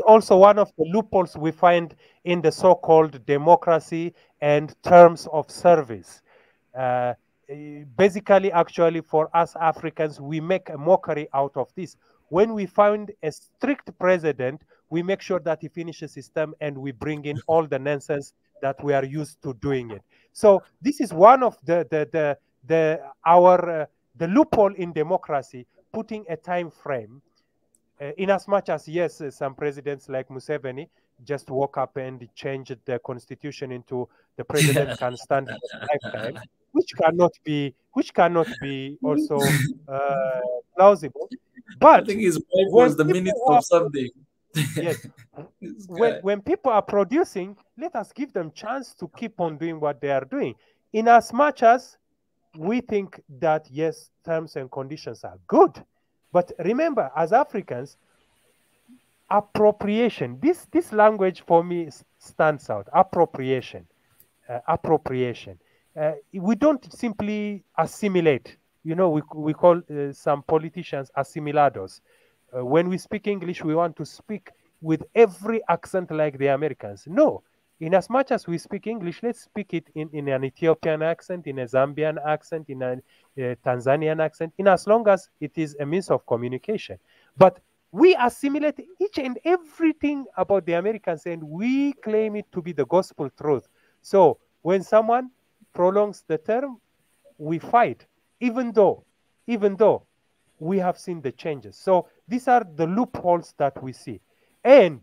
also one of the loopholes we find in the so-called democracy and terms of service. Basically, actually, for us Africans, we make a mockery out of this. When we find a strict president, we make sure that he finishes his term and we bring in all the nonsense that we are used to doing it. So this is one of the loophole in democracy, putting a time frame. In as much as, yes, some presidents like Museveni just woke up and changed the constitution into the president can stand for a lifetime, which cannot be also plausible. But I think his wife was the minister of something. Yes. when people are producing, let us give them chance to keep on doing what they are doing. In as much as we think that, yes, terms and conditions are good. But remember, as Africans, appropriation, this language for me stands out. Appropriation. We don't simply assimilate. You know, we call some politicians assimilados. When we speak English, we want to speak with every accent like the Americans. No. In as much as we speak English, let's speak it in an Ethiopian accent, in a Zambian accent, in a Tanzanian accent, in as long as it is a means of communication. But we assimilate each and everything about the Americans and we claim it to be the gospel truth. So when someone prolongs the term, we fight, even though we have seen the changes. So these are the loopholes that we see. And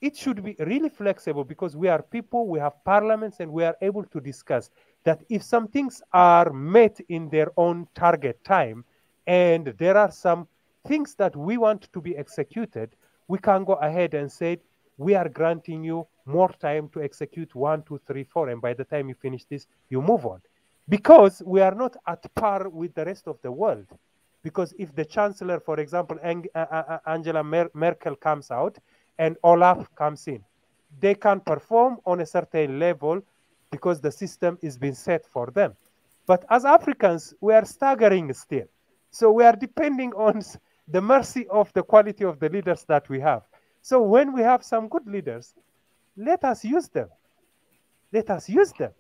it should be really flexible because we are people, we have parliaments, and we are able to discuss that if some things are met in their own target time and there are some things that we want to be executed, we can go ahead and say, we are granting you more time to execute 1, 2, 3, 4, and by the time you finish this, you move on. Because we are not at par with the rest of the world. Because if the Chancellor, for example, Angela Merkel comes out, and Olaf comes in, they can perform on a certain level because the system is being set for them. But as Africans, we are staggering still. So we are depending on the mercy of the quality of the leaders that we have. So when we have some good leaders, let us use them. Let us use them.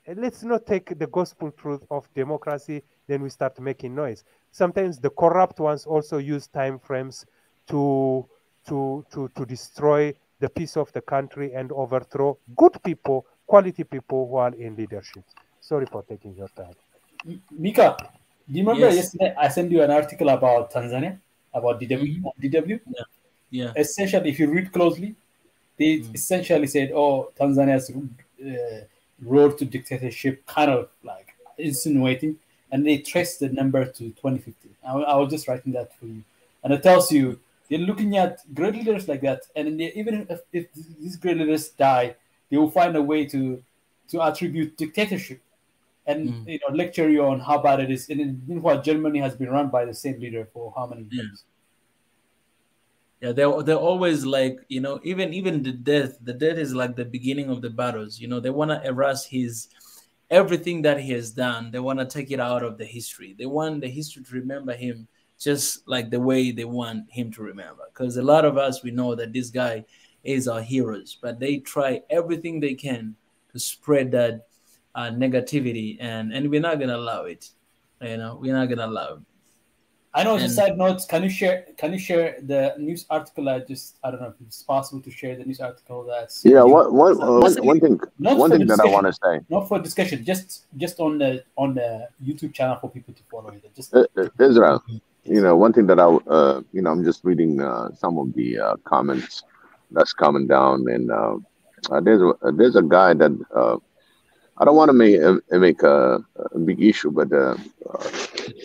And let's not take the gospel truth of democracy, then we start making noise. Sometimes the corrupt ones also use time frames to destroy the peace of the country and overthrow good people, quality people who are in leadership. Sorry for taking your time. Mika, do you remember yesterday I sent you an article about Tanzania, about DW? Yeah. Essentially, if you read closely, they essentially said, oh, Tanzania's road to dictatorship, kind of like insinuating, and they traced the number to 2050. I was just writing that for you. And it tells you, they're looking at great leaders like that, and even if these great leaders die, they will find a way to attribute dictatorship and lecture you on how bad it is. And meanwhile, Germany has been run by the same leader for how many years? Yeah, they're always like, even the death is like the beginning of the battles. They want to erase everything that he has done. They want to take it out of the history. They want the history to remember him just like the way they want him to remember. Because a lot of us, we know that this guy is our heroes, but they try everything they can to spread that negativity, and we're not going to allow it. You know, we're not gonna allow. I know. As a And side note, can you share the news article? I don't know if it's possible to share the news article. That's Yeah, one thing that I want to say. Not for discussion, just on the YouTube channel for people to follow it. Just Israel, one thing that I'm just reading some of the comments that's coming down, and there's a guy that I don't want to make a big issue, but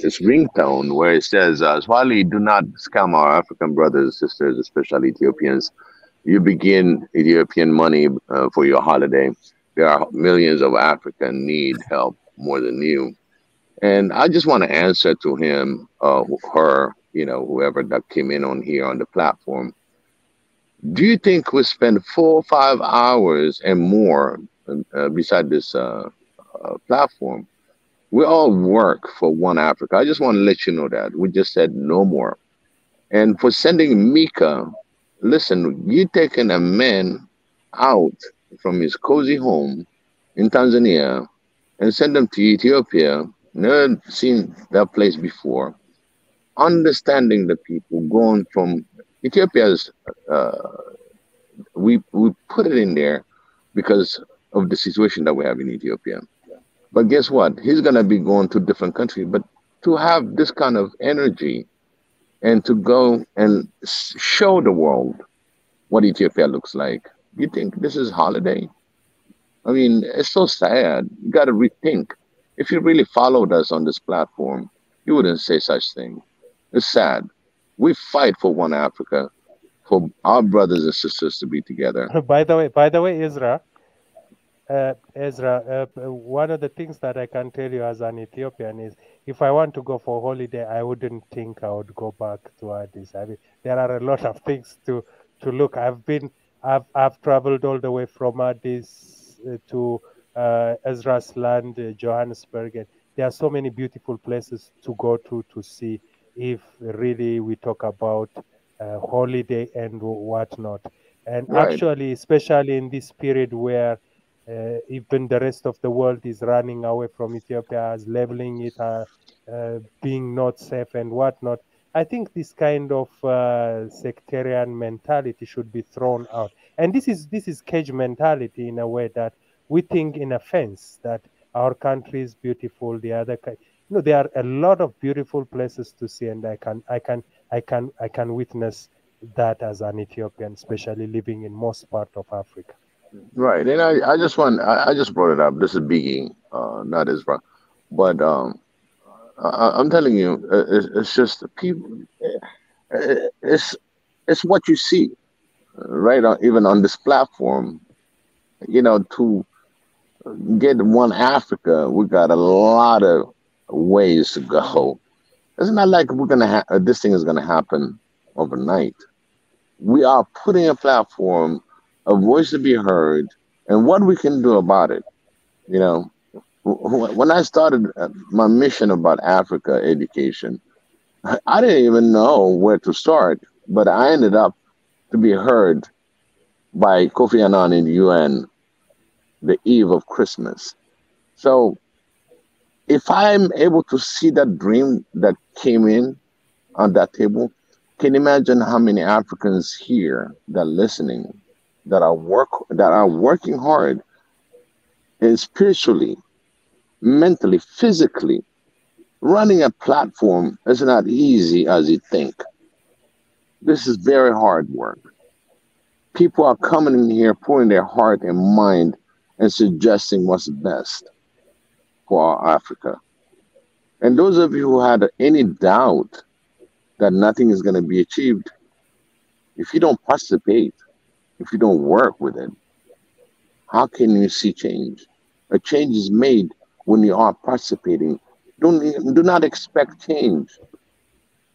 this ringtone where it says, "Swahili, do not scam our African brothers and sisters, especially Ethiopians. You begin Ethiopian money for your holiday. There are millions of Africans need help more than you." And I just want to answer to him, her, whoever that came in on here on the platform. Do you think we spend 4 or 5 hours and more beside this platform? We all work for one Africa. I just want to let you know that. We just said no more. And for sending Mika, listen, you taking a man out from his cozy home in Tanzania and send him to Ethiopia, never seen that place before, understanding the people, going from Ethiopia's, we put it in there because of the situation that we have in Ethiopia. But guess what? He's going to be going to different countries. But to have this kind of energy and to go and show the world what Ethiopia looks like, you think this is holiday? I mean, it's so sad. You got to rethink. If you really followed us on this platform, you wouldn't say such thing. It's sad. We fight for one Africa, for our brothers and sisters to be together. By the way, Ezra, one of the things that I can tell you as an Ethiopian is, if I want to go for holiday, I wouldn't think I would go back to Addis. I mean, there are a lot of things to look. I've traveled all the way from Addis to Ezra's land, Johannesburg, and there are so many beautiful places to go to see if really we talk about holiday and whatnot. And Right. actually, especially in this period where even the rest of the world is running away from Ethiopia, as leveling it, being not safe and whatnot, I think this kind of sectarian mentality should be thrown out. And this is cage mentality in a way, that we think in a fence that our country is beautiful, the other there are a lot of beautiful places to see, and I can witness that as an Ethiopian, especially living in most part of Africa. Right, and I just brought it up. This is Biggie, not Israel, but I'm telling you, it's just people. It's what you see, right? Even on this platform, to get one Africa, we got a lot of ways to go. It's not like we're gonna this thing is gonna happen overnight. We are putting a platform, a voice to be heard, and what we can do about it. When I started my mission about Africa education, I didn't even know where to start, but I ended up to be heard by Kofi Annan in the UN the eve of Christmas. So if I'm able to see that dream that came in on that table, can you imagine how many Africans here that are listening, that are working hard, and spiritually, mentally, physically. Running a platform is not easy as you think. This is very hard work. People are coming in here, pouring their heart and mind and suggesting what's best for our Africa. And those of you who had any doubt that nothing is going to be achieved, if you don't participate, if you don't work with it, how can you see change? A change is made when you are participating. Do not expect change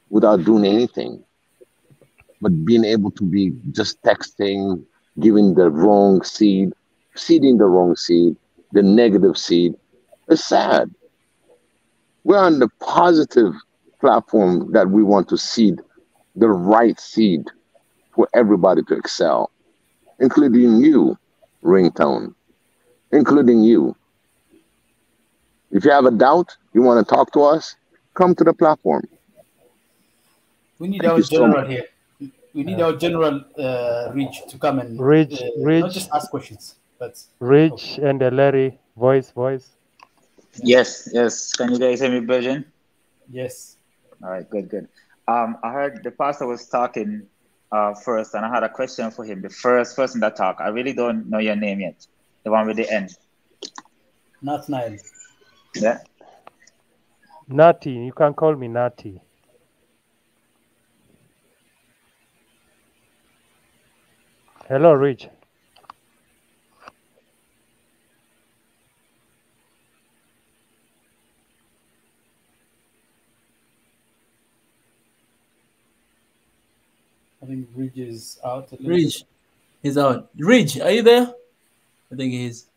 without doing anything. But being able to be just texting, giving the wrong seed, seeding the wrong seed, the negative seed, it's sad. We're on the positive platform that we want to seed the right seed for everybody to excel, including you, Ringtone, including you. If you have a doubt, you want to talk to us, come to the platform. We need our general here. We need our general Rich to come and not just ask questions, but Rich and Larry, voice. Yes. Can you guys hear me, Virgin? Yes. All right, good. I heard the pastor was talking first, and I had a question for him. The first person that talked, I really don't know your name yet. The one with the N. Not Nile. Yeah. Nati, you can call me Nati. Hello, Rich. I think Ridge is out. Ridge, he's out. Ridge, are you there? I think he's.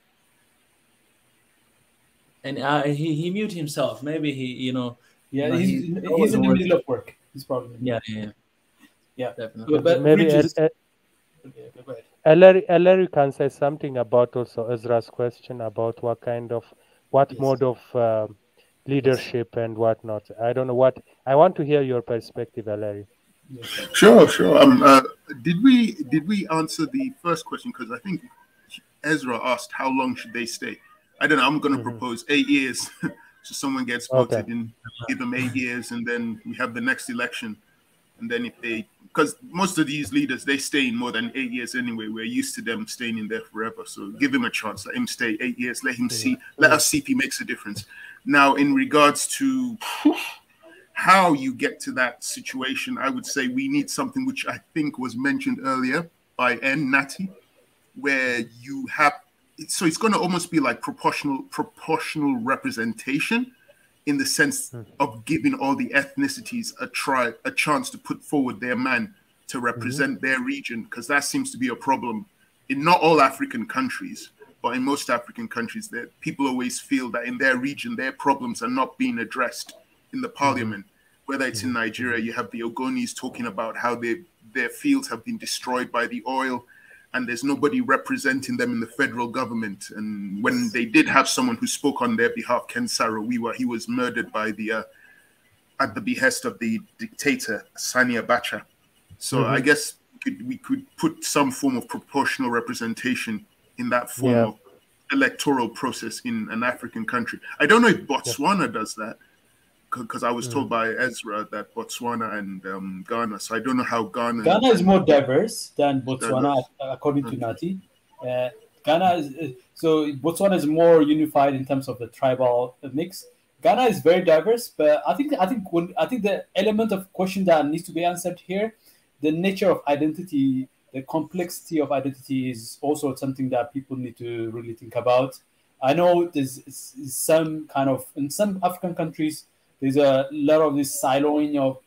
And he muted himself. Maybe he, Yeah, he's in the middle of work. He's probably. Yeah. Definitely. But maybe Ellery can say something about also Ezra's question about what mode of leadership and whatnot. I don't know what. I want to hear your perspective, Ellery. Sure. Did we answer the first question? Because I think Ezra asked how long should they stay. I don't know. I'm going to propose 8 years. So someone gets voted in, give them 8 years, and then we have the next election. And then because most of these leaders, they stay in more than 8 years anyway. We're used to them staying in there forever. So give him a chance. Let him stay 8 years. Let him see. Let us see if he makes a difference. Now, in regards to how you get to that situation, I would say we need something which I think was mentioned earlier by Natty, where you have. So it's going to almost be like proportional representation, in the sense of giving all the ethnicities a chance to put forward their man to represent their region, because that seems to be a problem in not all African countries, but in most African countries, that people always feel that in their region, their problems are not being addressed in the parliament. Whether it's in Nigeria, you have the Ogonis talking about how their fields have been destroyed by the oil, and there's nobody representing them in the federal government. And when they did have someone who spoke on their behalf, Ken Saro-Wiwa, he was murdered by at the behest of the dictator Sani Abacha. So I guess we could put some form of proportional representation in that form of electoral process in an African country. I don't know if Botswana does that, because I was told by Ezra that Botswana and Ghana. So I don't know how Ghana is more diverse than Botswana, according to Nati. Ghana is so Botswana is more unified in terms of the tribal mix. Ghana is very diverse, but I think the element of question that needs to be answered here, the nature of identity, the complexity of identity, is also something that people need to really think about. I know there's some kind of, in some African countries, there's a lot of this siloing of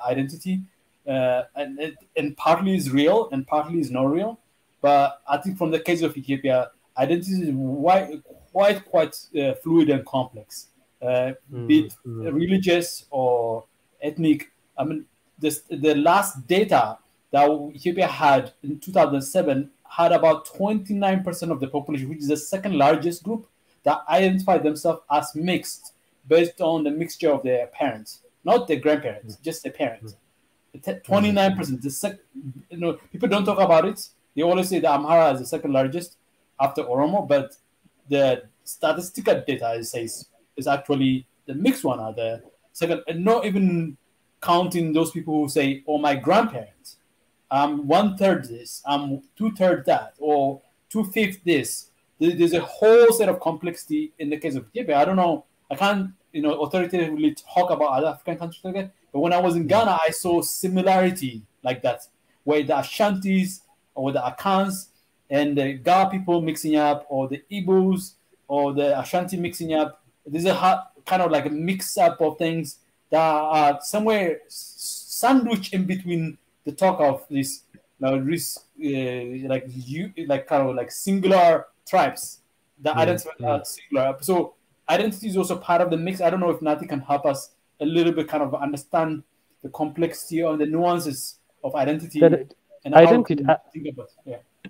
identity, and partly is real and partly is not real. But I think from the case of Ethiopia, identity is quite fluid and complex, be it religious or ethnic. I mean, the last data that Ethiopia had in 2007 had about 29% of the population, which is the second largest group, that identified themselves as mixed, based on the mixture of their parents, not their grandparents, just their parents. 29%. People don't talk about it. They always say that Amhara is the second largest after Oromo, but the statistical data says is actually the mixed one are the second, and not even counting those people who say, "Oh, my grandparents, I'm 1/3 this, I'm 2/3 that, or 2/5 this." There's a whole set of complexity in the case of Ethiopia. I don't know. I can't, authoritatively talk about other African countries like that. But when I was in Ghana, I saw similarity like that, where the Ashantis or the Akans and the Ga people mixing up, or the Igbos or the Ashanti mixing up. There's a kind of like a mix up of things that are somewhere sandwiched in between the talk of this, kind of like singular tribes that identify singular. So identity is also part of the mix. I don't know if Nati can help us a little bit kind of understand the complexity or the nuances of identity.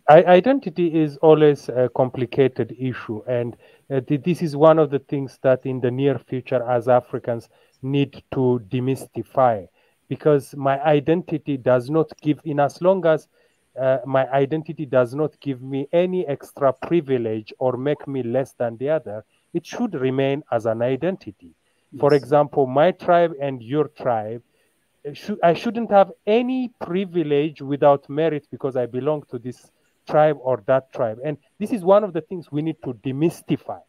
Identity is always a complicated issue, and This is one of the things that in the near future as Africans need to demystify, because my identity does not give, in as long as my identity does not give me any extra privilege or make me less than the other, it should remain as an identity. Yes. For example, my tribe and your tribe, I shouldn't have any privilege without merit because I belong to this tribe or that tribe. And this is one of the things we need to demystify.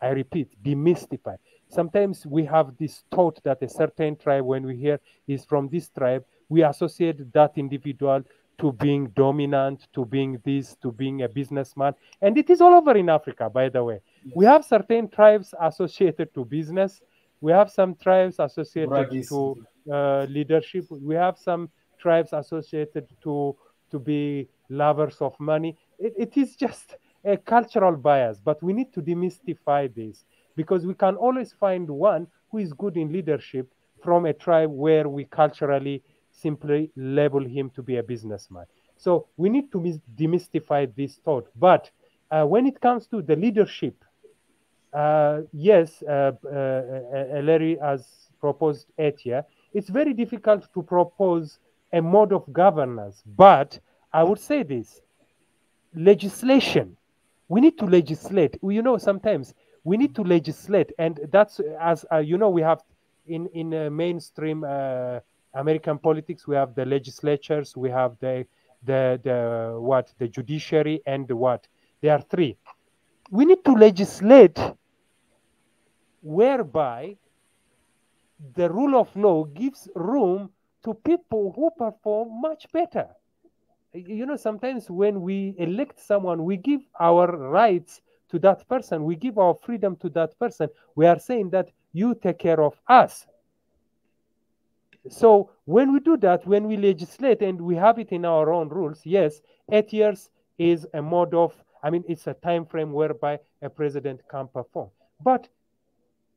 I repeat, demystify. Sometimes we have this thought that a certain tribe, when we hear is from this tribe, we associate that individual to being dominant, to being this, to being a businessman. And it is all over in Africa, by the way. Yes. We have certain tribes associated to business. We have some tribes associated to leadership. We have some tribes associated to be lovers of money. It is just a cultural bias, but we need to demystify this, because we can always find one who is good in leadership from a tribe where we culturally simply label him to be a businessman. So we need to demystify this thought. But when it comes to the leadership, yes, Larry has proposed ETIA. It's very difficult to propose a mode of governance, but I would say this: legislation. We need to legislate. You know, sometimes we need to legislate, and that's, as you know, we have in mainstream American politics, we have the legislatures, we have the judiciary, and the what? There are three. We need to legislate whereby the rule of law gives room to people who perform much better. You know, sometimes when we elect someone, we give our rights to that person, we give our freedom to that person. We are saying that you take care of us. So when we do that, when we legislate and we have it in our own rules, yes, 8 years is a mode of, I mean, it's a time frame whereby a president can perform. But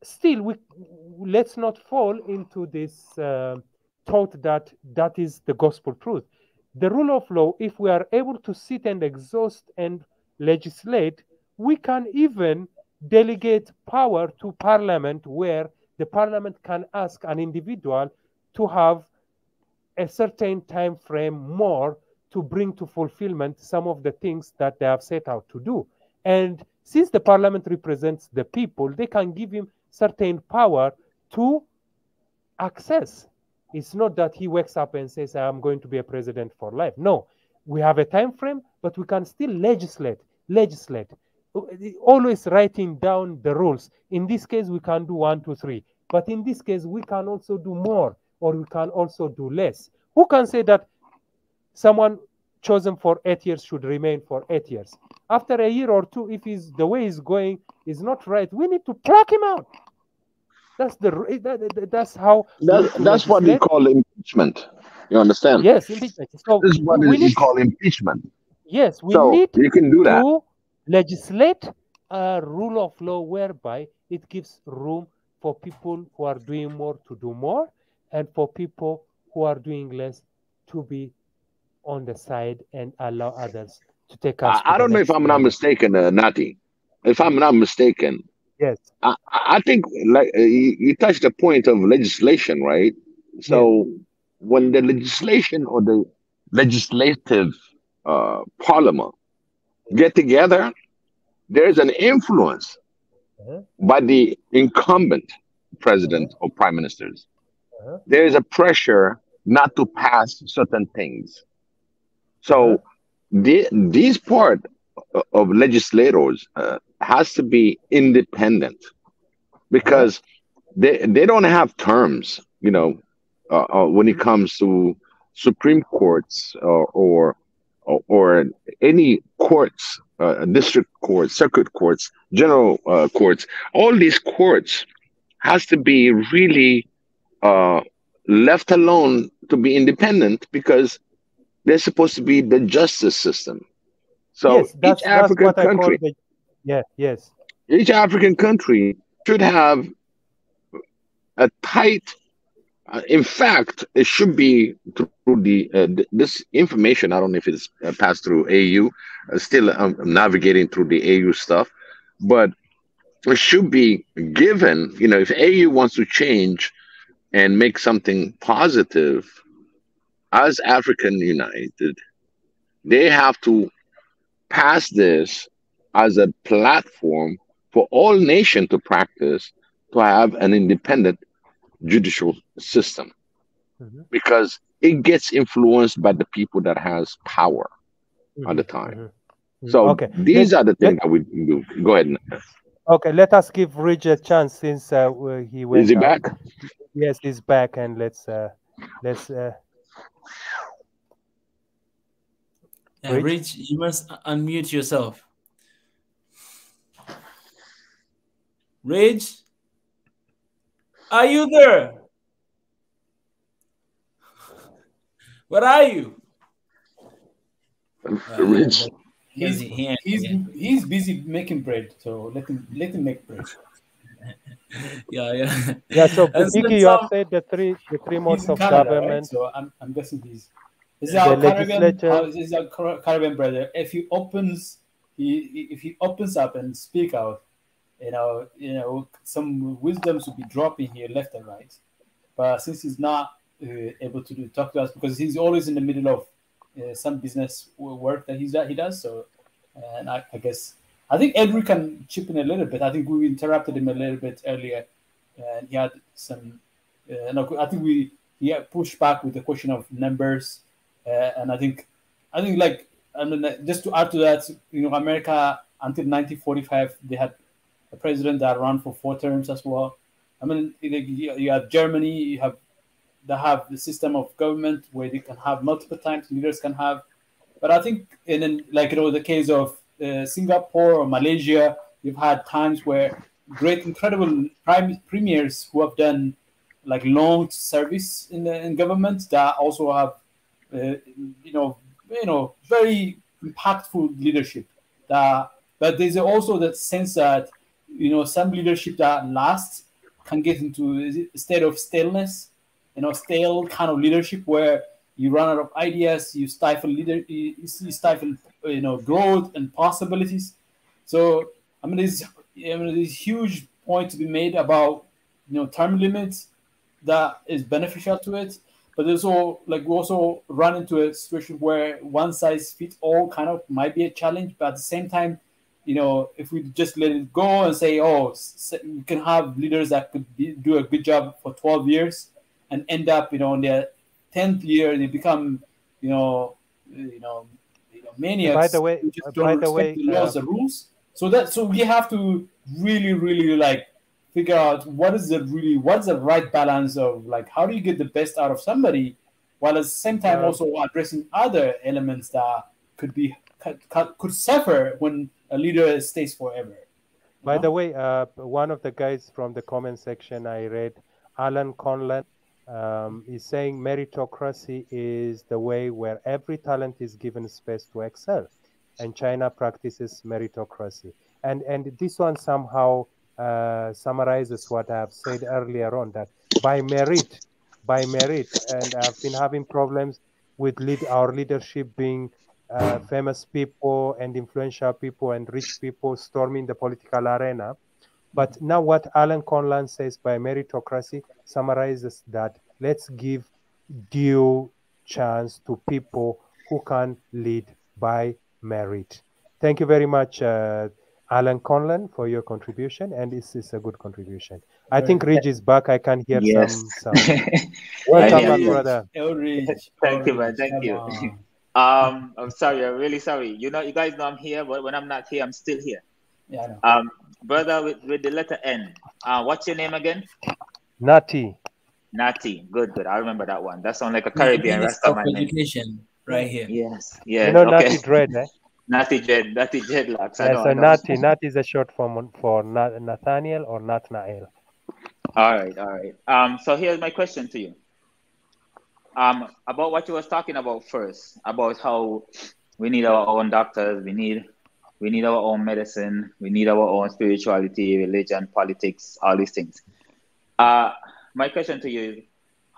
still, let's not fall into this thought that that is the gospel truth. The rule of law, if we are able to sit and exhaust and legislate, we can even delegate power to parliament, where the parliament can ask an individual to have a certain time frame more to bring to fulfillment some of the things that they have set out to do. And since the parliament represents the people, they can give him certain power to access. It's not that he wakes up and says, I'm going to be a president for life. No, we have a time frame, but we can still legislate, always writing down the rules. In this case, we can do 1, 2, 3. But in this case, we can also do more, or we can also do less. Who can say that someone chosen for 8 years should remain for 8 years? After a year or two, if the way he's going is not right, we need to pluck him out. That's how. That's what we call impeachment. You understand? Yes, impeachment. So this is what we call impeachment. Yes, we need you can do that. To legislate a rule of law whereby it gives room for people who are doing more to do more, and for people who are doing less to be on the side and allow others to take us. I don't know if I'm not mistaken, Nati. If I'm not mistaken, yes, I think like you touched the point of legislation, right? So when the legislation or the legislative parliament get together, there's an influence by the incumbent president or prime ministers. There is a pressure not to pass certain things. So this part of legislators has to be independent, because they don't have terms, you know, when it comes to Supreme Courts or any courts, district courts, circuit courts, general courts. All these courts has to be really left alone to be independent, because they're supposed to be the justice system. So yes, each African country, each African country should have a tight. In fact, it should be through the this information. I don't know if it's passed through AU. Still navigating through the AU stuff, but should be given. You know, if AU wants to change and make something positive, as African United, they have to pass this as a platform for all nations to practice, to have an independent judicial system, because it gets influenced by the people that has power at the time. So okay, these are the things that we do. Go ahead. Okay, let us give Rich a chance since he went. Is he back? Yes, he's back, and let's. Rich, you must unmute yourself. Rich, are you there? Where are you? Rich. He's busy making bread, so let him make bread. Yeah. So Biggie, you have said the three modes of Canada, government. Right? So I'm guessing this is our Caribbean brother. If he opens up and speak out, you know, some wisdom should be dropping here left and right. But since he's not able to talk to us because he's always in the middle of some business work that he does. So, and I guess I think Edward can chip in a little bit. I think we interrupted him a little bit earlier, and he had some. I think he had pushed back with the question of numbers, and I think like just to add to that, you know, America until 1945 they had a president that ran for 4 terms as well. I mean, you have Germany, they have the system of government where they can have multiple times leaders can have, but I think in like, you know, the case of Singapore or Malaysia, you've had times where incredible premiers who have done like long service in government that also have very impactful leadership. But there's also that sense that, you know, some leadership that lasts can get into a state of staleness, you know, stale kind of leadership where you run out of ideas, you stifle growth and possibilities. So I mean, there's a huge point to be made about, you know, term limits that is beneficial to it, but there's also like we also run into a situation where one size fits all kind of might be a challenge, but at the same time, you know, if we just let it go and say, oh, you can have leaders that could do a good job for 12 years and end up, you know, in their 10th year, they become, maniacs. By the way, the laws, the rules. So we have to really, really like figure out what's the right balance of like how do you get the best out of somebody, while at the same time also addressing other elements that could suffer when a leader stays forever. By the way, one of the guys from the comment section I read, Alan Conlon, is saying meritocracy is the way where every talent is given space to excel, and China practices meritocracy. And this one somehow summarizes what I have said earlier on, that by merit, and I've been having problems with our leadership being famous people and influential people and rich people storming the political arena. But now what Alan Conlon says by meritocracy summarizes that let's give due chance to people who can lead by merit. Thank you very much, Alan Conlon, for your contribution, and this is a good contribution. I think Rich is back. I can hear some. Welcome back, brother. Thank you, man. Thank you. I'm sorry. I'm really sorry. You guys know I'm here, but when I'm not here, I'm still here. Yeah, I know. Brother with the letter N. What's your name again? Nati. Nati. Good. I remember that one. That sounds like a Caribbean Rastaman name. Education right here. Yes. Yeah. You know, okay. Nati Dread, eh? Nati Dreadlocks. Yeah, so Nati is a short form for Nathaniel or Nathnael. All right. So here's my question to you. About what you was talking about first, about how we need our own doctors, we need our own medicine, we need our own spirituality, religion, politics, all these things. My question to you is,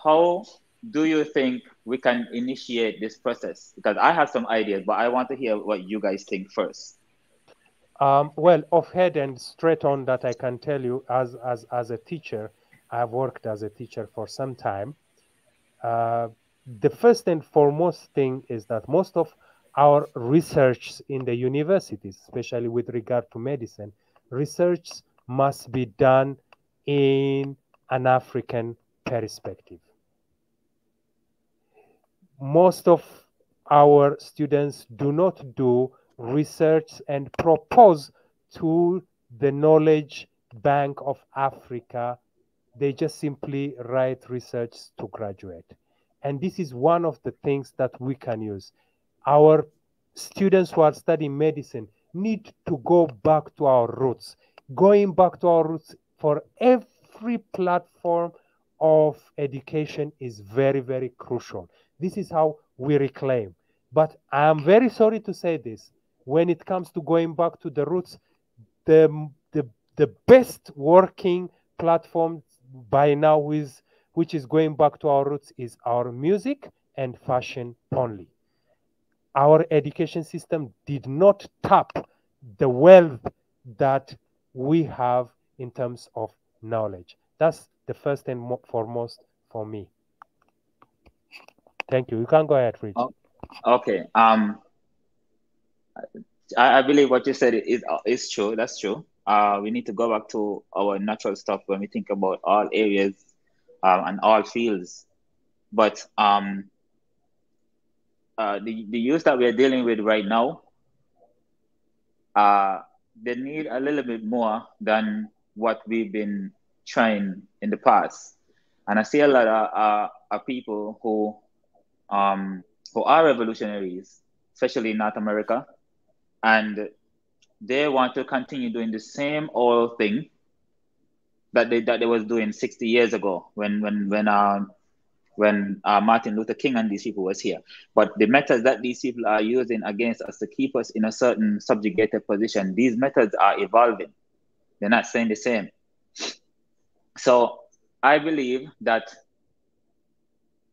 how do you think we can initiate this process? Because I have some ideas, but I want to hear what you guys think first. Well, offhand and straight on that I can tell you as a teacher, I've worked as a teacher for some time. The first and foremost thing is that most of our research in the universities, especially with regard to medicine, research must be done in an African perspective. Most of our students do not do research and propose to the Knowledge Bank of Africa. They just simply write research to graduate. And this is one of the things that we can use. Our students who are studying medicine need to go back to our roots. Going back to our roots for every platform of education is very, very crucial. This is how we reclaim. But I am very sorry to say this. When it comes to going back to the roots, the best working platform by now which is going back to our roots is our music and fashion only. Our education system did not tap the wealth that we have in terms of knowledge. That's the first and foremost for me. Thank you. You can go ahead, Rich. Okay. I believe what you said is true. That's true. We need to go back to our natural stuff when we think about all areas and all fields. But the youth that we're dealing with right now, they need a little bit more than what we've been trying in the past. And I see a lot of people who are revolutionaries, especially in North America, and they want to continue doing the same old thing that they was doing 60 years ago when Martin Luther King and these people was here. But the methods that these people are using against us to keep us in a certain subjugated position, these methods are evolving. They're not staying the same. So I believe that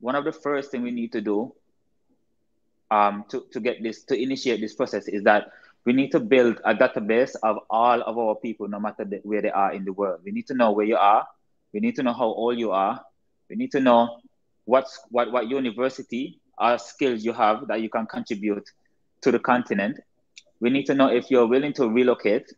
one of the first things we need to do to initiate this process is that we need to build a database of all of our people, no matter where they are in the world. We need to know where you are. We need to know how old you are. We need to know what university or skills you have that you can contribute to the continent. We need to know if you're willing to relocate.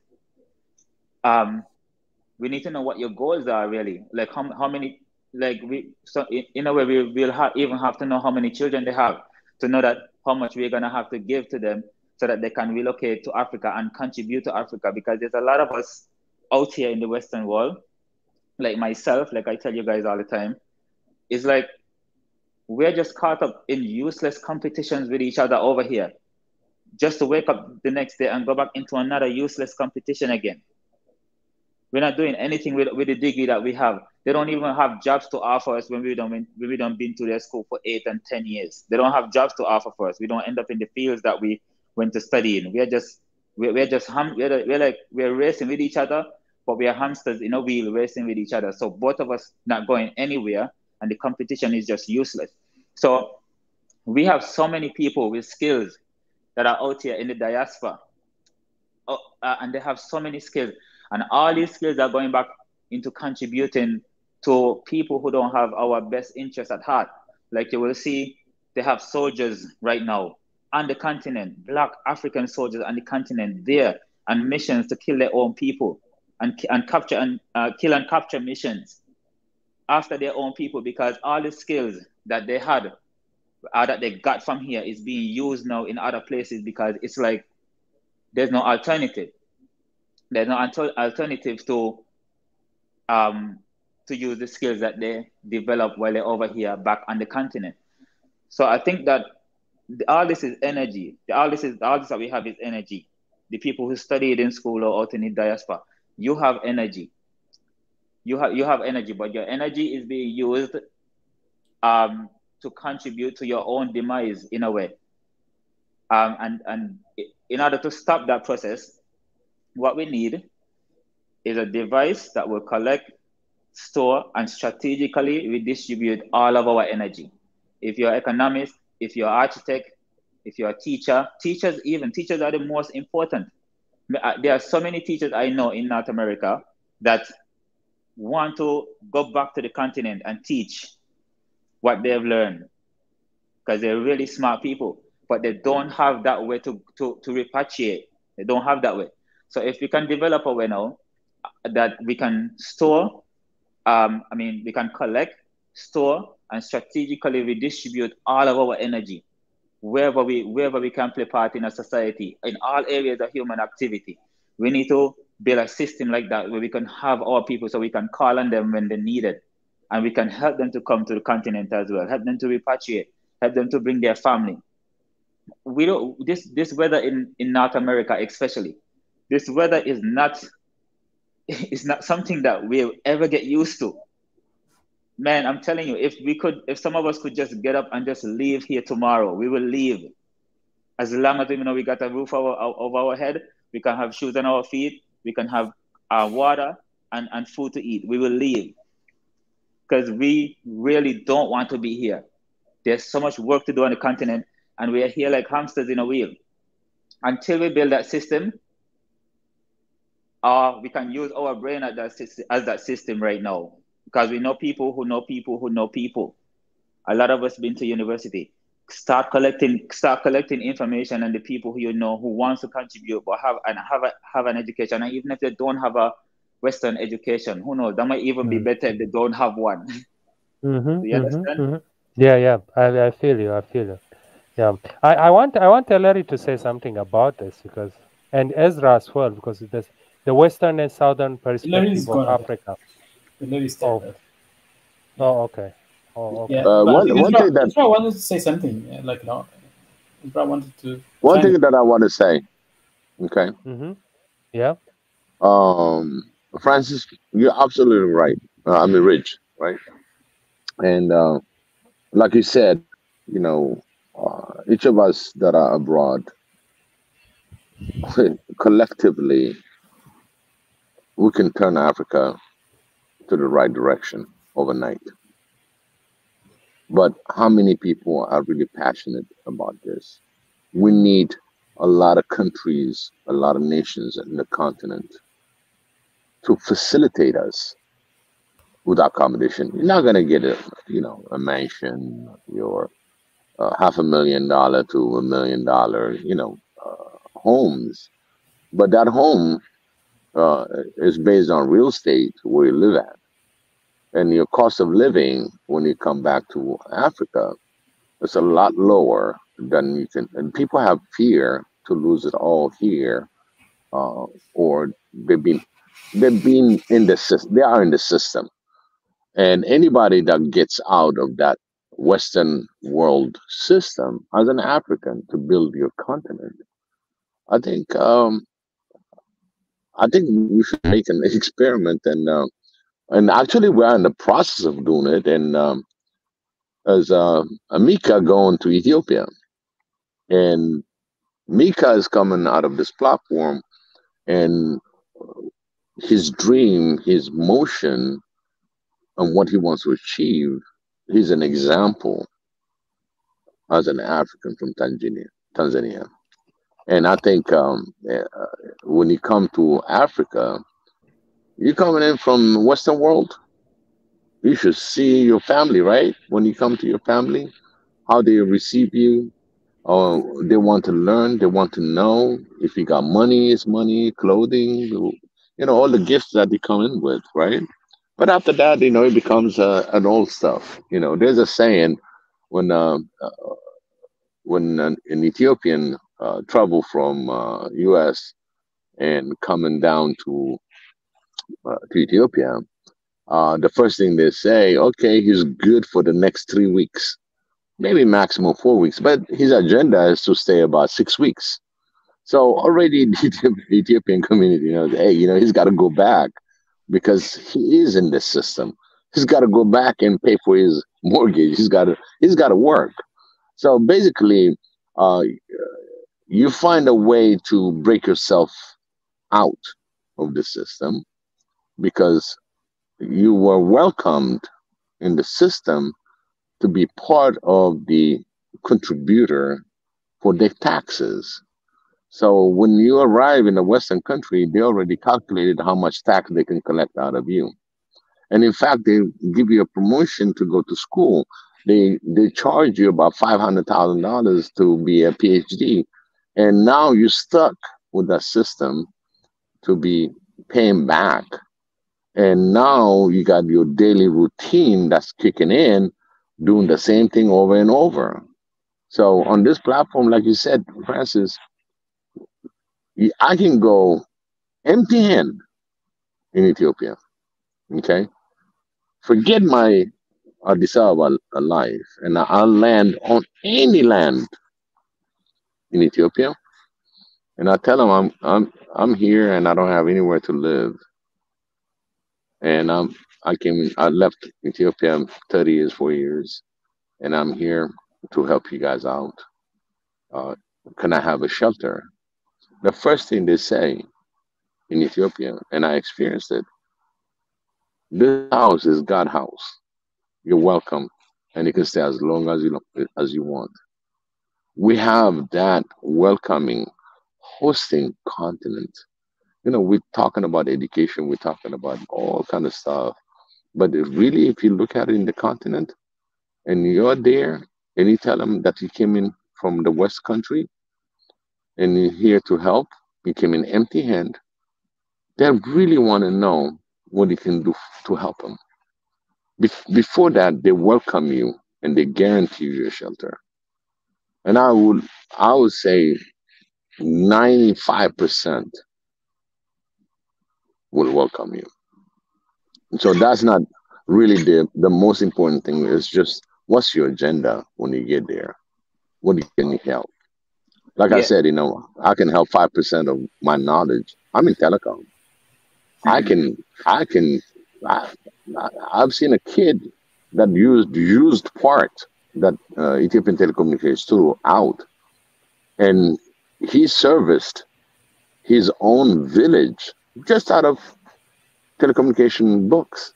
We need to know what your goals are really. Like how many, in a way, we'll even have to know how many children they have to know that how much we're gonna have to give to them so that they can relocate to Africa and contribute to Africa, because there's a lot of us out here in the Western world, like myself, like I tell you guys all the time, it's like we're just caught up in useless competitions with each other over here, just to wake up the next day and go back into another useless competition again. We're not doing anything with the degree that we have. They don't even have jobs to offer us when we don't been to their school for 8 and 10 years. They don't have jobs to offer for us. We don't end up in the fields that we went to study in. We're racing with each other, but we are hamsters in a wheel racing with each other. So both of us not going anywhere, and the competition is just useless. So we have so many people with skills that are out here in the diaspora, and they have so many skills. And all these skills are going back into contributing to people who don't have our best interests at heart. Like you will see, they have soldiers right now on the continent, Black African soldiers on the continent there, and missions to kill their own people and capture and kill and capture missions after their own people, because all the skills that they had that they got from here is being used now in other places, because it's like there's no alternative. There's no alternative to use the skills that they develop while they're over here back on the continent. So I think that all this is energy. All this that we have is energy. The people who studied in school or out in the diaspora, you have energy. You have energy, but your energy is being used to contribute to your own demise in a way. And in order to stop that process, what we need is a device that will collect, store, and strategically redistribute all of our energy. If you're an economist, if you're an architect, if you're a teacher, teachers are the most important. There are so many teachers I know in North America that want to go back to the continent and teach what they've learned because they're really smart people, but they don't have that way to repatriate. They don't have that way. So if we can develop a way now that we can store, we can collect, store, and strategically redistribute all of our energy wherever we can play part in a society, in all areas of human activity. We need to build a system like that where we can have our people so we can call on them when they need it. And we can help them to come to the continent as well, help them to repatriate, help them to bring their family. We don't, this weather in North America especially, this weather is not something that we'll ever get used to. Man, I'm telling you, if some of us could just get up and just leave here tomorrow, we will leave. As long as we got a roof over our head, we can have shoes on our feet, we can have water and food to eat. We will leave because we really don't want to be here. There's so much work to do on the continent, and we are here like hamsters in a wheel. Until we build that system, we can use our brain as that system right now. Because we know people who know people who know people. A lot of us been to university. Start collecting information on the people who you know who wants to contribute but have an education. And even if they don't have a Western education, who knows? That might even be better if they don't have one. Do you understand? Yeah. I feel you. Yeah. I want Larry to say something about this because, and Ezra as well, because the Western and Southern perspective of Africa. Okay. Okay. Yeah, one thing that Ezra wanted to say something. Ezra wanted to. One thing that I want to say. Okay. Yeah. Francis, you're absolutely right. Rich, right? And like you said, each of us that are abroad, collectively, we can turn Africa to the right direction overnight. But how many people are really passionate about this? We need a lot of countries, a lot of nations in the continent to facilitate us with accommodation. You're not going to get a mansion or $500,000 to $1 million, homes. But that home is based on real estate where you live at. And your cost of living when you come back to Africa is a lot lower than you can. And people have fear to lose it all here, or they've been in the system. They are in the system, and anybody that gets out of that Western world system as an African to build your continent, I think we should make an experiment and actually, we're in the process of doing it. And as Mika going to Ethiopia, and Mika is coming out of this platform, and his dream, his motion, and what he wants to achieve. He's an example as an African from Tanzania. And I think when you come to Africa, you're coming in from the Western world. You should see your family, right? When you come to your family, how they receive you. They want to learn. They want to know. If you got money, it's money, clothing, all the gifts that they come in with, right? But after that, it becomes an old stuff. There's a saying when an Ethiopian travel from U.S. and coming down to Ethiopia, the first thing they say, okay, he's good for the next 3 weeks, maybe maximum 4 weeks, but his agenda is to stay about 6 weeks. So already the Ethiopian community knows, hey, he's got to go back because he is in this system. He's got to go back and pay for his mortgage. He's got to work. So basically, you find a way to break yourself out of the system because you were welcomed in the system to be part of the contributor for their taxes. So when you arrive in a Western country, they already calculated how much tax they can collect out of you. And in fact, they give you a promotion to go to school. They charge you about $500,000 to be a PhD, and now you're stuck with that system to be paying back. And now you got your daily routine that's kicking in, doing the same thing over and over. So on this platform, like you said, Francis, I can go empty hand in Ethiopia. Okay, forget my Addis Ababa life, and I'll land on any land in Ethiopia, and I tell them I'm here and I don't have anywhere to live, and I left Ethiopia 30 years, 4 years, and I'm here to help you guys out. Can I have a shelter? The first thing they say in Ethiopia, and I experienced it, this house is God's house. You're welcome, and you can stay as long as you want. We have that welcoming, hosting continent. We're talking about education, we're talking about all kind of stuff. But really, if you look at it in the continent, and you're there, and you tell them that you came in from the West country, and you're here to help, you came in empty hand, they really want to know what you can do to help them. Before that, they welcome you and they guarantee you a shelter. And I would say 95% will welcome you. And so that's not really the most important thing. It's just what's your agenda when you get there? What can you help? Like I said, I can help 5% of my knowledge. I'm in telecom. I've seen a kid that used part that Ethiopian telecommunications tool out, and he serviced his own village just out of telecommunication books.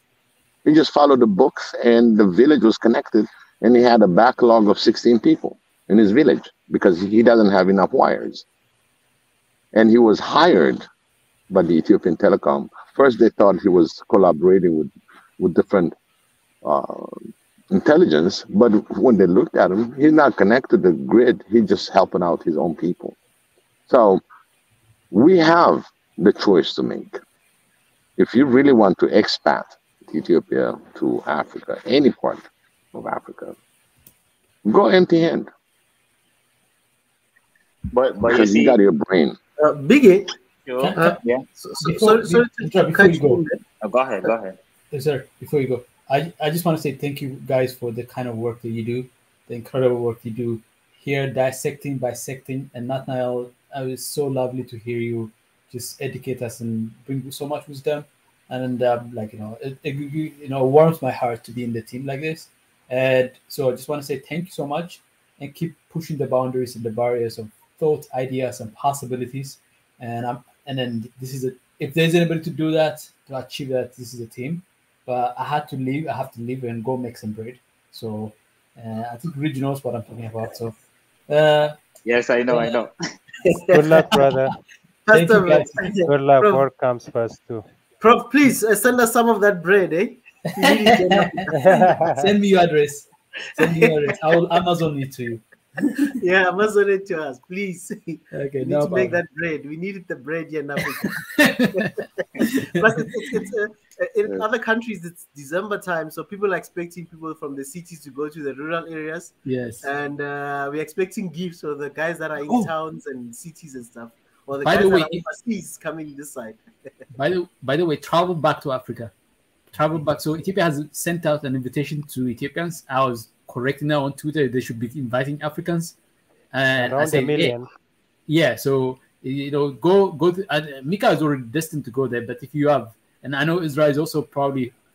He just followed the books, and the village was connected, and he had a backlog of 16 people in his village because he doesn't have enough wires. And he was hired by the Ethiopian Telecom. First, they thought he was collaborating with different intelligence, but when they looked at him, he's not connected to the grid. He's just helping out his own people. So we have the choice to make. If you really want to expat Ethiopia to Africa, any part of Africa, go empty hand. But because you got your brain. Biggie. Yeah. Before you go. Go ahead. Yes, sir. Before you go, I just want to say thank you guys for the kind of work that you do, the incredible work you do here, dissecting, bisecting, and not now. It was so lovely to hear you just educate us and bring so much wisdom. And it warms my heart to be in the team like this. And so I just want to say thank you so much, and keep pushing the boundaries and the barriers of thought, ideas, and possibilities. And then this is if there's anybody to do that, to achieve that, this is a team. But I have to leave and go make some bread. So I think Rich knows what I'm talking about. So yes, I know. Good luck, brother. Thank you, guys. Good luck. Work comes first too. Prof, please send us some of that bread, eh? Send me your address. I will Amazon it to you. Yeah, Amazon it to us, please. Okay, we need to make that bread. We needed the bread here in Africa. Plus, in other countries, it's December time, so people are expecting people from the cities to go to the rural areas. Yes. And we're expecting gifts for the guys that are in towns and cities and stuff. Or the By guys the way, that are overseas coming this side. By the way, travel back to Africa. Travel back. So Ethiopia has sent out an invitation to Ethiopians. I was correcting now on Twitter. They should be inviting Africans. And around I said, a million. hey, yeah. So go. Mika is already destined to go there. But if you have, and I know Israel is also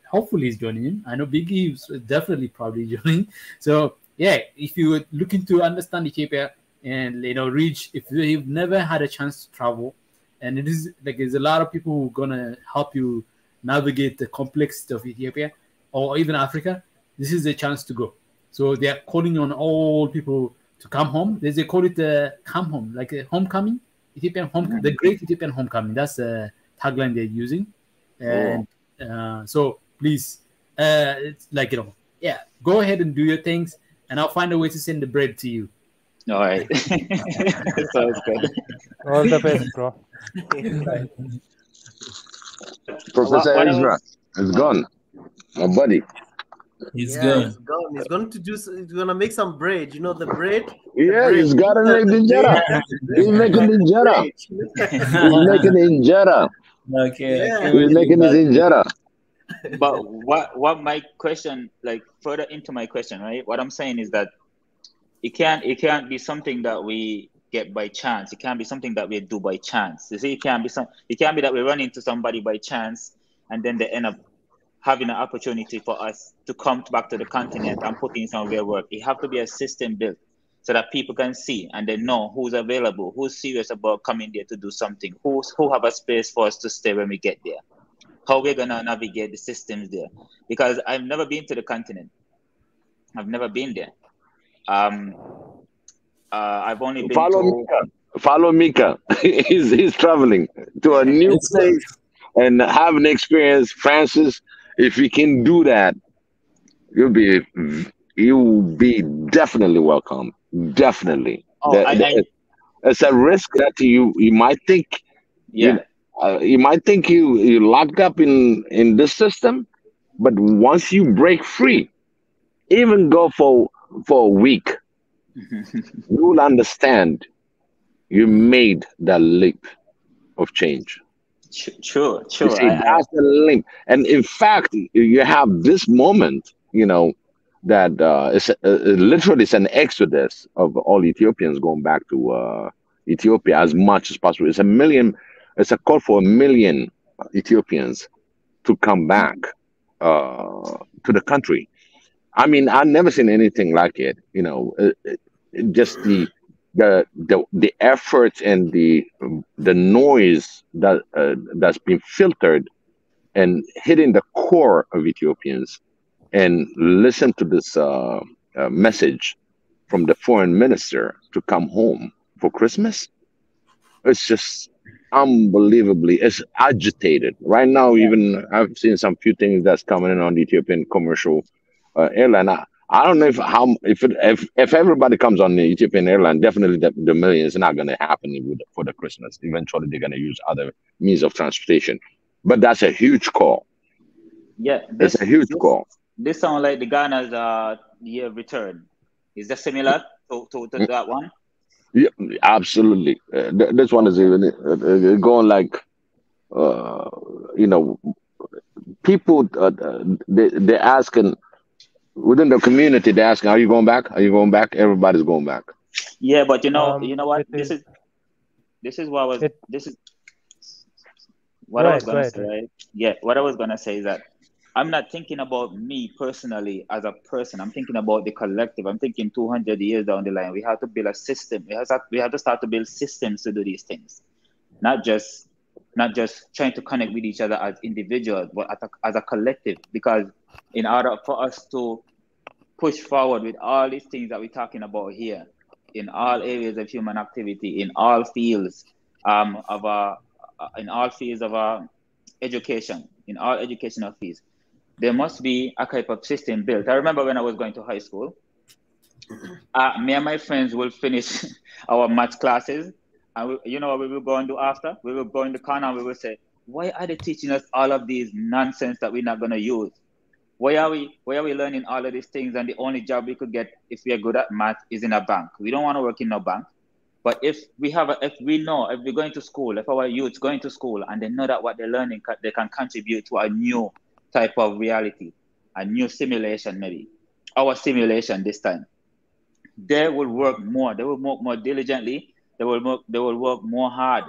hopefully he's joining in. I know Biggie is definitely probably joining. So yeah, if you're looking to understand Ethiopia and reach, if you've never had a chance to travel, and it is like there's a lot of people who are gonna help you navigate the complexity of Ethiopia or even Africa, this is a chance to go. So they are calling on all people to come home. They call it come home, like a homecoming. the Great Ethiopian Homecoming. That's the tagline they're using, and so please, it's like go ahead and do your things, and I'll find a way to send the bread to you. All right. Sounds good. All the best, bro. Professor Ezra is gone, my buddy. He's He's good. gone. He's going to do. He's going to make some bread. You know the bread. He's got to make the injera. He's making the injera. He's making the injera. Okay. He's making his injera. But what my question, like further into my question, right? What I'm saying is that it can't be something that we get by chance. It can't be something that we do by chance. You see, it can't be that we run into somebody by chance and then they end up having an opportunity for us to come back to the continent and put in some real work. It have to be a system built so that people can see and they know who's available, who's serious about coming there to do something, who have a space for us to stay when we get there, how we're gonna navigate the systems there. Because I've never been to the continent. I've never been there. I've only been Follow Mika. he's traveling to a new place and have an experience. Francis, if you can do that, you'll be definitely welcome. Definitely. It's a risk that you might think. Yeah. You might think you're locked up in this system, but once you break free, even go for a week, you will understand you made that leap of change. Sure. You see, that's the leap. And in fact, you have this moment, that literally it's an exodus of all Ethiopians going back to Ethiopia as much as possible. It's a call for 1 million Ethiopians to come back to the country. I mean, I've never seen anything like it. Just the effort and the noise that's been filtered and hitting the core of Ethiopians, and listen to this message from the foreign minister to come home for Christmas. It's just unbelievably, it's agitated right now. Even I've seen some few things that's coming in on the Ethiopian commercial airline. I don't know if everybody comes on the Ethiopian airline, definitely the million is not going to happen for the Christmas. Eventually, they're going to use other means of transportation, but that's a huge call. Yeah, it's a huge call. This sounds like the Ghana's year return. Is that similar to that one? Yeah, absolutely. This one is even going like, people, they're asking within the community, they're asking, are you going back? Are you going back? Everybody's going back. Yeah, but you know what? This is what I was going to say, right? Yeah, what I was going to say is that I'm not thinking about me personally as a person. I'm thinking about the collective. I'm thinking 200 years down the line, we have to build a system. We have to start to build systems to do these things, not just trying to connect with each other as individuals, but as a collective. Because in order for us to push forward with all these things that we're talking about here, in all areas of human activity, in all fields of education, in all educational fields, there must be a type of system built. I remember when I was going to high school, me and my friends will finish our math classes, and you know what we will go and do after? We will go in the corner and we will say, why are they teaching us all of these nonsense that we're not going to use? Why are we learning all of these things, and the only job we could get if we are good at math is in a bank? We don't want to work in a bank. But if we're going to school, if our youth's going to school and they know that what they're learning, they can contribute to a new type of reality, a new simulation, maybe our simulation this time, they will work more. They will work more diligently. They will work more hard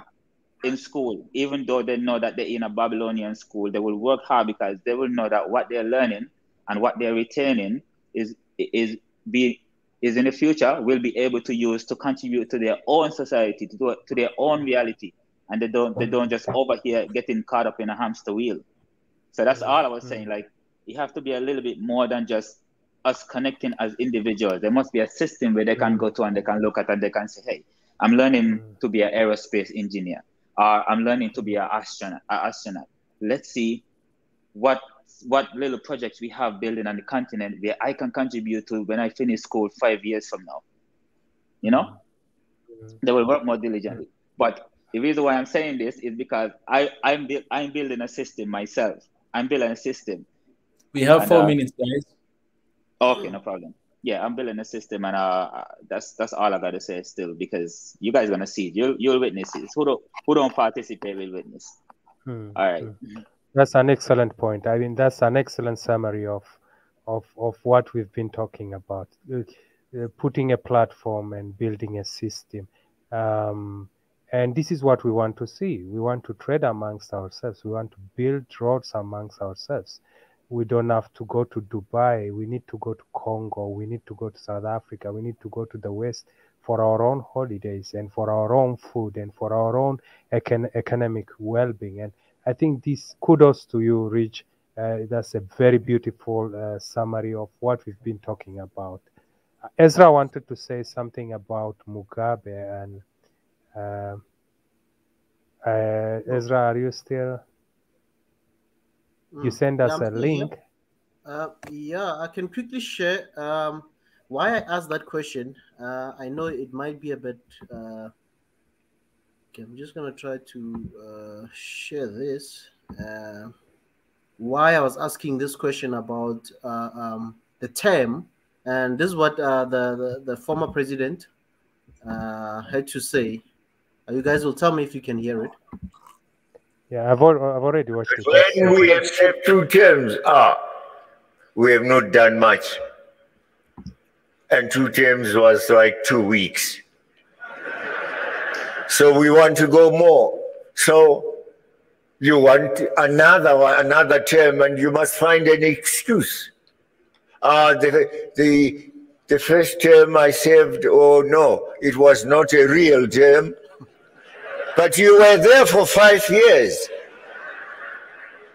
in school, even though they know that they're in a Babylonian school. They will work hard because they will know that what they're learning and what they're retaining is in the future will be able to use to contribute to their own society, to their own reality, and they don't just over here getting caught up in a hamster wheel. So that's all I was saying. Like, you have to be a little bit more than just us connecting as individuals. There must be a system where they can go to and they can look at and they can say, hey, I'm learning to be an aerospace engineer, or I'm learning to be an astronaut. Let's see what little projects we have building on the continent where I can contribute to when I finish school 5 years from now. You know, they will work more diligently. But the reason why I'm saying this is because I'm building a system myself. I'm building a system. We have 4 minutes, guys. Okay, no problem. Yeah, I'm building a system, and that's all I gotta say still, because you guys gonna see it. You'll witness it. Who don't participate will witness. All right. That's an excellent point. I mean, that's an excellent summary of what we've been talking about. Putting a platform and building a system. And this is what we want to see. We want to trade amongst ourselves. We want to build roads amongst ourselves. We don't have to go to Dubai. We need to go to Congo. We need to go to South Africa. We need to go to the West for our own holidays and for our own food and for our own economic well-being. And I think this kudos to you, Rich. That's a very beautiful summary of what we've been talking about. Ezra wanted to say something about Mugabe, and Ezra, are you still? You send us a link. Yeah, I can quickly share why I asked that question. I know it might be a bit. Okay, I'm just gonna try to share this. Why I was asking this question about the term, and this is what the former president had to say. You guys will tell me if you can hear it. Yeah, I've already watched it. When we accept 2 terms, we have not done much. And 2 terms was like 2 weeks. So we want to go more. So you want another term, and you must find an excuse. The first term I served, no, it was not a real term. But you were there for 5 years.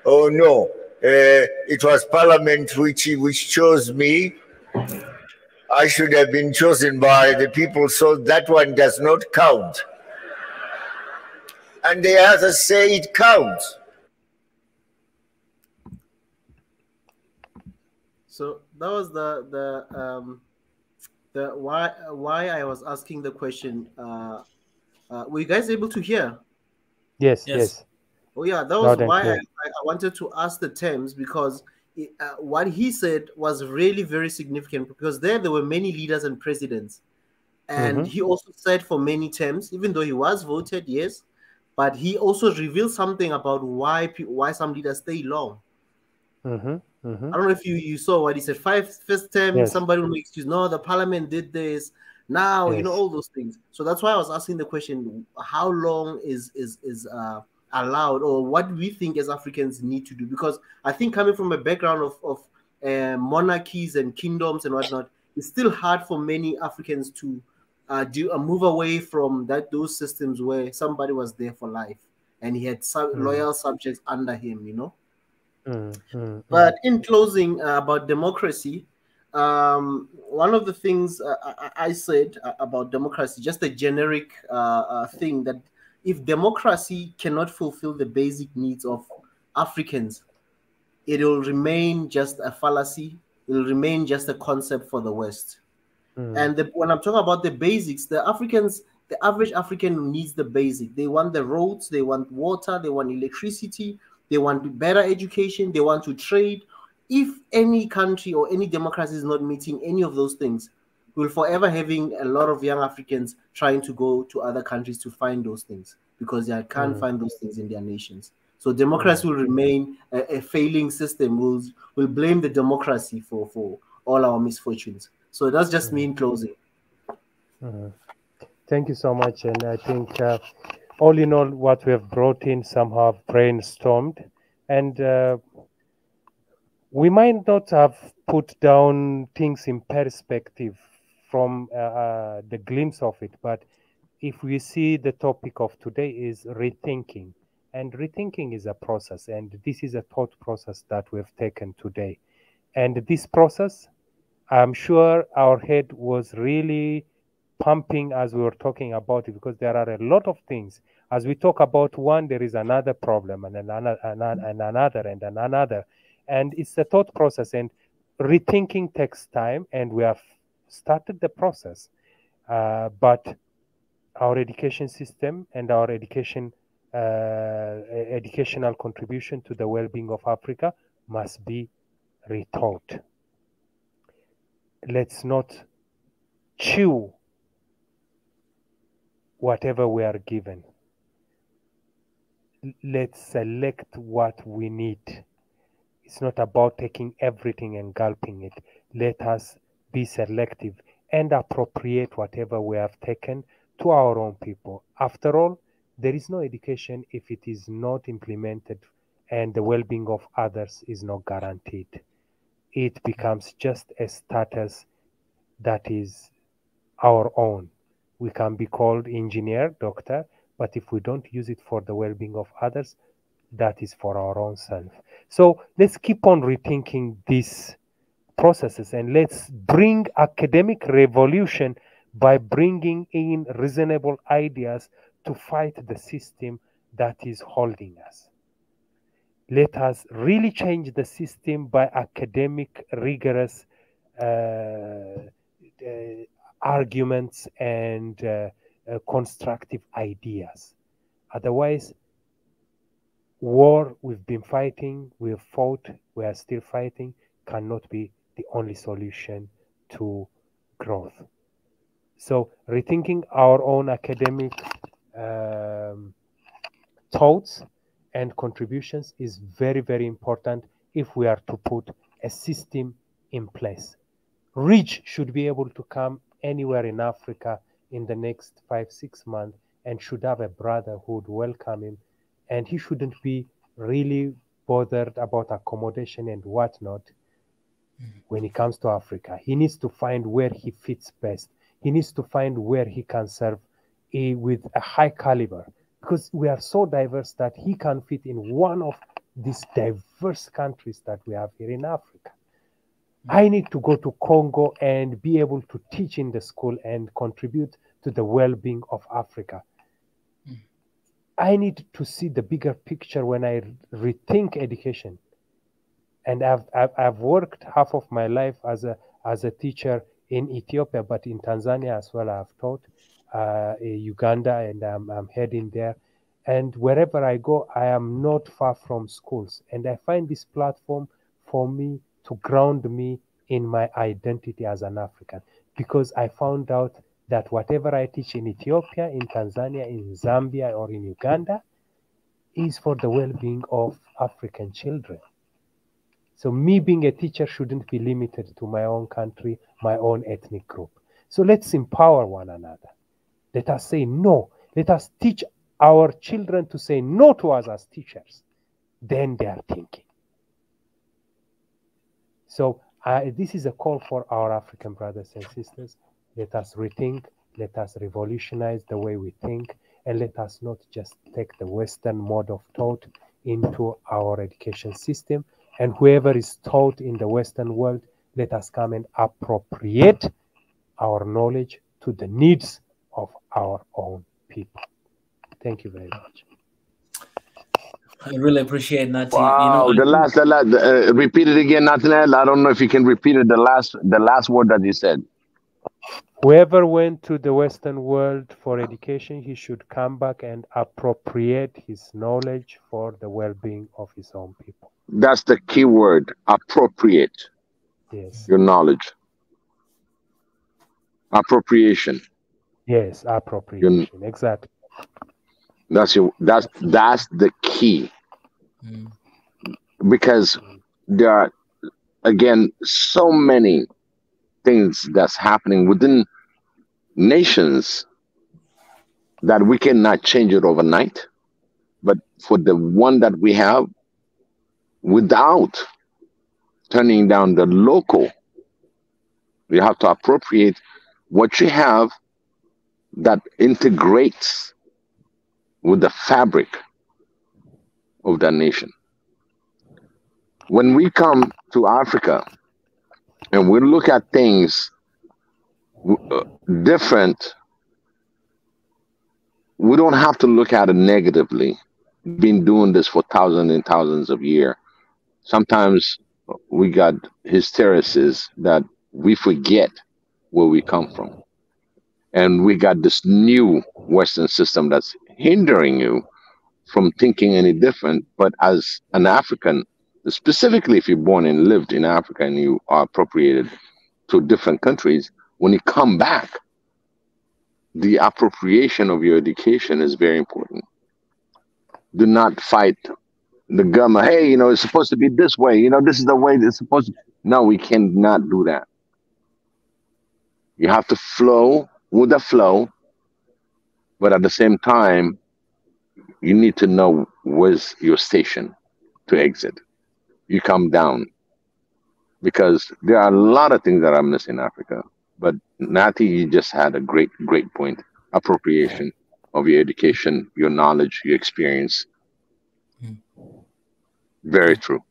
Oh no, it was Parliament which chose me. I should have been chosen by the people, so that one does not count. And the others say it counts. So that was the why I was asking the question. Were you guys able to hear? Yes. Oh yeah, that was why I wanted to ask the terms, because what he said was really very significant, because there were many leaders and presidents, and he also said for many terms, even though he was voted, yes, but he also revealed something about why some leaders stay long. I don't know if you saw what he said. First term, somebody will make excuse. No, the parliament did this. Now, all those things. So that's why I was asking the question: how long is allowed, or what we think as Africans need to do? Because I think coming from a background of monarchies and kingdoms and whatnot, it's still hard for many Africans to move away from those systems where somebody was there for life and he had loyal subjects under him. But in closing, about democracy, one of the things I said about democracy, just a generic thing, that if democracy cannot fulfill the basic needs of Africans, it will remain just a fallacy. It will remain just a concept for the West. And when I'm talking about the basics, the average African needs the basic. They want the roads, they want water, they want electricity, they want better education, they want to trade. If any country or any democracy is not meeting any of those things, we'll forever having a lot of young Africans trying to go to other countries to find those things, because they can't find those things in their nations. So democracy will remain a failing system. We'll blame the democracy for all our misfortunes. So that's just me in closing. Thank you so much. And I think all in all, what we have brought in somehow brainstormed, and we might not have put down things in perspective from the glimpse of it, but if we see the topic of today is rethinking, and rethinking is a process, and this is a thought process that we've taken today. And this process, I'm sure our head was really pumping as we were talking about it, because there are a lot of things. As we talk about one, there is another problem and another and another. And it's a thought process, and rethinking takes time, and we have started the process. But our education system and our educational contribution to the well-being of Africa must be rethought. Let's not chew whatever we are given. Let's select what we need. It's not about taking everything and gulping it. Let us be selective and appropriate whatever we have taken to our own people. After all, there is no education if it is not implemented and the well-being of others is not guaranteed. It becomes just a status that is our own. We can be called engineer, doctor, but if we don't use it for the well-being of others, that is for our own self. So let's keep on rethinking these processes, and let's bring academic revolution by bringing in reasonable ideas to fight the system that is holding us. Let us really change the system by academic, rigorous arguments and constructive ideas. Otherwise, war we've been fighting, we've fought, we are still fighting, cannot be the only solution to growth. So rethinking our own academic thoughts and contributions is very, very important if we are to put a system in place. Rich should be able to come anywhere in Africa in the next 5-6 months and should have a brother who would welcome him, and he shouldn't be really bothered about accommodation and whatnot. When it comes to Africa, he needs to find where he fits best. He needs to find where he can serve with a high caliber, because we are so diverse that he can fit in one of these diverse countries that we have here in Africa. I need to go to Congo and be able to teach in the school and contribute to the well-being of Africa. I need to see the bigger picture when I rethink education. And I've worked half of my life as a teacher in Ethiopia, but in Tanzania as well. I've taught Uganda, and I'm heading there. And wherever I go, I am not far from schools. And I find this platform for me to ground me in my identity as an African, because I found out that whatever I teach in Ethiopia, in Tanzania, in Zambia, or in Uganda is for the well-being of African children. So me being a teacher shouldn't be limited to my own country, my own ethnic group. So let's empower one another. Let us say no. Let us teach our children to say no to us as teachers. Then they are thinking. So this is a call for our African brothers and sisters. Let us rethink. Let us revolutionize the way we think. And let us not just take the Western mode of thought into our education system. And whoever is taught in the Western world, let us come and appropriate our knowledge to the needs of our own people. Thank you very much. I really appreciate Nati. Wow, the last repeat it again, Nathaniel. I don't know if you can repeat it. The last word that you said. Whoever went to the Western world for education, he should come back and appropriate his knowledge for the well-being of his own people. That's the key word, appropriate. Yes. Your knowledge. Appropriation. Yes, appropriation. Exactly. That's the key. Because there are, again, so many things that's happening within nations that we cannot change it overnight. But for the one that we have, without turning down the local, we have to appropriate what you have that integrates with the fabric of that nation. When we come to Africa and we look at things different, we don't have to look at it negatively. Been doing this for thousands and thousands of years. Sometimes we got hysteresis that we forget where we come from. And we got this new Western system that's hindering you from thinking any different. But as an African, specifically if you're born and lived in Africa and you are appropriated to different countries, when you come back, the appropriation of your education is very important. Do not fight the government. Hey, it's supposed to be this way. This is the way it's supposed to. No, we cannot do that. You have to flow with the flow, but at the same time, you need to know where's your station to exit. You come down, because there are a lot of things that are missing in Africa. But Nati, you just had a great point. Appropriation of your education, your knowledge, your experience. Very true.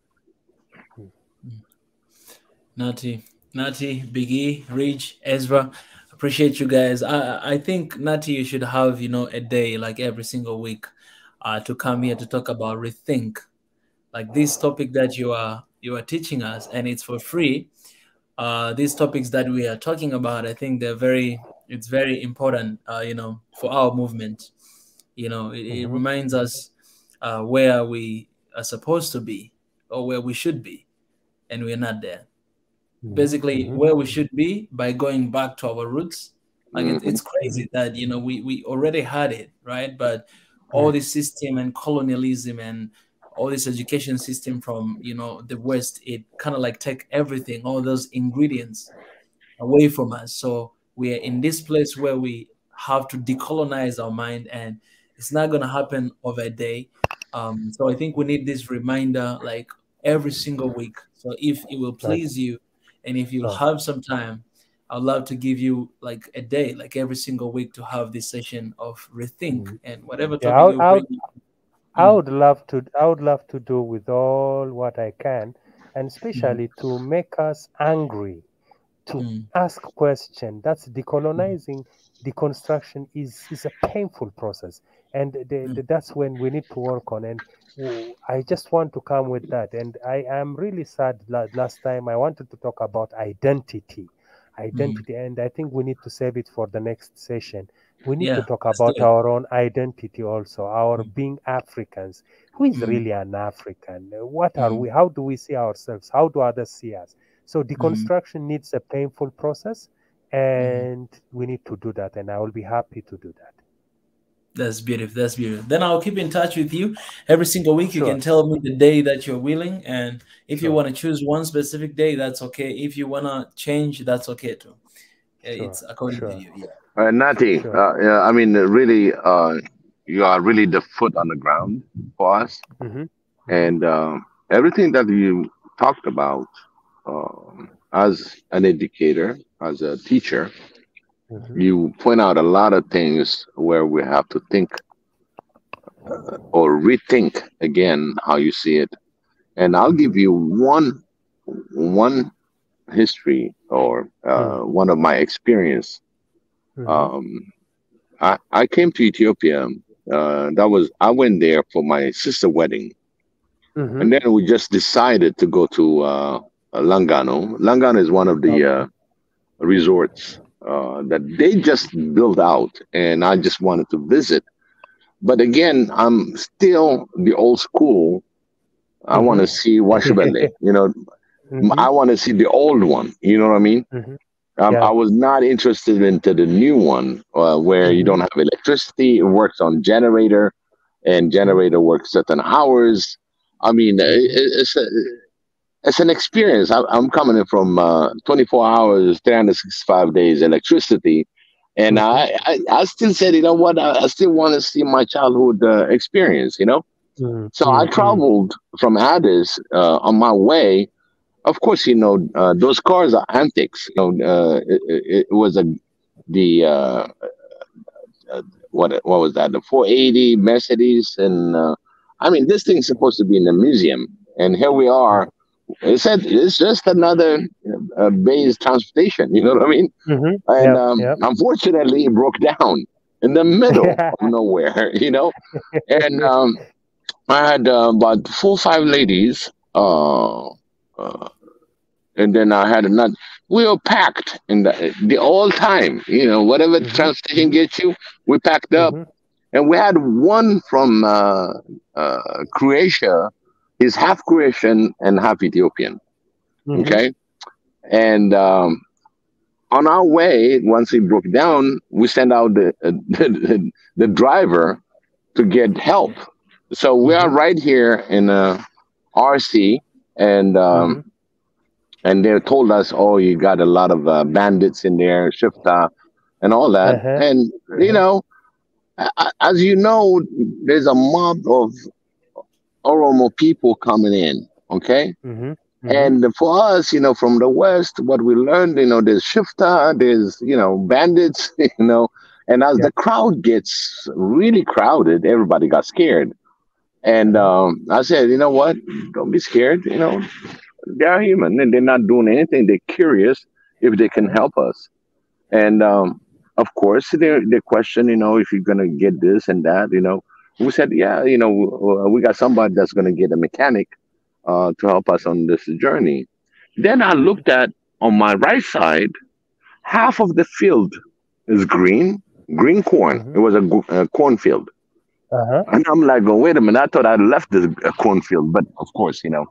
Nati, Biggie, Ridge, Ezra, appreciate you guys. I think, Nati, you should have a day like every single week to come here to talk about Rethink, like this topic that you are teaching us, and it's for free. These topics that we are talking about, I think it's very important, for our movement. It reminds us where we are supposed to be or where we should be, and we're not there. Basically, where we should be by going back to our roots. Like it's crazy that we already had it, right? But all this system and colonialism and all this education system from the West, it kind of like take everything, all those ingredients away from us. So we are in this place where we have to decolonize our mind, and it's not going to happen over a day. So I think we need this reminder like every single week. So if it will please you, and if you'll have some time, I'd love to give you like a day, like every single week, to have this session of Rethink and whatever topic you bring. I would love to do with all what I can, and especially to make us angry, to ask questions. That's decolonizing. Deconstruction is a painful process, and that's when we need to work on. And I just want to come with that. And I am really sad. Last time I wanted to talk about identity, and I think we need to save it for the next session. We need to talk about our own identity also, our being Africans. Who is really an African? What are we? How do we see ourselves? How do others see us? So deconstruction needs a painful process, and we need to do that, and I will be happy to do that. That's beautiful. Then I'll keep in touch with you every single week. You can tell me the day that you're willing, and if you want to choose one specific day, that's okay. If you want to change, that's okay too. It's according to you. Nati, I mean, really, you are really the foot on the ground for us, and everything that you talked about as an educator, as a teacher. You point out a lot of things where we have to think or rethink again how you see it. And I'll give you one history or one of my experience. I came to Ethiopia. I went there for my sister wedding, and then we just decided to go to Langano. Langano is one of the resorts that they just built out, and I just wanted to visit. But again, I'm still the old school. I want to see Washibale, I want to see the old one. You know what I mean? I was not interested into the new one where you don't have electricity. It works on generator, and generator works certain hours. I mean, it's an experience. I'm coming in from 24 hours, 365 days electricity. And I still said, you know what, I still want to see my childhood experience, So I traveled from Addis on my way. Of course, those cars are antiques. It was what was that? The 480 Mercedes. And I mean, this thing's supposed to be in the museum. And here we are It said it's just another base transportation. You know what I mean? And unfortunately, it broke down in the middle of nowhere. You know, and I had about 4 or 5 ladies, and then I had another. We were packed in the all time. You know, whatever transportation gets you, we packed up. And we had one from Croatia. He's half Croatian and half Ethiopian. Okay. And on our way, once he broke down, we sent out the driver to get help. So we are right here in RC, and they told us, oh, you got a lot of bandits in there, Shifta, and all that. And, you know, as you know, there's a mob of Oromo people coming in, okay? And for us, you know, from the West, what we learned, you know, there's Shifta, there's, you know, bandits, you know, and as the crowd gets really crowded, everybody got scared. And I said, you know what? Don't be scared, you know. They're human and they're not doing anything. They're curious if they can help us. And of course, they question, you know, if you're going to get this and that, you know. We said, yeah, you know, we got somebody that's going to get a mechanic to help us on this journey. Then I looked at on my right side, half of the field is green corn. It was a cornfield. And I'm like, oh, wait a minute. I thought I left this cornfield. But of course, you know,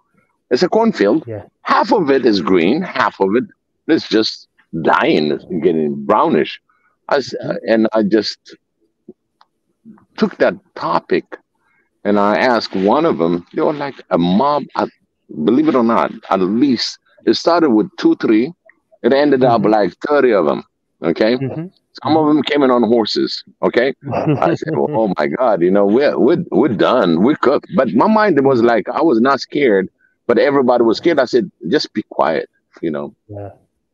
it's a cornfield. Half of it is green. Half of it is just dying, it's getting brownish. And I just took that topic and I asked one of them, they were like a mob, believe it or not, at least it started with 2, 3. It ended up like 30 of them. Okay. Some of them came in on horses. Okay. I said, well, oh my God, you know, we're done. We're cooked. But my mind was like, I was not scared, but everybody was scared. I said, just be quiet, you know,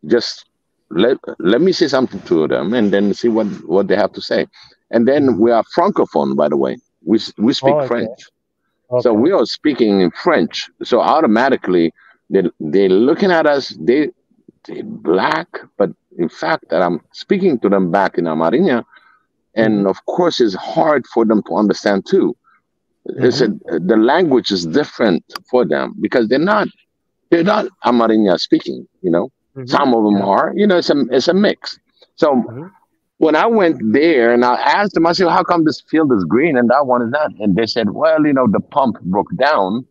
just let me say something to them and then see what they have to say. And then we are Francophone, by the way. We speak French. So we are speaking in French. So automatically they're looking at us, they're black, but in fact that I'm speaking to them back in Amarinya. And of course it's hard for them to understand too. The language is different for them because they're not Amarinya speaking, you know. Some of them are, you know, it's a mix. So when I went there and I asked them, I said, how come this field is green and that one is not? And they said, well, you know, the pump broke down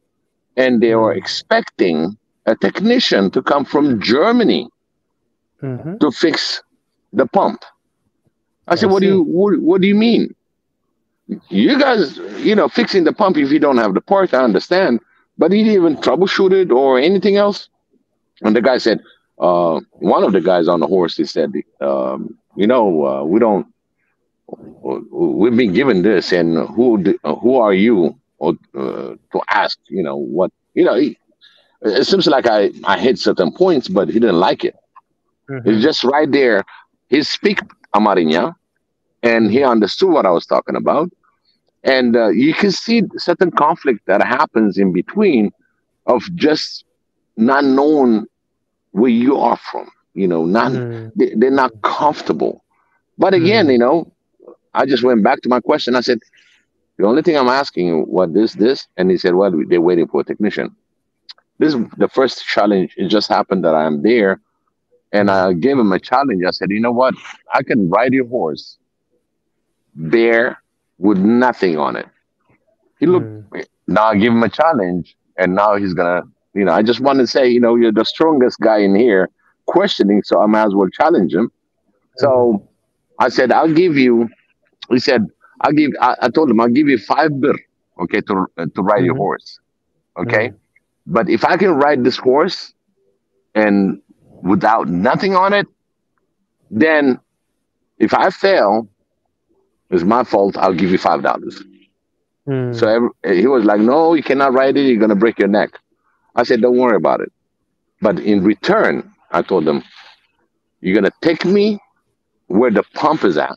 and they were expecting a technician to come from Germany to fix the pump. I said, what do you mean? You guys, you know, fixing the pump if you don't have the part, I understand. But he didn't even troubleshoot it or anything else. And the guy said, one of the guys on the horse, he said, you know, we've been given this, and who are you to ask, you know, what, you know, it seems like I hit certain points, but he didn't like it. It's just right there. He speak Amarinya, and he understood what I was talking about. And you can see certain conflict that happens in between of just not knowing where you are from, you know, they're not comfortable. But again, you know, I just went back to my question. I said, the only thing I'm asking you, what this? And he said, well, they're waiting for a technician. This is the first challenge. It just happened that I'm there. And I gave him a challenge. I said, you know what? I can ride your horse there with nothing on it. He looked, now I give him a challenge. And now he's going to, you know, I just want to say, you know, you're the strongest guy in here questioning, so I might as well challenge him. So I said, I'll give you, he said, I told him, I'll give you 5 birr, okay, to ride your horse, okay? But if I can ride this horse and without nothing on it, then if I fail, it's my fault, I'll give you $5. So he was like, no, you cannot ride it, you're going to break your neck. I said, don't worry about it. But in return, I told them, you're going to take me where the pump is at.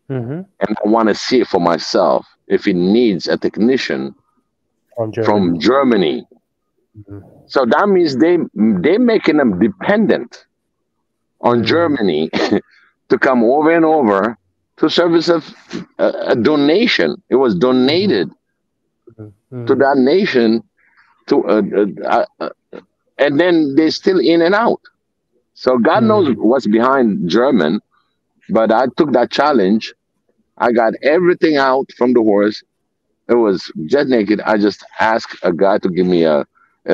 And I want to see it for myself if it needs a technician from Germany So that means they making them dependent on Germany to come over and over to service a donation. It was donated to that nation and then they're still in and out. So God knows what's behind German, but I took that challenge. I got everything out from the horse. It was jet naked. I just asked a guy to give me it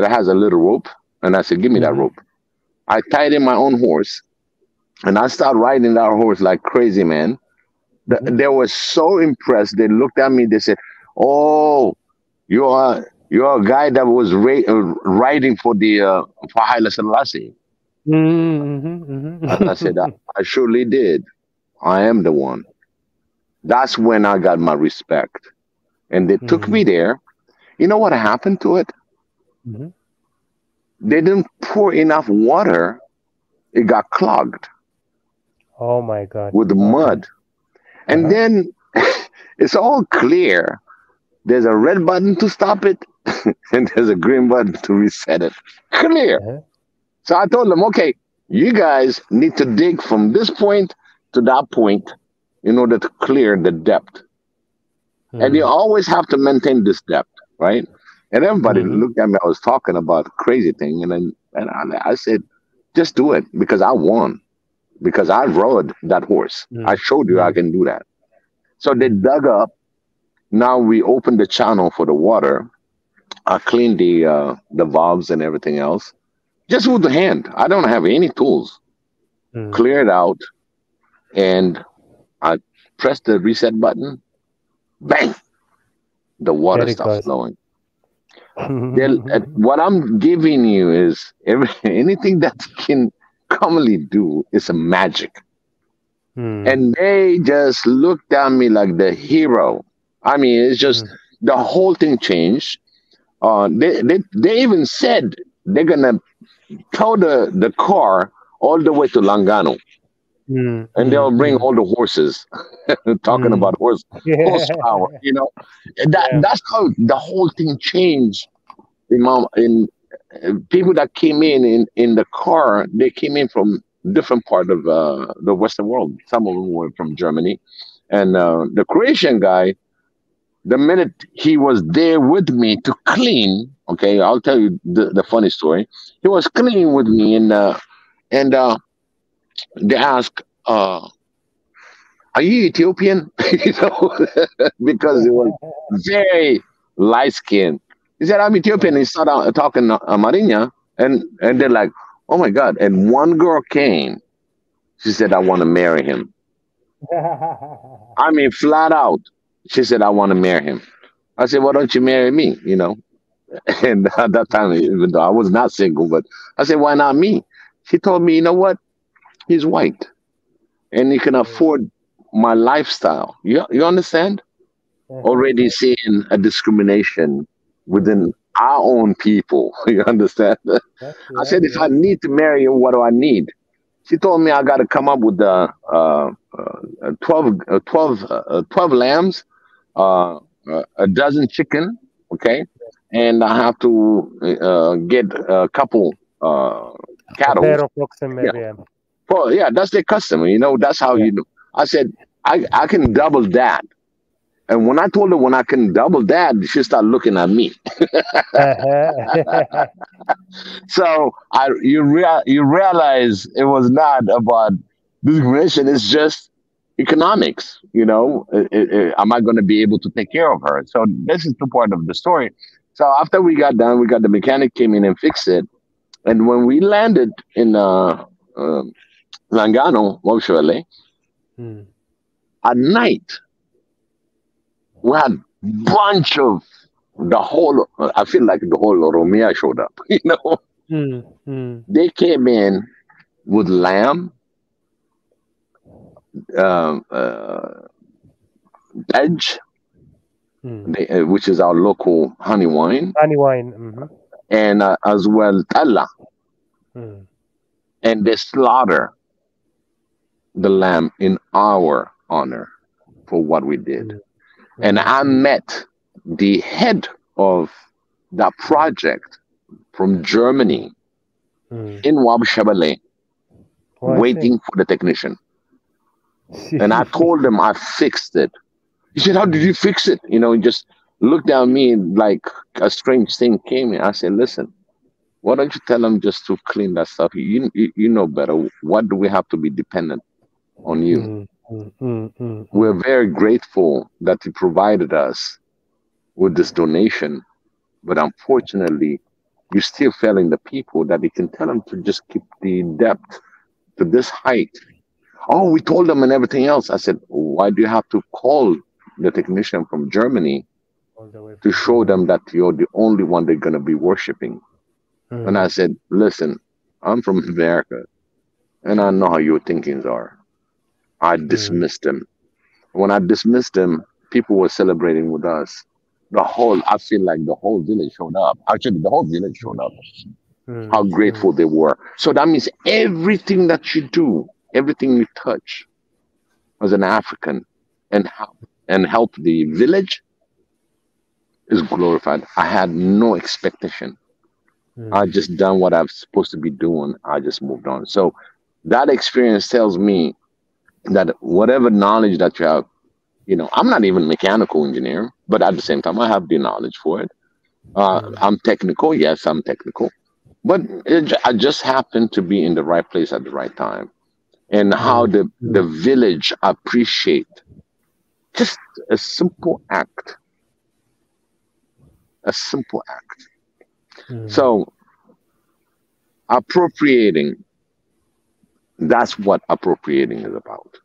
has a little rope, and I said, give me that rope. I tied in my own horse, and I started riding that horse like crazy, man. They were so impressed. They looked at me. They said, "Oh, you're a guy that was riding for Haile Selassie." And I said, I surely did. I am the one. That's when I got my respect. And they took me there. You know what happened to it? They didn't pour enough water. It got clogged. Oh my God. With mud. And then it's all clear. There's a red button to stop it, and there's a green button to reset it. Clear. So I told them, okay, you guys need to dig from this point to that point in order to clear the depth. And you always have to maintain this depth, right? And everybody looked at me. I was talking about a crazy thing. And I said, just do it because I won. Because I rode that horse. I showed you I can do that. So they dug up. Now we opened the channel for the water. I cleaned the valves and everything else. Just with the hand. I don't have any tools. Clear it out. And I pressed the reset button. Bang! The water stops flowing. What I'm giving you is anything that can commonly do is a magic. And they just looked at me like the hero. I mean, it's just the whole thing changed. They even said they're gonna tow the car all the way to Langano. And they'll bring all the horses. Talking about horsepower, you know. That's how the whole thing changed. In people that came in the car, they came in from different part of the Western world. Some of them were from Germany, and the Croatian guy, the minute he was there with me to clean, okay, I'll tell you the funny story. He was cleaning with me, and they asked, "Are you Ethiopian?" You know, because it was very light skinned. He said, "I'm Ethiopian." He started talking Amarinya, and they're like, "Oh my God!" And one girl came. She said, "I want to marry him." I mean, flat out. She said, "I want to marry him." I said, "Why don't you marry me?" You know. And at that time, even though I was not single, but I said, "Why not me?" She told me, "You know what? He's white, and he can afford my lifestyle." You understand? Already seeing a discrimination within our own people. You understand? I said, if I need to marry you, what do I need? She told me I got to come up with 12 lambs, a dozen chicken, okay? And I have to get a couple cattle. Yeah, that's their custom. You know, that's how you do. I said, I can double that. And when I told her when I can double that, she started looking at me. So you realize it was not about discrimination. It's just economics. You know, am I going to be able to take care of her? So this is the part of the story. So after we got done, we got the mechanic came in and fixed it. And when we landed in Langano, actually, at night, we had bunch of the whole, I feel like the whole Oromia showed up, you know. They came in with lamb, edge, which is our local honey wine. And as well, talla. And they slaughter the lamb in our honor for what we did. And I met the head of that project from Germany in Wabshabale waiting for the technician. And I told him I fixed it. He said, "How did you fix it?" You know, he just looked at me like a strange thing came in. I said, "Listen, why don't you tell them just to clean that stuff? You know better. What do we have to be dependent on you?" We're very grateful that you provided us with this donation, but unfortunately, you're still failing the people that you can tell them to just keep the depth to this height. Oh, we told them and everything else. I said, why do you have to call the technician from Germany to show them that you're the only one they're going to be worshiping? And I said, listen, I'm from America, and I know how your thinkings are. I dismissed them. When I dismissed them, people were celebrating with us. I feel like the whole village showed up. Actually, the whole village showed up. How grateful they were. So that means everything that you do, everything you touch as an African and help the village is glorified. I had no expectation. I just done what I'm supposed to be doing. I just moved on. So that experience tells me that whatever knowledge that you have, you know, I'm not even a mechanical engineer, but at the same time, I have the knowledge for it. I'm technical. Yes, I'm technical. But I just happened to be in the right place at the right time. And how the village appreciate just a simple act. A simple act. So appropriating, that's what appropriating is about.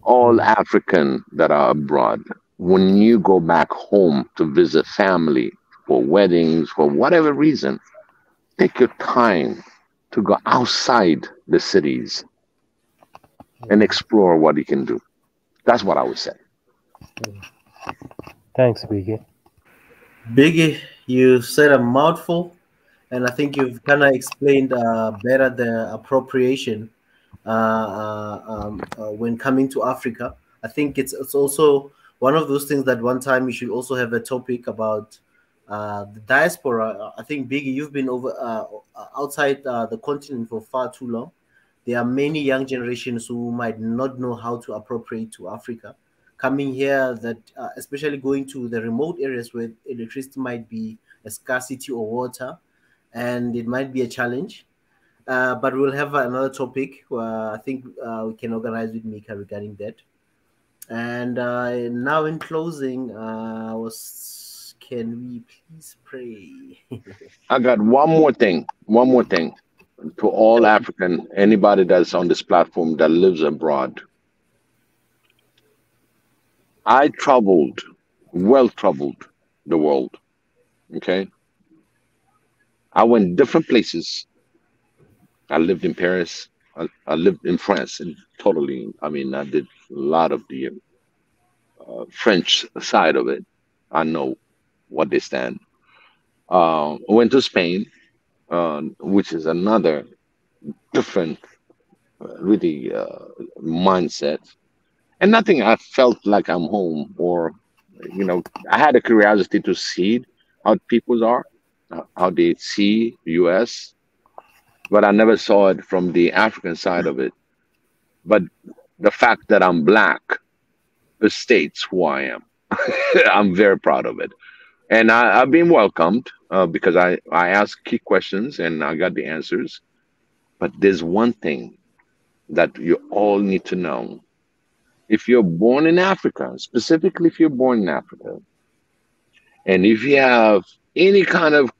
All African that are abroad, when you go back home to visit family for weddings, for whatever reason, take your time to go outside the cities and explore what you can do. That's what I would say. Thanks, Biggie. Biggie, you said a mouthful, and I think you've kind of explained better the appropriation when coming to Africa. I think it's also one of those things that one time we should also have a topic about the diaspora. I think, Biggie, you've been over outside the continent for far too long. There are many young generations who might not know how to appropriate to Africa. Coming here, that especially going to the remote areas where electricity might be a scarcity or water, and it might be a challenge. But we'll have another topic. I think we can organize with Mika regarding that. And now, in closing, can we please pray? I got one more thing. To all African, anybody that's on this platform that lives abroad. I traveled the world. Okay. I went different places. I lived in Paris. I lived in France, and totally. I mean, I did a lot of the French side of it. I know what they stand. I went to Spain, which is another different, really mindset. And nothing. I felt like I'm home, or you know, I had a curiosity to see how people are, how they see the U.S., but I never saw it from the African side of it. But the fact that I'm black states who I am. I'm very proud of it. And I've been welcomed because I asked key questions and I got the answers. But there's one thing that you all need to know. If you're born in Africa, specifically if you're born in Africa, and if you have any kind of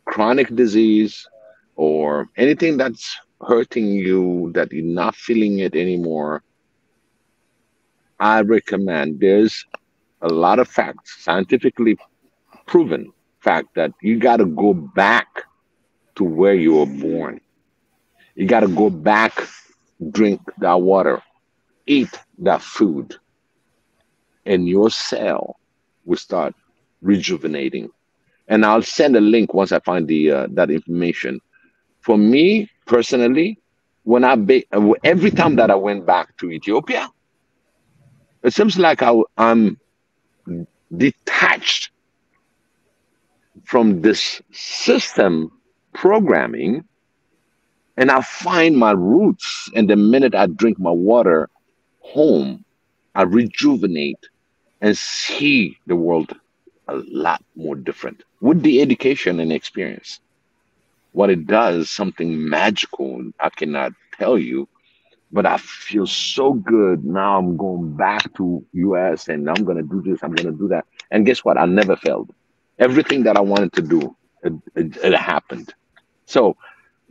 chronic disease or anything that's hurting you that you're not feeling it anymore, I recommend, there's a lot of facts, scientifically proven fact, that you got to go back to where you were born. You got to go back, drink that water, eat that food, and your cell will start rejuvenating. And I'll send a link once I find the that information. For me personally, when every time that I went back to Ethiopia, it seems like I'm detached from this system programming, and I find my roots. And the minute I drink my water home, I rejuvenate and see the world a lot more different with the education and experience. What it does, something magical. I cannot tell you, but I feel so good. Now I'm going back to US and I'm going to do this, I'm going to do that. And guess what? I never failed. Everything that I wanted to do, it happened. So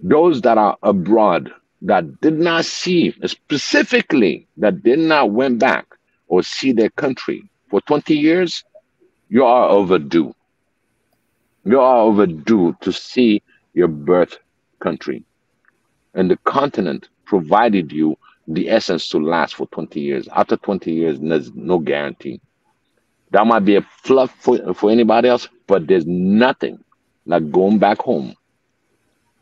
those that are abroad that did not see, specifically that did not went back or see their country for 20 years, you are overdue. You are overdue to see your birth country. And the continent provided you the essence to last for 20 years. After 20 years, there's no guarantee. That might be a fluff for anybody else, but there's nothing like going back home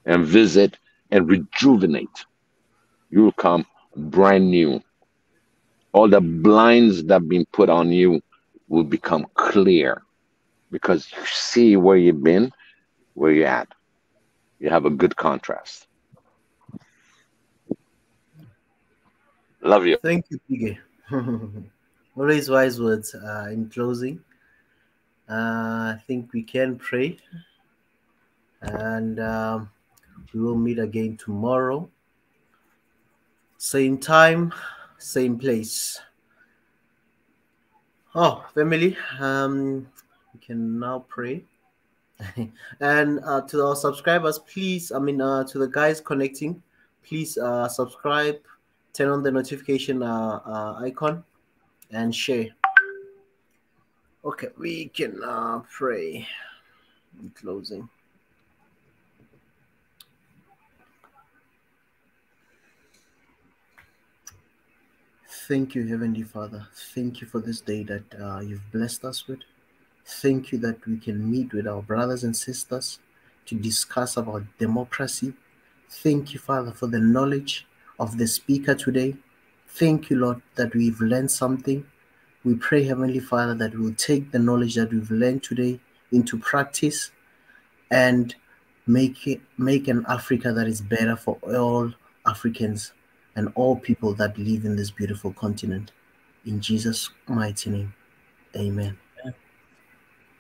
and visit and rejuvenate. You'll come brand new. All the blinds that have been put on you will become clear because you see where you've been, where you're at. You have a good contrast. Love you. Thank you, Pige. Always wise words. In closing, I think we can pray, and we will meet again tomorrow. Same time, same place. Oh, family, we can now pray. And to our subscribers, please, to the guys connecting, please subscribe, turn on the notification icon, and share. Okay, we can pray in closing. Thank you, Heavenly Father. Thank you for this day that you've blessed us with. Thank you that we can meet with our brothers and sisters to discuss about democracy. Thank you, Father, for the knowledge of the speaker today. Thank you, Lord, that we've learned something. We pray, Heavenly Father, that we'll take the knowledge that we've learned today into practice and make an Africa that is better for all Africans and all people that live in this beautiful continent. In Jesus' mighty name, amen.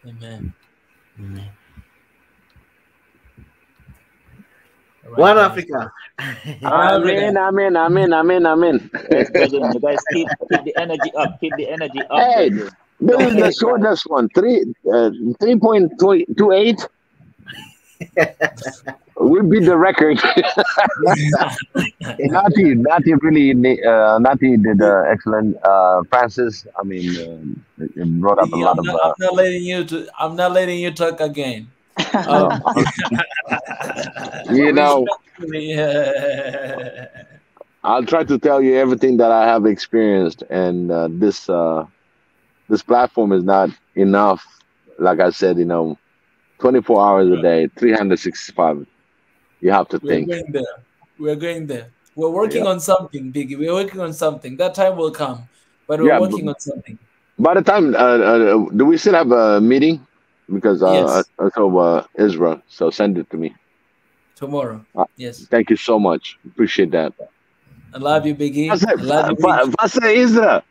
Amen. Amen. One Africa. Amen, amen, amen, amen, amen. Yes, brethren, you guys keep the energy up. Keep the energy up. Hey, brethren. this is the shortest one. 3.28. We beat the record. Nati really, Nati did excellent. Francis, it brought up a lot of. I'm not letting you talk again. I'll try to tell you everything that I have experienced, and this platform is not enough. Like I said, 24 hours a day, 365. You have to think. We're going there. We're working on something, Biggie. We're working on something. That time will come, but we're working on something. By the time, do we still have a meeting? Because yes. I told Israel, so send it to me. Tomorrow. Yes. Thank you so much. Appreciate that. I love you, Biggie. Pastor Israel.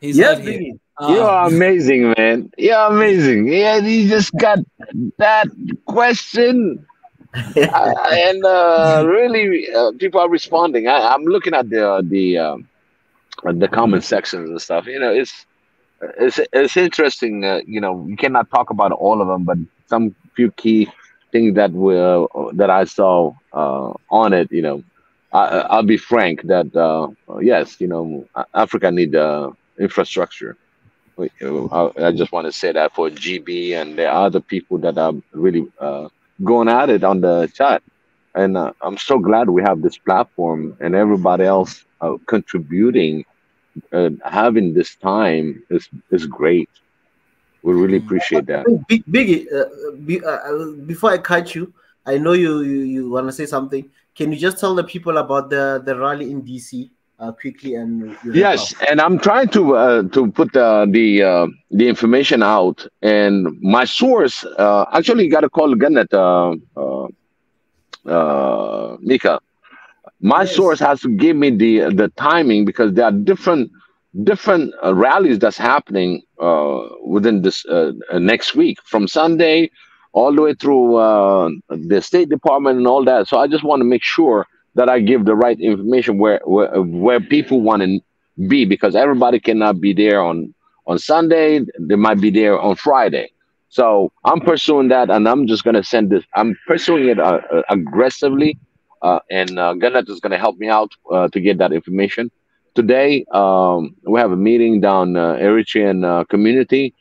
He's not here. You're amazing, man. You're amazing. Yeah, you just got that question. And really, people are responding. I'm looking at the comment sections and stuff. It's interesting. You cannot talk about all of them, but some few key things that I saw on it. I'll be frank that yes, Africa need infrastructure. I just want to say that for GB and the other people that are really going at it on the chat, and I'm so glad we have this platform and everybody else contributing. Having this time is great. We really appreciate that. Biggie, before I cut you, I know you want to say something. Can you just tell the people about the rally in DC quickly and yes, and I'm trying to put the information out, and my source actually got a call again at Nika. My source has to give me the timing because there are different rallies that's happening within this next week from Sunday all the way through the State Department and all that. So I just want to make sure that I give the right information where people want to be, because everybody cannot be there on Sunday. They might be there on Friday. So I'm pursuing that, and I'm just gonna send this. I'm pursuing it aggressively, and Gannett is gonna help me out to get that information. Today, we have a meeting down Eritrean community.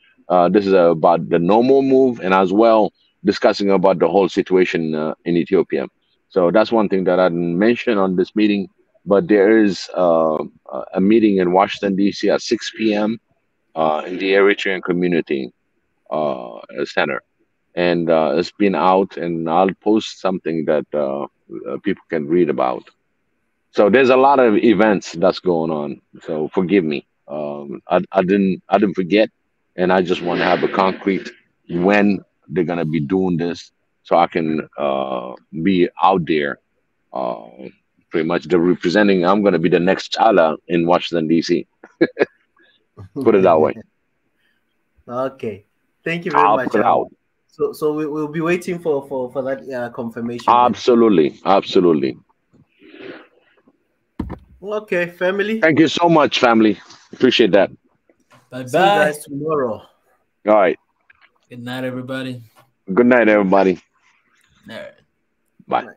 This is about the no more move, and as well discussing about the whole situation in Ethiopia. So that's one thing that I didn't mention on this meeting. But there is a meeting in Washington D.C. at 6 p.m. In the Eritrean community center, and it's been out, and I'll post something that people can read about. So there's a lot of events that's going on. So forgive me. I didn't forget, and I just want to have a concrete when they're gonna be doing this, so I can be out there. Uh, Pretty much the representing. I'm gonna be the next Chala in Washington D.C. Put it that way. Okay. Thank you very I'll much. put it out. So we'll be waiting for that confirmation. Absolutely, absolutely. Okay, family. Thank you so much, family. Appreciate that. Bye See you bye. guys tomorrow. All right. Good night, everybody. Good night, everybody. All right. Bye.